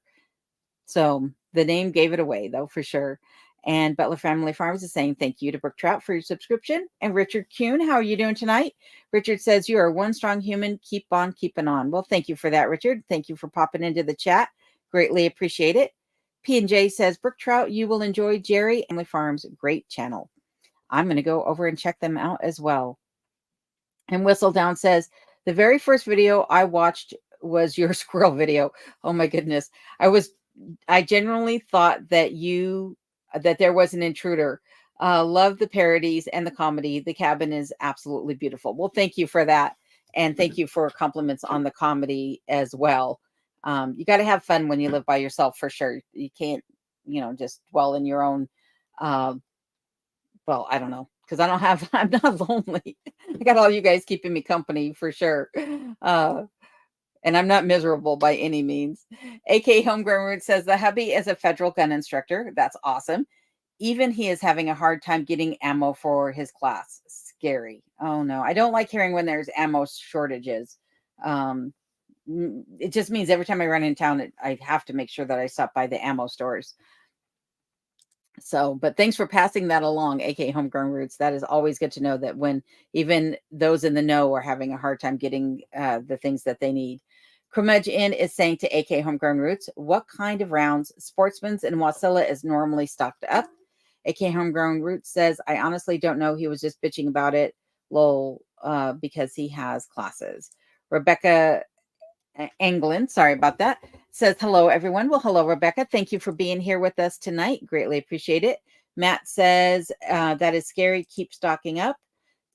So the name gave it away, though, for sure. And Butler Family Farms is saying thank you to Brook Trout for your subscription. And Richard Kuhn, how are you doing tonight? Richard says, you are one strong human. Keep on keeping on. Well, thank you for that, Richard. Thank you for popping into the chat. Greatly appreciate it. P&J says, Brook Trout, you will enjoy Jerry Family Farms' great channel. I'm going to go over and check them out as well. And Whistledown says, the very first video I watched was your squirrel video. Oh my goodness. I genuinely thought that there was an intruder. Love the parodies and the comedy. The cabin is absolutely beautiful. Well, thank you for that. And thank you for compliments on the comedy as well. You got to have fun when you live by yourself for sure. You can't, just dwell in your own, well, I don't know. Because I'm not lonely. I got all you guys keeping me company for sure. And I'm not miserable by any means. AK Homegrown Root says the hubby is a federal gun instructor. That's awesome. Even he is having a hard time getting ammo for his class. Scary. Oh no. I don't like hearing when there's ammo shortages. It just means every time I run in town, I have to make sure that I stop by the ammo stores. So, but thanks for passing that along, AK Homegrown Roots. That is always good to know that when even those in the know are having a hard time getting the things that they need. Kermudge Inn is saying to AK Homegrown Roots, what kind of rounds Sportsman's in Wasilla is normally stocked up? AK Homegrown Roots says, I honestly don't know. He was just bitching about it, lol, because he has classes. Rebecca England, sorry about that, says hello everyone. Well, hello Rebecca, thank you for being here with us tonight, greatly appreciate it. Matt says that is scary, keep stocking up.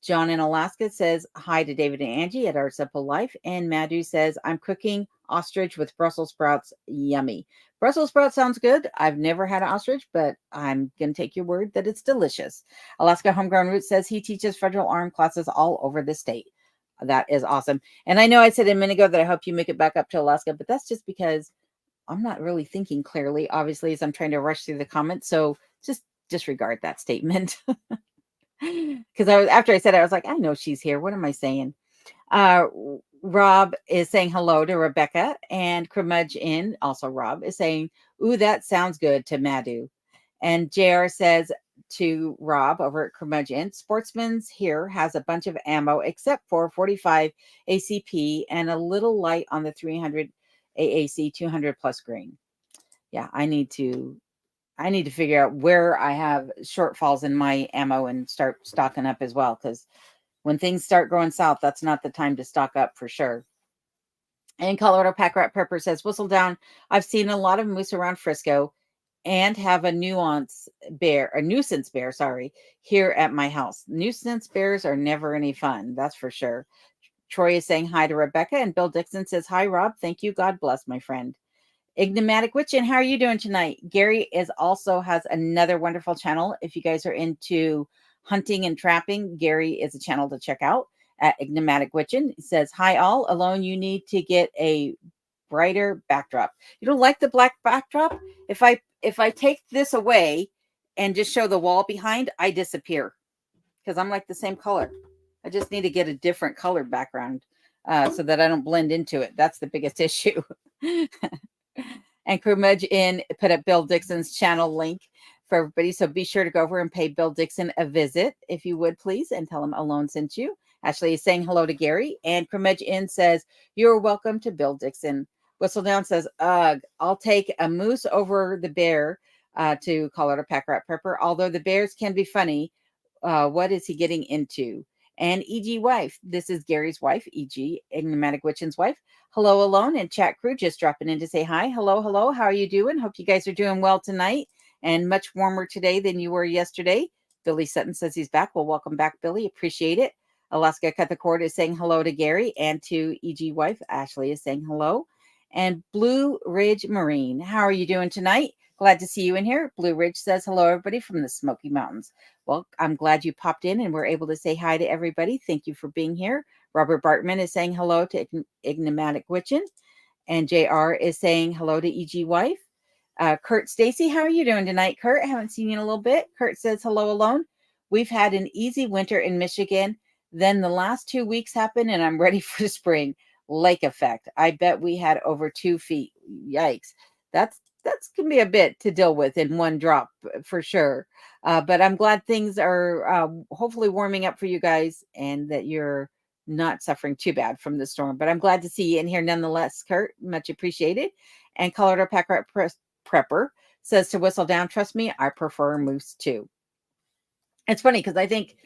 John in Alaska says hi to David and Angie at Our Simple Life. And Madhu says I'm cooking ostrich with Brussels sprouts. Yummy. Brussels sprouts sounds good. I've never had an ostrich, but I'm gonna take your word that it's delicious. Alaska Homegrown Roots says he teaches federal arm classes all over the state. That is awesome. And I know I said a minute ago that I hope you make it back up to Alaska, but that's just because I'm not really thinking clearly, obviously, as I'm trying to rush through the comments. So just disregard that statement. Because after I said it, I was like, I know she's here. What am I saying? Rob is saying hello to Rebecca, and Kermudge Inn, also Rob, is saying, ooh, that sounds good to Madhu. And JR says to Rob over at Curmudgeon, Sportsman's here has a bunch of ammo except for 45 ACP and a little light on the 300 AAC 200 plus grain. Yeah, I need to I need to figure out where I have shortfalls in my ammo and start stocking up as well. Because when things start going south, that's not the time to stock up for sure. And Colorado Pack Rat Prepper says, Whistle Down. I've seen a lot of moose around Frisco and have a nuisance bear, sorry, here at my house. Nuisance bears are never any fun, that's for sure. Troy is saying hi to Rebecca, and Bill Dixon says, Hi, Rob. Thank you. God bless, my friend. Ignomatic Witchin, how are you doing tonight? Gary also has another wonderful channel. If you guys are into hunting and trapping, Gary is a channel to check out at Ignomatic Witchin. He says, Hi all, alone you need to get a brighter backdrop. You don't like the black backdrop? If I take this away and just show the wall behind, I disappear because I'm like the same color. I just need to get a different color background so that I don't blend into it. That's the biggest issue. And Crewmudge in put up Bill Dixon's channel link for everybody. So be sure to go over and pay Bill Dixon a visit, if you would, please, and tell him Alone sent you. Ashley is saying hello to Gary. And Crewmudge in says, You're welcome to Bill Dixon. Whistle Down says, Ugh, I'll take a moose over the bear to Colorado Pack Rat Prepper. Although the bears can be funny, what is he getting into? And EG wife, this is Gary's wife, EG, Enigmatic Witchin's wife. Hello, Alone, and chat crew just dropping in to say hi. Hello, hello. How are you doing? Hope you guys are doing well tonight and much warmer today than you were yesterday. Billy Sutton says he's back. Well, welcome back, Billy. Appreciate it. Alaska Cut the Cord is saying hello to Gary, and to EG wife, Ashley is saying hello. And Blue Ridge Marine, how are you doing tonight? Glad to see you in here. Blue Ridge says hello, everybody from the Smoky Mountains. Well, I'm glad you popped in and we're able to say hi to everybody. Thank you for being here. Robert Bartman is saying hello to Ignomatic Witchin. And JR is saying hello to EG wife. Kurt Stacy, how are you doing tonight, Kurt? I haven't seen you in a little bit. Kurt says hello, Alone. We've had an easy winter in Michigan. Then the last 2 weeks happened and I'm ready for spring. Lake effect. I bet we had over 2 feet. Yikes. That's can be a bit to deal with in one drop for sure. But I'm glad things are hopefully warming up for you guys and that you're not suffering too bad from the storm. But I'm glad to see you in here nonetheless, Kurt. Much appreciated. And Colorado Pack Rat Prepper says to Whistle Down, trust me, I prefer moose too. It's funny because I think,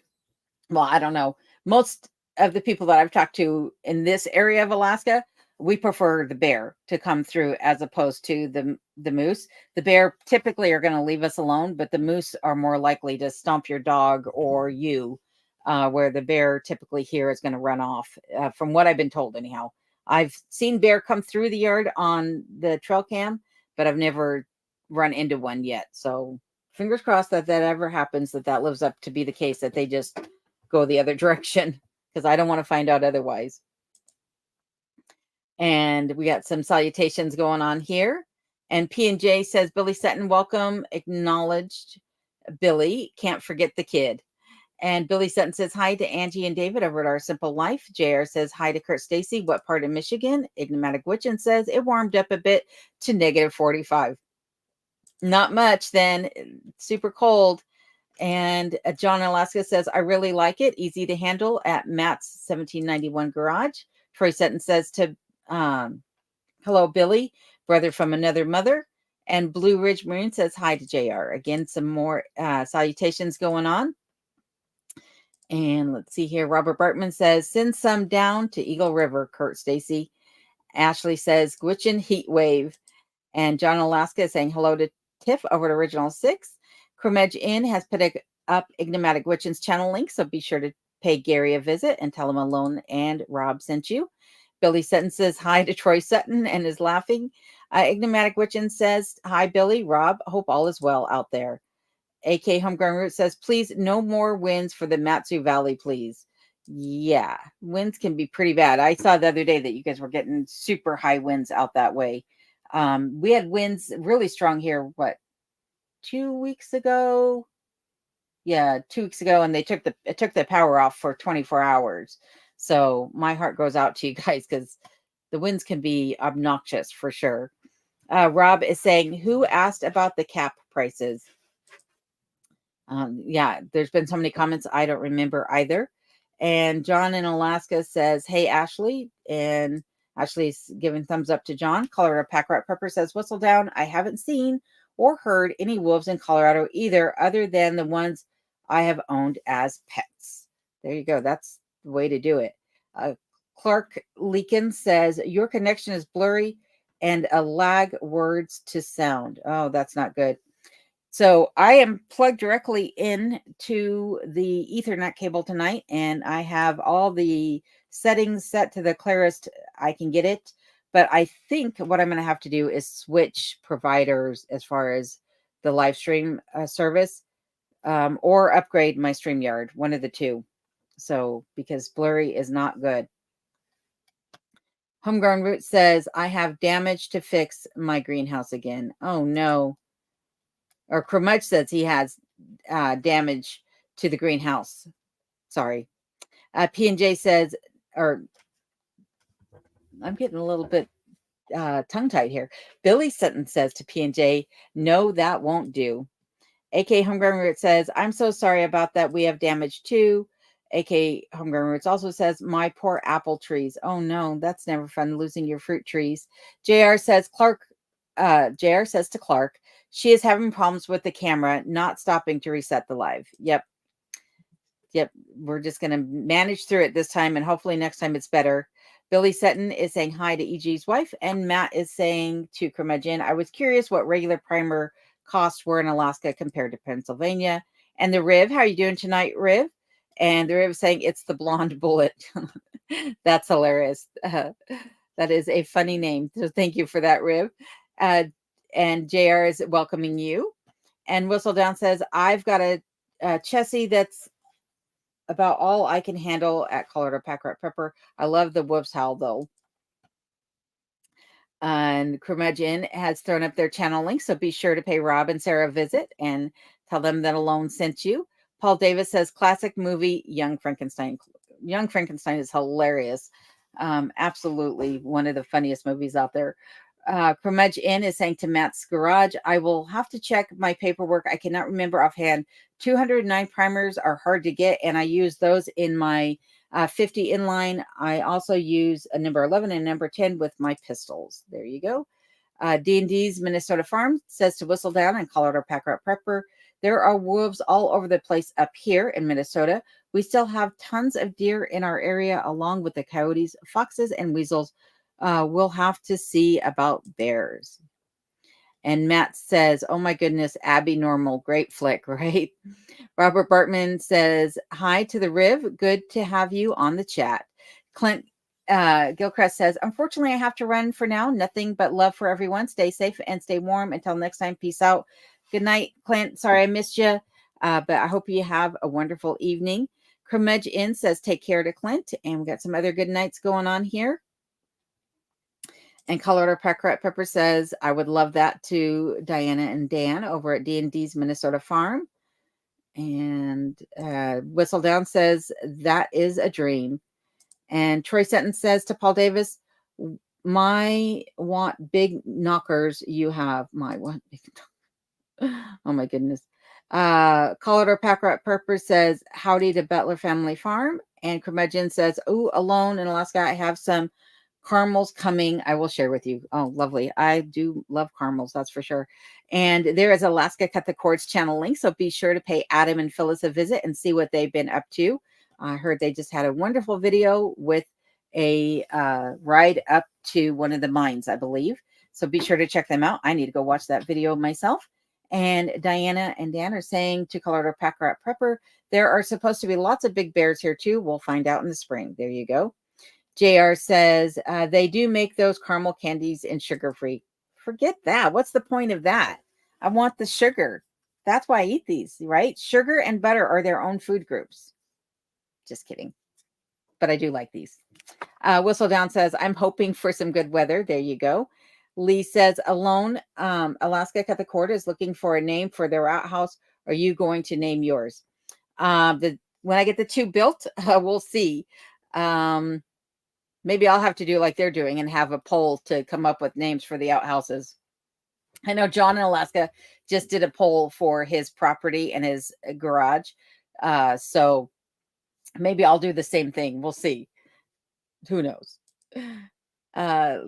well, I don't know, most of the people that I've talked to in this area of Alaska, we prefer the bear to come through as opposed to the moose. The bear typically are going to leave us alone, but the moose are more likely to stomp your dog or you, where the bear typically here is going to run off, from what I've been told anyhow. I've seen bear come through the yard on the trail cam, but I've never run into one yet. So fingers crossed that ever happens, that lives up to be the case, that they just go the other direction, because I don't want to find out otherwise. And we got some salutations going on here. And P&J says, Billy Sutton, welcome. Acknowledged. Billy, can't forget the kid. And Billy Sutton says hi to Angie and David over at Our Simple Life. JR says hi to Kurt Stacy. What part of Michigan? Ignomatic Witchin says it warmed up a bit to negative 45. Not much then. Super cold. And John Alaska says, I really like it. Easy to handle at Matt's 1791 garage. Troy Sutton says to hello, Billy, brother from another mother. And Blue Ridge Marine says hi to JR. Again, some more salutations going on. And let's see here. Robert Bartman says, send some down to Eagle River, Kurt Stacy. Ashley says, Gwitchin heat wave. And John Alaska is saying hello to Tiff over at Original 6. Cremedge Inn has put up Ignomatic Witchin's channel link, so be sure to pay Gary a visit and tell him Alone and Rob sent you. Billy Sutton says hi to Troy Sutton and is laughing. Ignomatic Witchin says, hi, Billy, Rob, hope all is well out there. AK Homegrown Root says, please, no more winds for the Matsu Valley, please. Yeah, winds can be pretty bad. I saw the other day that you guys were getting super high winds out that way. We had winds really strong here, 2 weeks ago? Yeah, 2 weeks ago, and it took the power off for 24 hours. So my heart goes out to you guys because the winds can be obnoxious for sure. Rob is saying, who asked about the cap prices? Yeah, there's been so many comments. I don't remember either. And John in Alaska says, hey, Ashley. And Ashley's giving thumbs up to John. Colorado Pack Rat Prepper says, whistle down. I haven't seen or heard any wolves in Colorado either, other than the ones I have owned as pets. There you go. That's the way to do it. Clark Leakin says, your connection is blurry and a lag words to sound. Oh, that's not good. So I am plugged directly in to the Ethernet cable tonight, and I have all the settings set to the clearest I can get it. But I think what I'm going to have to do is switch providers as far as the live stream service, or upgrade my StreamYard, one of the two. So, because blurry is not good. Homegrown Root says, I have damage to fix my greenhouse again. Oh, no. Or Crumudge says he has damage to the greenhouse. Sorry. P&J says, or I'm getting a little bit tongue-tied here. Billy Sutton says to P&J, no, that won't do. AK Homegrown Roots says, I'm so sorry about that. We have damage too. AK Homegrown Roots also says, my poor apple trees. Oh no, that's never fun, losing your fruit trees. JR says to Clark, she is having problems with the camera, not stopping to reset the live. Yep. We're just going to manage through it this time, and hopefully next time it's better. Billy Sutton is saying hi to EG's wife, and Matt is saying to Curmudgeon, I was curious what regular primer costs were in Alaska compared to Pennsylvania. And the Riv, how are you doing tonight, Riv? And the Riv is saying it's the blonde bullet. That's hilarious. That is a funny name. So thank you for that, Riv. And JR is welcoming you. And Whistledown says, I've got a Chessie that's about all I can handle at Colorado Pack Rat Pepper. I love the whoops howl though. And Curmudgeon has thrown up their channel link, so be sure to pay Rob and Sarah a visit and tell them that Alone sent you. Paul Davis says, classic movie, Young Frankenstein. Young Frankenstein is hilarious. Absolutely one of the funniest movies out there. Curmudgeon is saying to Matt's Garage, I will have to check my paperwork. I cannot remember offhand. 209 primers are hard to get, and I use those in my 50 inline. I also use a number 11 and number 10 with my pistols. There you go. D&D's Minnesota Farm says to Whistledown and Colorado Pack Rat Prepper, there are wolves all over the place up here in Minnesota. We still have tons of deer in our area, along with the coyotes, foxes, and weasels. We'll have to see about bears. And Matt says, oh my goodness, Abby Normal, great flick, right? Robert Bartman says, hi to the Riv. Good to have you on the chat. Clint Gilchrist says, unfortunately, I have to run for now. Nothing but love for everyone. Stay safe and stay warm. Until next time, peace out. Good night, Clint. Sorry I missed you, but I hope you have a wonderful evening. Curmudgeon says, take care to Clint. And we got some other good nights going on here. And Colorado Pack Rat Pepper says, I would love that to Diana and Dan over at D&D's Minnesota Farm. And Whistledown says, that is a dream. And Troy Sutton says to Paul Davis, my want big knockers you have. My what? Oh my goodness. Colorado Pack Rat Pepper says, howdy to Butler Family Farm. And Curmudgeon says, oh, Alone in Alaska, I have some caramels coming. I will share with you. Oh, lovely. I do love caramels, that's for sure. And there is Alaska Cut the Cords channel link, so be sure to pay Adam and Phyllis a visit and see what they've been up to. I heard they just had a wonderful video with a ride up to one of the mines, I believe. So be sure to check them out. I need to go watch that video myself. And Diana and Dan are saying to Colorado Pack Rat Prepper, there are supposed to be lots of big bears here too. We'll find out in the spring. There you go. JR says, they do make those caramel candies in sugar-free. Forget that. What's the point of that? I want the sugar. That's why I eat these, right? Sugar and butter are their own food groups. Just kidding. But I do like these. Whistledown says, I'm hoping for some good weather. There you go. Lee says, Alone, Alaska Cut the Cord is looking for a name for their outhouse. Are you going to name yours? When I get the two built, we'll see. Maybe I'll have to do like they're doing and have a poll to come up with names for the outhouses. I know John in Alaska just did a poll for his property and his garage. So maybe I'll do the same thing. We'll see. Who knows?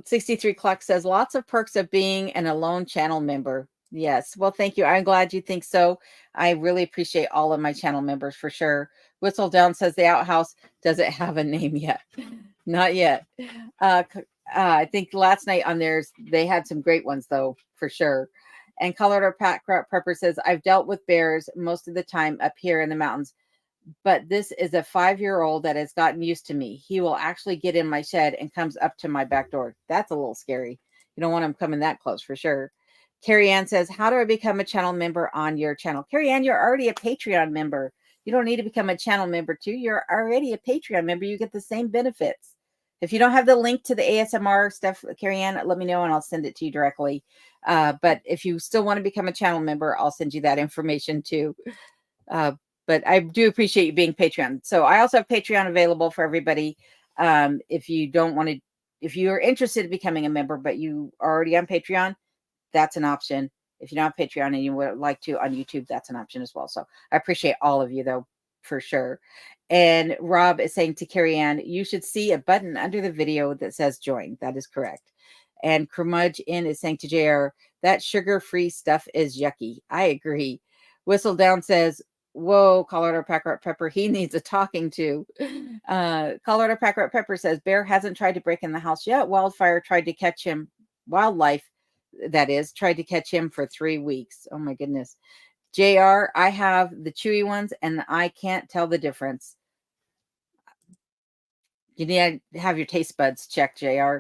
63 Clock says, lots of perks of being an Alone channel member. Yes. Well, thank you. I'm glad you think so. I really appreciate all of my channel members for sure. Whistle Down says the outhouse doesn't have a name yet. Not yet. I think last night on theirs, they had some great ones though, for sure. And Colorado Pat Crap Prepper says, I've dealt with bears most of the time up here in the mountains, but this is a 5-year-old that has gotten used to me. He will actually get in my shed and comes up to my back door. That's a little scary. You don't want him coming that close for sure. Carrie Ann says, how do I become a channel member on your channel? Carrie Ann, you're already a Patreon member. You don't need to become a channel member too. You're already a Patreon member. You get the same benefits. If you don't have the link to the ASMR stuff, Carrie Ann, let me know and I'll send it to you directly. But if you still want to become a channel member, I'll send you that information too. But I do appreciate you being Patreon. So I also have Patreon available for everybody. If you don't want to, if you're interested in becoming a member, but you are already on Patreon, that's an option. If you don't have Patreon and you would like to on YouTube, that's an option as well. So I appreciate all of you though, for sure. And Rob is saying to Carrie Ann, you should see a button under the video that says join. That is correct. And Curmudgeon is saying to JR, that sugar-free stuff is yucky. I agree. Whistle Down says, whoa, Colorado Packrat Pepper, he needs a talking to. Colorado Packrat Pepper says, Bear hasn't tried to break in the house yet. Wildfire tried to catch him. Wildlife, that is, tried to catch him for 3 weeks. Oh my goodness. JR, I have the chewy ones and I can't tell the difference. You need to have your taste buds checked, JR.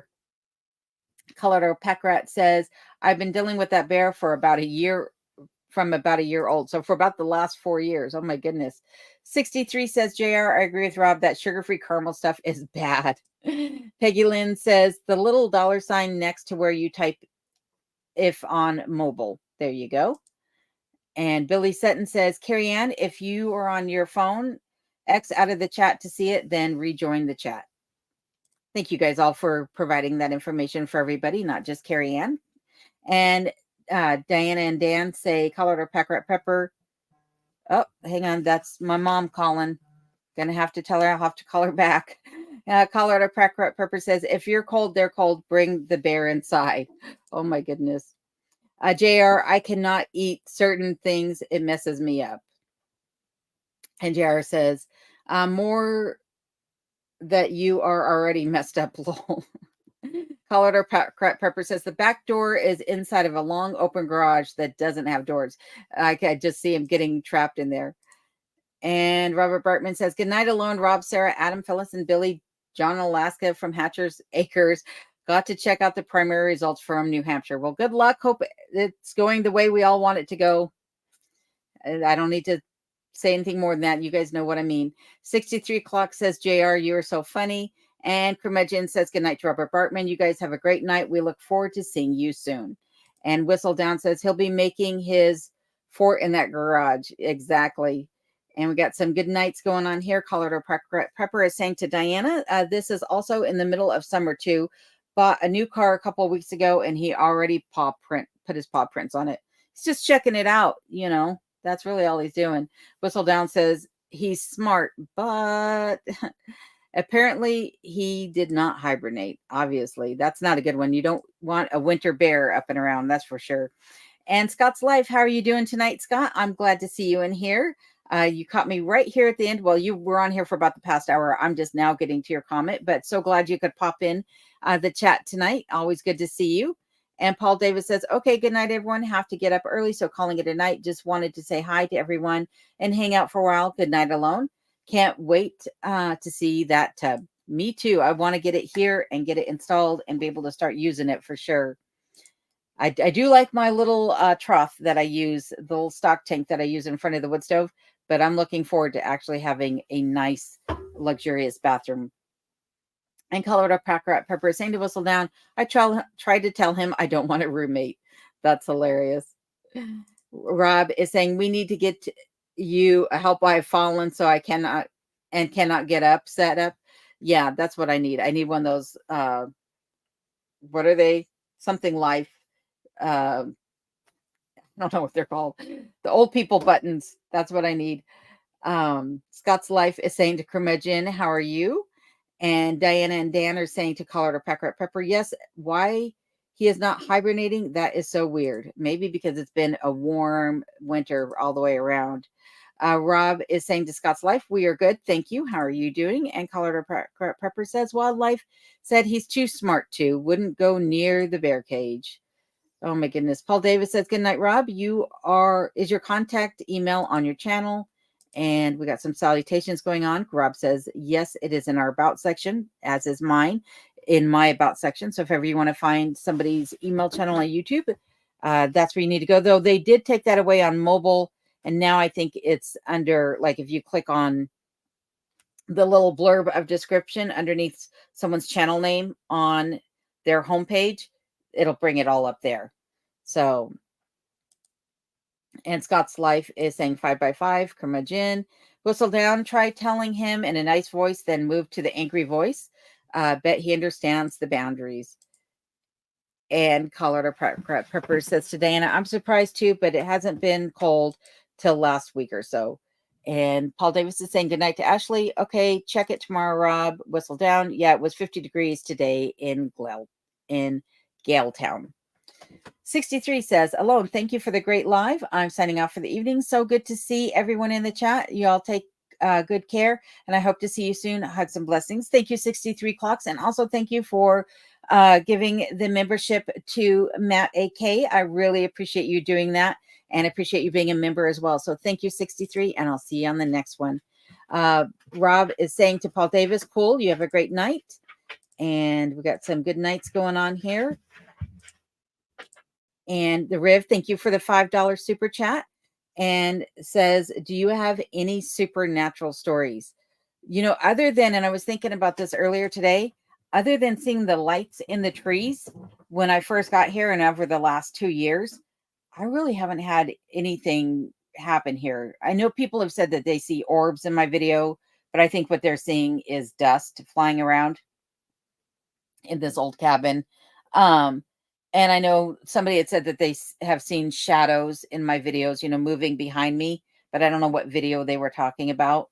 Colorado Packrat says, I've been dealing with that bear for about a year, from about a year old. So for about the last 4 years. Oh my goodness. 63 says, JR, I agree with Rob. That sugar-free caramel stuff is bad. Peggy Lynn says, the little $ next to where you type if on mobile. There you go. And Billy Sutton says, Carrie Ann, if you are on your phone, X out of the chat to see it, then rejoin the chat. Thank you guys all for providing that information for everybody, not just Carrie Ann. And Diana and Dan say, Colorado Packrat Pepper. Oh, hang on. That's my mom calling. Gonna have to tell her I'll have to call her back. Colorado Packrat Pepper says, if you're cold, they're cold. Bring the bear inside. Oh my goodness. JR, I cannot eat certain things. It messes me up. And JR says, more that you are already messed up, lol. Colorado Pepper says the back door is inside of a long open garage that doesn't have doors. I can just see him getting trapped in there. And Robert Bartman says, good night alone, Rob, Sarah, Adam, Phyllis, and Billy, John, Alaska from Hatcher's Acres. Got to check out the primary results from New Hampshire. Well, good luck. Hope it's going the way we all want it to go. I don't need to say anything more than that. You guys know what I mean. 63 Clock says, JR, you are so funny. And Curmudgeon says, good night to Robert Bartman. You guys have a great night. We look forward to seeing you soon. And Whistle Down says he'll be making his fort in that garage. Exactly. And we got some good nights going on here. Colorado Prepper is saying to Diana, this is also in the middle of summer too. Bought a new car a couple of weeks ago and he already put his paw prints on it. He's just checking it out, you know. That's really all he's doing. Whistle Down says he's smart, but apparently he did not hibernate. Obviously, that's not a good one. You don't want a winter bear up and around, that's for sure. And Scott's Life, how are you doing tonight, Scott? I'm glad to see you in here. You caught me right here at the end. Well, you were on here for about the past hour. I'm just now getting to your comment, but so glad you could pop in the chat tonight. Always good to see you. And Paul Davis says, okay, good night, everyone. Have to get up early, so calling it a night. Just wanted to say hi to everyone and hang out for a while. Good night alone. Can't wait to see that tub. Me too. I want to get it here and get it installed and be able to start using it for sure. I do like my little trough that I use, the little stock tank that I use in front of the wood stove, but I'm looking forward to actually having a nice, luxurious bathroom. And Colorado Pepper is saying to Whistle Down, I tried to tell him I don't want a roommate. That's hilarious. Rob is saying, we need to get you a help. I've fallen, so I cannot get up, set up. Yeah, that's what I need. I need one of those, what are they? Something life. I don't know what they're called. The old people buttons. That's what I need. Scott's Life is saying to Curmudgeon, how are you? And Diana and Dan are saying to Colorado Pepper, yes, why He is not hibernating. That is so weird. Maybe because it's been a warm winter all the way around. Rob is saying to Scott's Life, we are good. Thank you. How are you doing? And Colorado Pepper says, Wildlife said he's too smart to, wouldn't go near the bear cage. Oh my goodness. Paul Davis says, good night, Rob. Is your contact email on your channel? And we got some salutations going on. Rob says, yes, it is in our about section, as is mine in my about section. So if ever you want to find somebody's email channel on YouTube, that's where you need to go. Though they did take that away on mobile. And now I think it's under, like, if you click on the little blurb of description underneath someone's channel name on their homepage, it'll bring it all up there. So, and Scott's Life is saying 5x5, curmudgeon. Whistle down, try telling him in a nice voice, then move to the angry voice. Bet he understands the boundaries. And Colorado Pepper says to Diana, I'm surprised too, but it hasn't been cold till last week or so. And Paul Davis is saying goodnight to Ashley. Okay, check it tomorrow, Rob. Whistle down. Yeah, it was 50 degrees today in Galetown. 63 says, Alone, thank you for the great live. I'm signing off for the evening. So good to see everyone in the chat. You all take good care, and I hope to see you soon. Hugs and blessings. Thank you, 63 Clocks. And also thank you for giving the membership to Matt AK. I really appreciate you doing that and appreciate you being a member as well. So thank you, 63, and I'll see you on the next one. Rob is saying to Paul Davis, cool, you have a great night. And we got some good nights going on here. And the Riv, thank you for the $5 super chat, and says, do you have any supernatural stories? You know, other than, and I was thinking about this earlier today, other than seeing the lights in the trees when I first got here and over the last 2 years, I really haven't had anything happen here. I know people have said that they see orbs in my video, but I think what they're seeing is dust flying around in this old cabin. And I know somebody had said that they have seen shadows in my videos, you know, moving behind me, but I don't know what video they were talking about.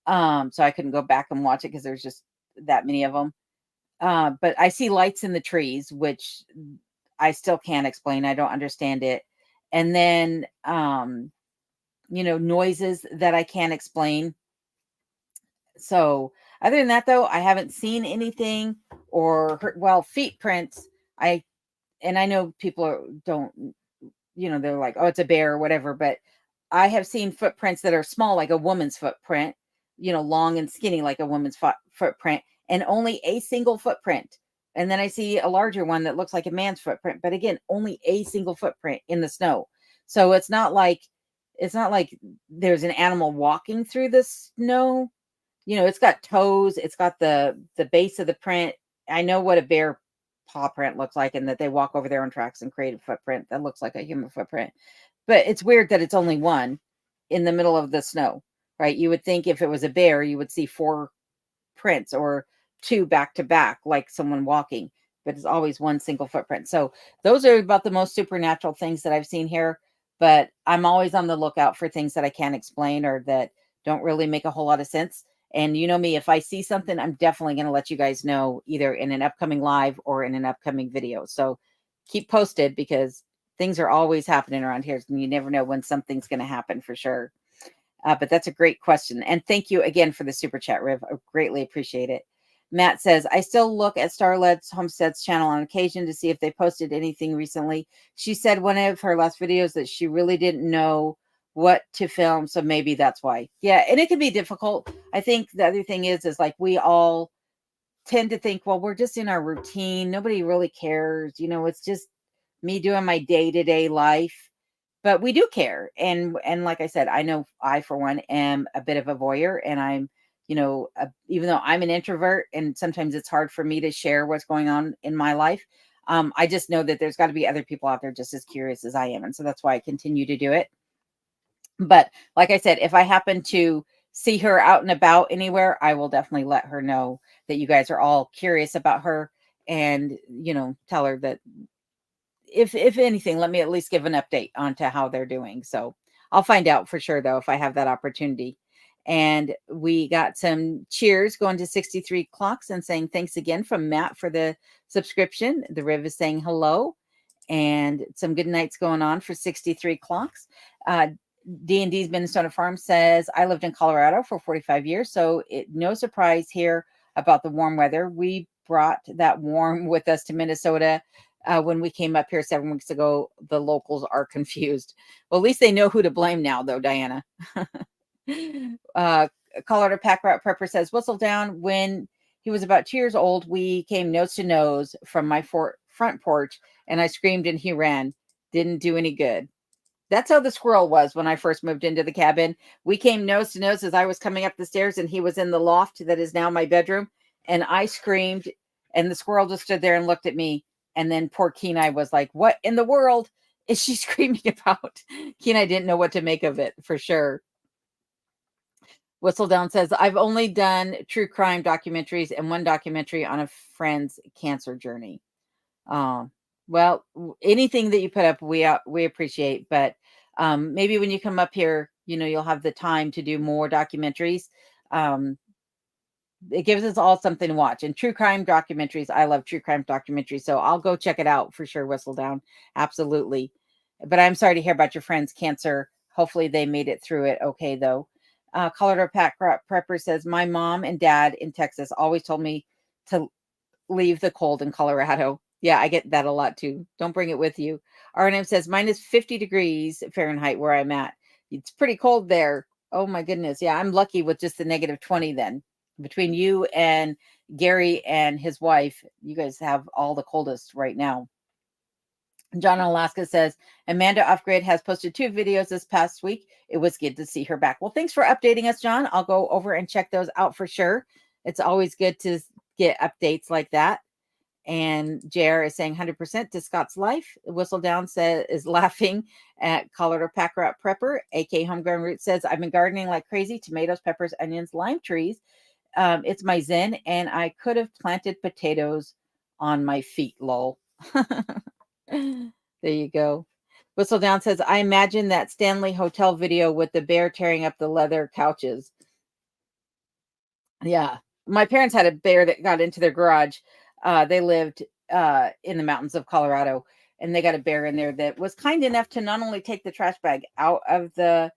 So I couldn't go back and watch it because there's just that many of them. But I see lights in the trees, which I still can't explain. I don't understand it. And then, you know, noises that I can't explain. So other than that, though, I haven't seen anything or heard, well, feet prints. And I know people don't, you know, they're like, oh, it's a bear or whatever, but I have seen footprints that are small, like a woman's footprint, you know, long and skinny, like a woman's footprint, and only a single footprint. And then I see a larger one that looks like a man's footprint, but again, only a single footprint in the snow. So it's not like there's an animal walking through the snow. You know, it's got toes, it's got the base of the print. I know what a bear paw print looks like, and that they walk over their own tracks and create a footprint that looks like a human footprint. But it's weird that it's only one in the middle of the snow, right? You would think if it was a bear, you would see 4 prints or 2 back to back, like someone walking, but it's always one single footprint. So those are about the most supernatural things that I've seen here. But I'm always on the lookout for things that I can't explain or that don't really make a whole lot of sense. And you know me, if I see something, I'm definitely going to let you guys know either in an upcoming live or in an upcoming video. So keep posted because things are always happening around here. And you never know when something's going to happen for sure. But that's a great question. And thank you again for the super chat, Riv. I greatly appreciate it. Matt says, I still look at Starlet's Homestead's channel on occasion to see if they posted anything recently. She said one of her last videos that she really didn't know what to film, so maybe that's why. Yeah, and it can be difficult. I think the other thing is like we all tend to think, well, we're just in our routine. Nobody really cares. You know, it's just me doing my day-to-day life. But we do care. And like I said, I know I, for one, am a bit of a voyeur, and I'm, you know, even though I'm an introvert and sometimes it's hard for me to share what's going on in my life, I just know that there's got to be other people out there just as curious as I am. And so that's why I continue to do it. But like I said, if I happen to see her out and about anywhere, I will definitely let her know that you guys are all curious about her and, you know, tell her that if anything, let me at least give an update on to how they're doing. So I'll find out for sure, though, if I have that opportunity. And we got some cheers going to 63 clocks and saying thanks again from Matt for the subscription. The Riv is saying hello, and some good nights going on for 63 clocks. D&D's Minnesota Farm says, I lived in Colorado for 45 years, so no surprise here about the warm weather. We brought that warm with us to Minnesota when we came up here 7 weeks ago. The locals are confused. Well, at least they know who to blame now, though, Diana. Colorado Pack Rat Prepper says, Whistle Down, when he was about 2 years old, we came nose to nose from my front porch, and I screamed and he ran. Didn't do any good. That's how the squirrel was when I first moved into the cabin. We came nose to nose as I was coming up the stairs, and he was in the loft that is now my bedroom. And I screamed, and the squirrel just stood there and looked at me. And then poor Kenai was like, what in the world is she screaming about? Kenai didn't know what to make of it, for sure. Whistledown says, I've only done true crime documentaries and one documentary on a friend's cancer journey. Well, anything that you put up, we appreciate, but maybe when you come up here, you'll have the time to do more documentaries. It gives us all something to watch. And true crime documentaries, I love true crime documentaries, so I'll go check it out for sure, Whistledown. Absolutely. But I'm sorry to hear about your friend's cancer. Hopefully they made it through it okay, though. Colorado Pack Prepper says, my mom and dad in Texas always told me to leave the cold in Colorado. Yeah, I get that a lot too. Don't bring it with you. RNM says minus 50 degrees Fahrenheit where I'm at. It's pretty cold there. Oh my goodness. Yeah, I'm lucky with just the negative 20 then. Between you and Gary and his wife, you guys have all the coldest right now. John in Alaska says, Amanda Offgrid has posted 2 videos this past week. It was good to see her back. Well, thanks for updating us, John. I'll go over and check those out for sure. It's always good to get updates like that. And JR is saying 100% to Scott's life. Whistledown is laughing at Colorado Pack Rat Prepper. AK Homegrown Root says, I've been gardening like crazy. Tomatoes, peppers, onions, lime trees. It's my zen, and I could have planted potatoes on my feet, lol. There you go. Whistledown says, I imagine that Stanley Hotel video with the bear tearing up the leather couches. Yeah. My parents had a bear that got into their garage. They lived in the mountains of Colorado, and they got a bear in there that was kind enough to not only take the trash bag out of the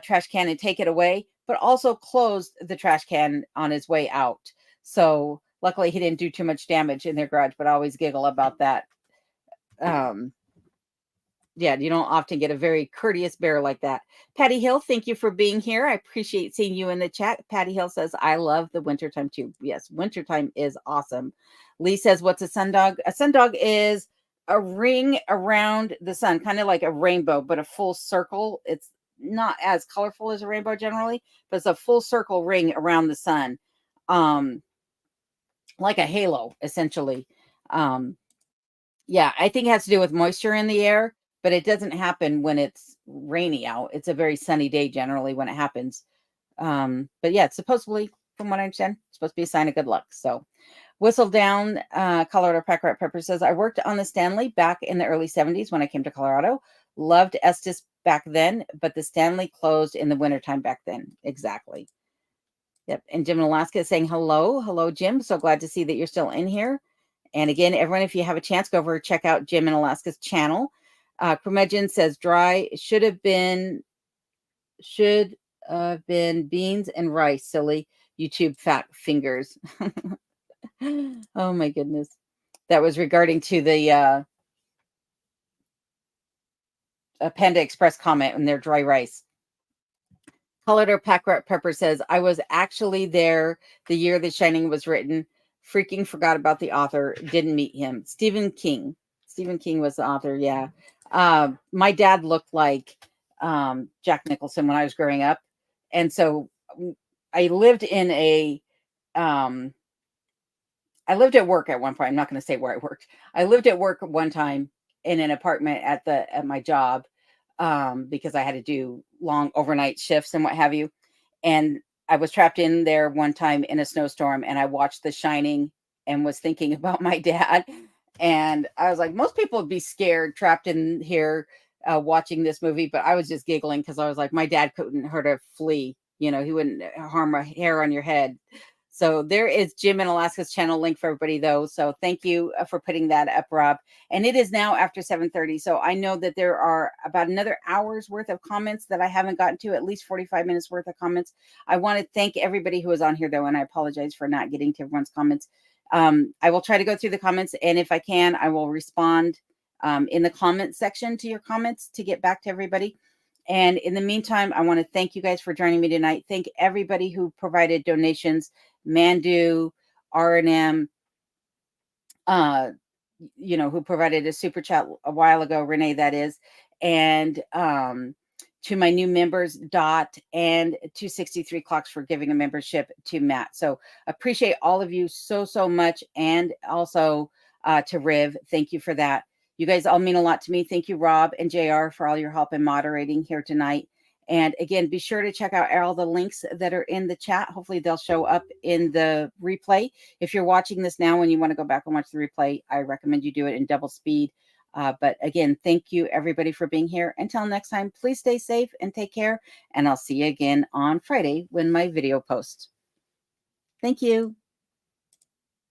trash can and take it away, but also closed the trash can on his way out. So luckily he didn't do too much damage in their garage, but I always giggle about that. Yeah, you don't often get a very courteous bear like that. Patty Hill, thank you for being here. I appreciate seeing you in the chat. Patty Hill says, I love the wintertime too. Yes, wintertime is awesome. Lee says, what's a sundog? A sundog is a ring around the sun, kind of like a rainbow, but a full circle. It's not as colorful as a rainbow generally, but it's a full circle ring around the sun. Like a halo, essentially. Yeah, I think it has to do with moisture in the air, but it doesn't happen when it's rainy out. It's a very sunny day generally when it happens. But yeah, it's supposedly, from what I understand, supposed to be a sign of good luck. So Whistledown, Colorado Pack Rat Prepper says, I worked on the Stanley back in the early 70s when I came to Colorado. Loved Estes back then, but the Stanley closed in the wintertime back then. Exactly. Yep. And Jim in Alaska is saying hello. Hello, Jim. So glad to see that you're still in here. And again, everyone, if you have a chance, go over and check out Jim in Alaska's channel. Curmudgeon says dry should have been beans and rice. Silly YouTube fat fingers. Oh my goodness. That was regarding to the Panda Express comment and their dry rice. Colorado Pack Rat Pepper says, I was actually there the year The Shining was written. Freaking forgot about the author. Didn't meet him. Stephen King. Stephen King was the author. Yeah. My dad looked like Jack Nicholson when I was growing up. And so I lived in I lived at work at one point. I'm not going to say where I worked. I lived at work one time in an apartment at my job because I had to do long overnight shifts and what have you. And I was trapped in there one time in a snowstorm, and I watched The Shining and was thinking about my dad. And I was like, most people would be scared trapped in here watching this movie, but I was just giggling because I was like, my dad couldn't hurt a flea You know, he wouldn't harm a hair on your head. So there is Jim in Alaska's channel link for everybody, though. So thank you for putting that up, Rob. And it is now after 7:30. So I know that there are about another hour's worth of comments that I haven't gotten to, at least 45 minutes worth of comments. I want to thank everybody who is on here, though, and I apologize for not getting to everyone's comments. I will try to go through the comments, and if I can, I will respond in the comment section to your comments to get back to everybody. And in the meantime, I want to thank you guys for joining me tonight. Thank everybody who provided donations, Mandu, R&M, you know, who provided a super chat a while ago, Renee, that is, and to my new members, Dot, and 263 Clocks for giving a membership to Matt. So appreciate all of you so, so much. And also to Riv, thank you for that. You guys all mean a lot to me. Thank you, Rob and JR, for all your help in moderating here tonight. And again, be sure to check out all the links that are in the chat. Hopefully they'll show up in the replay. If you're watching this now and you want to go back and watch the replay, I recommend you do it in double speed. But again, thank you everybody for being here. Until next time, please stay safe and take care. And I'll see you again on Friday when my video posts. Thank you.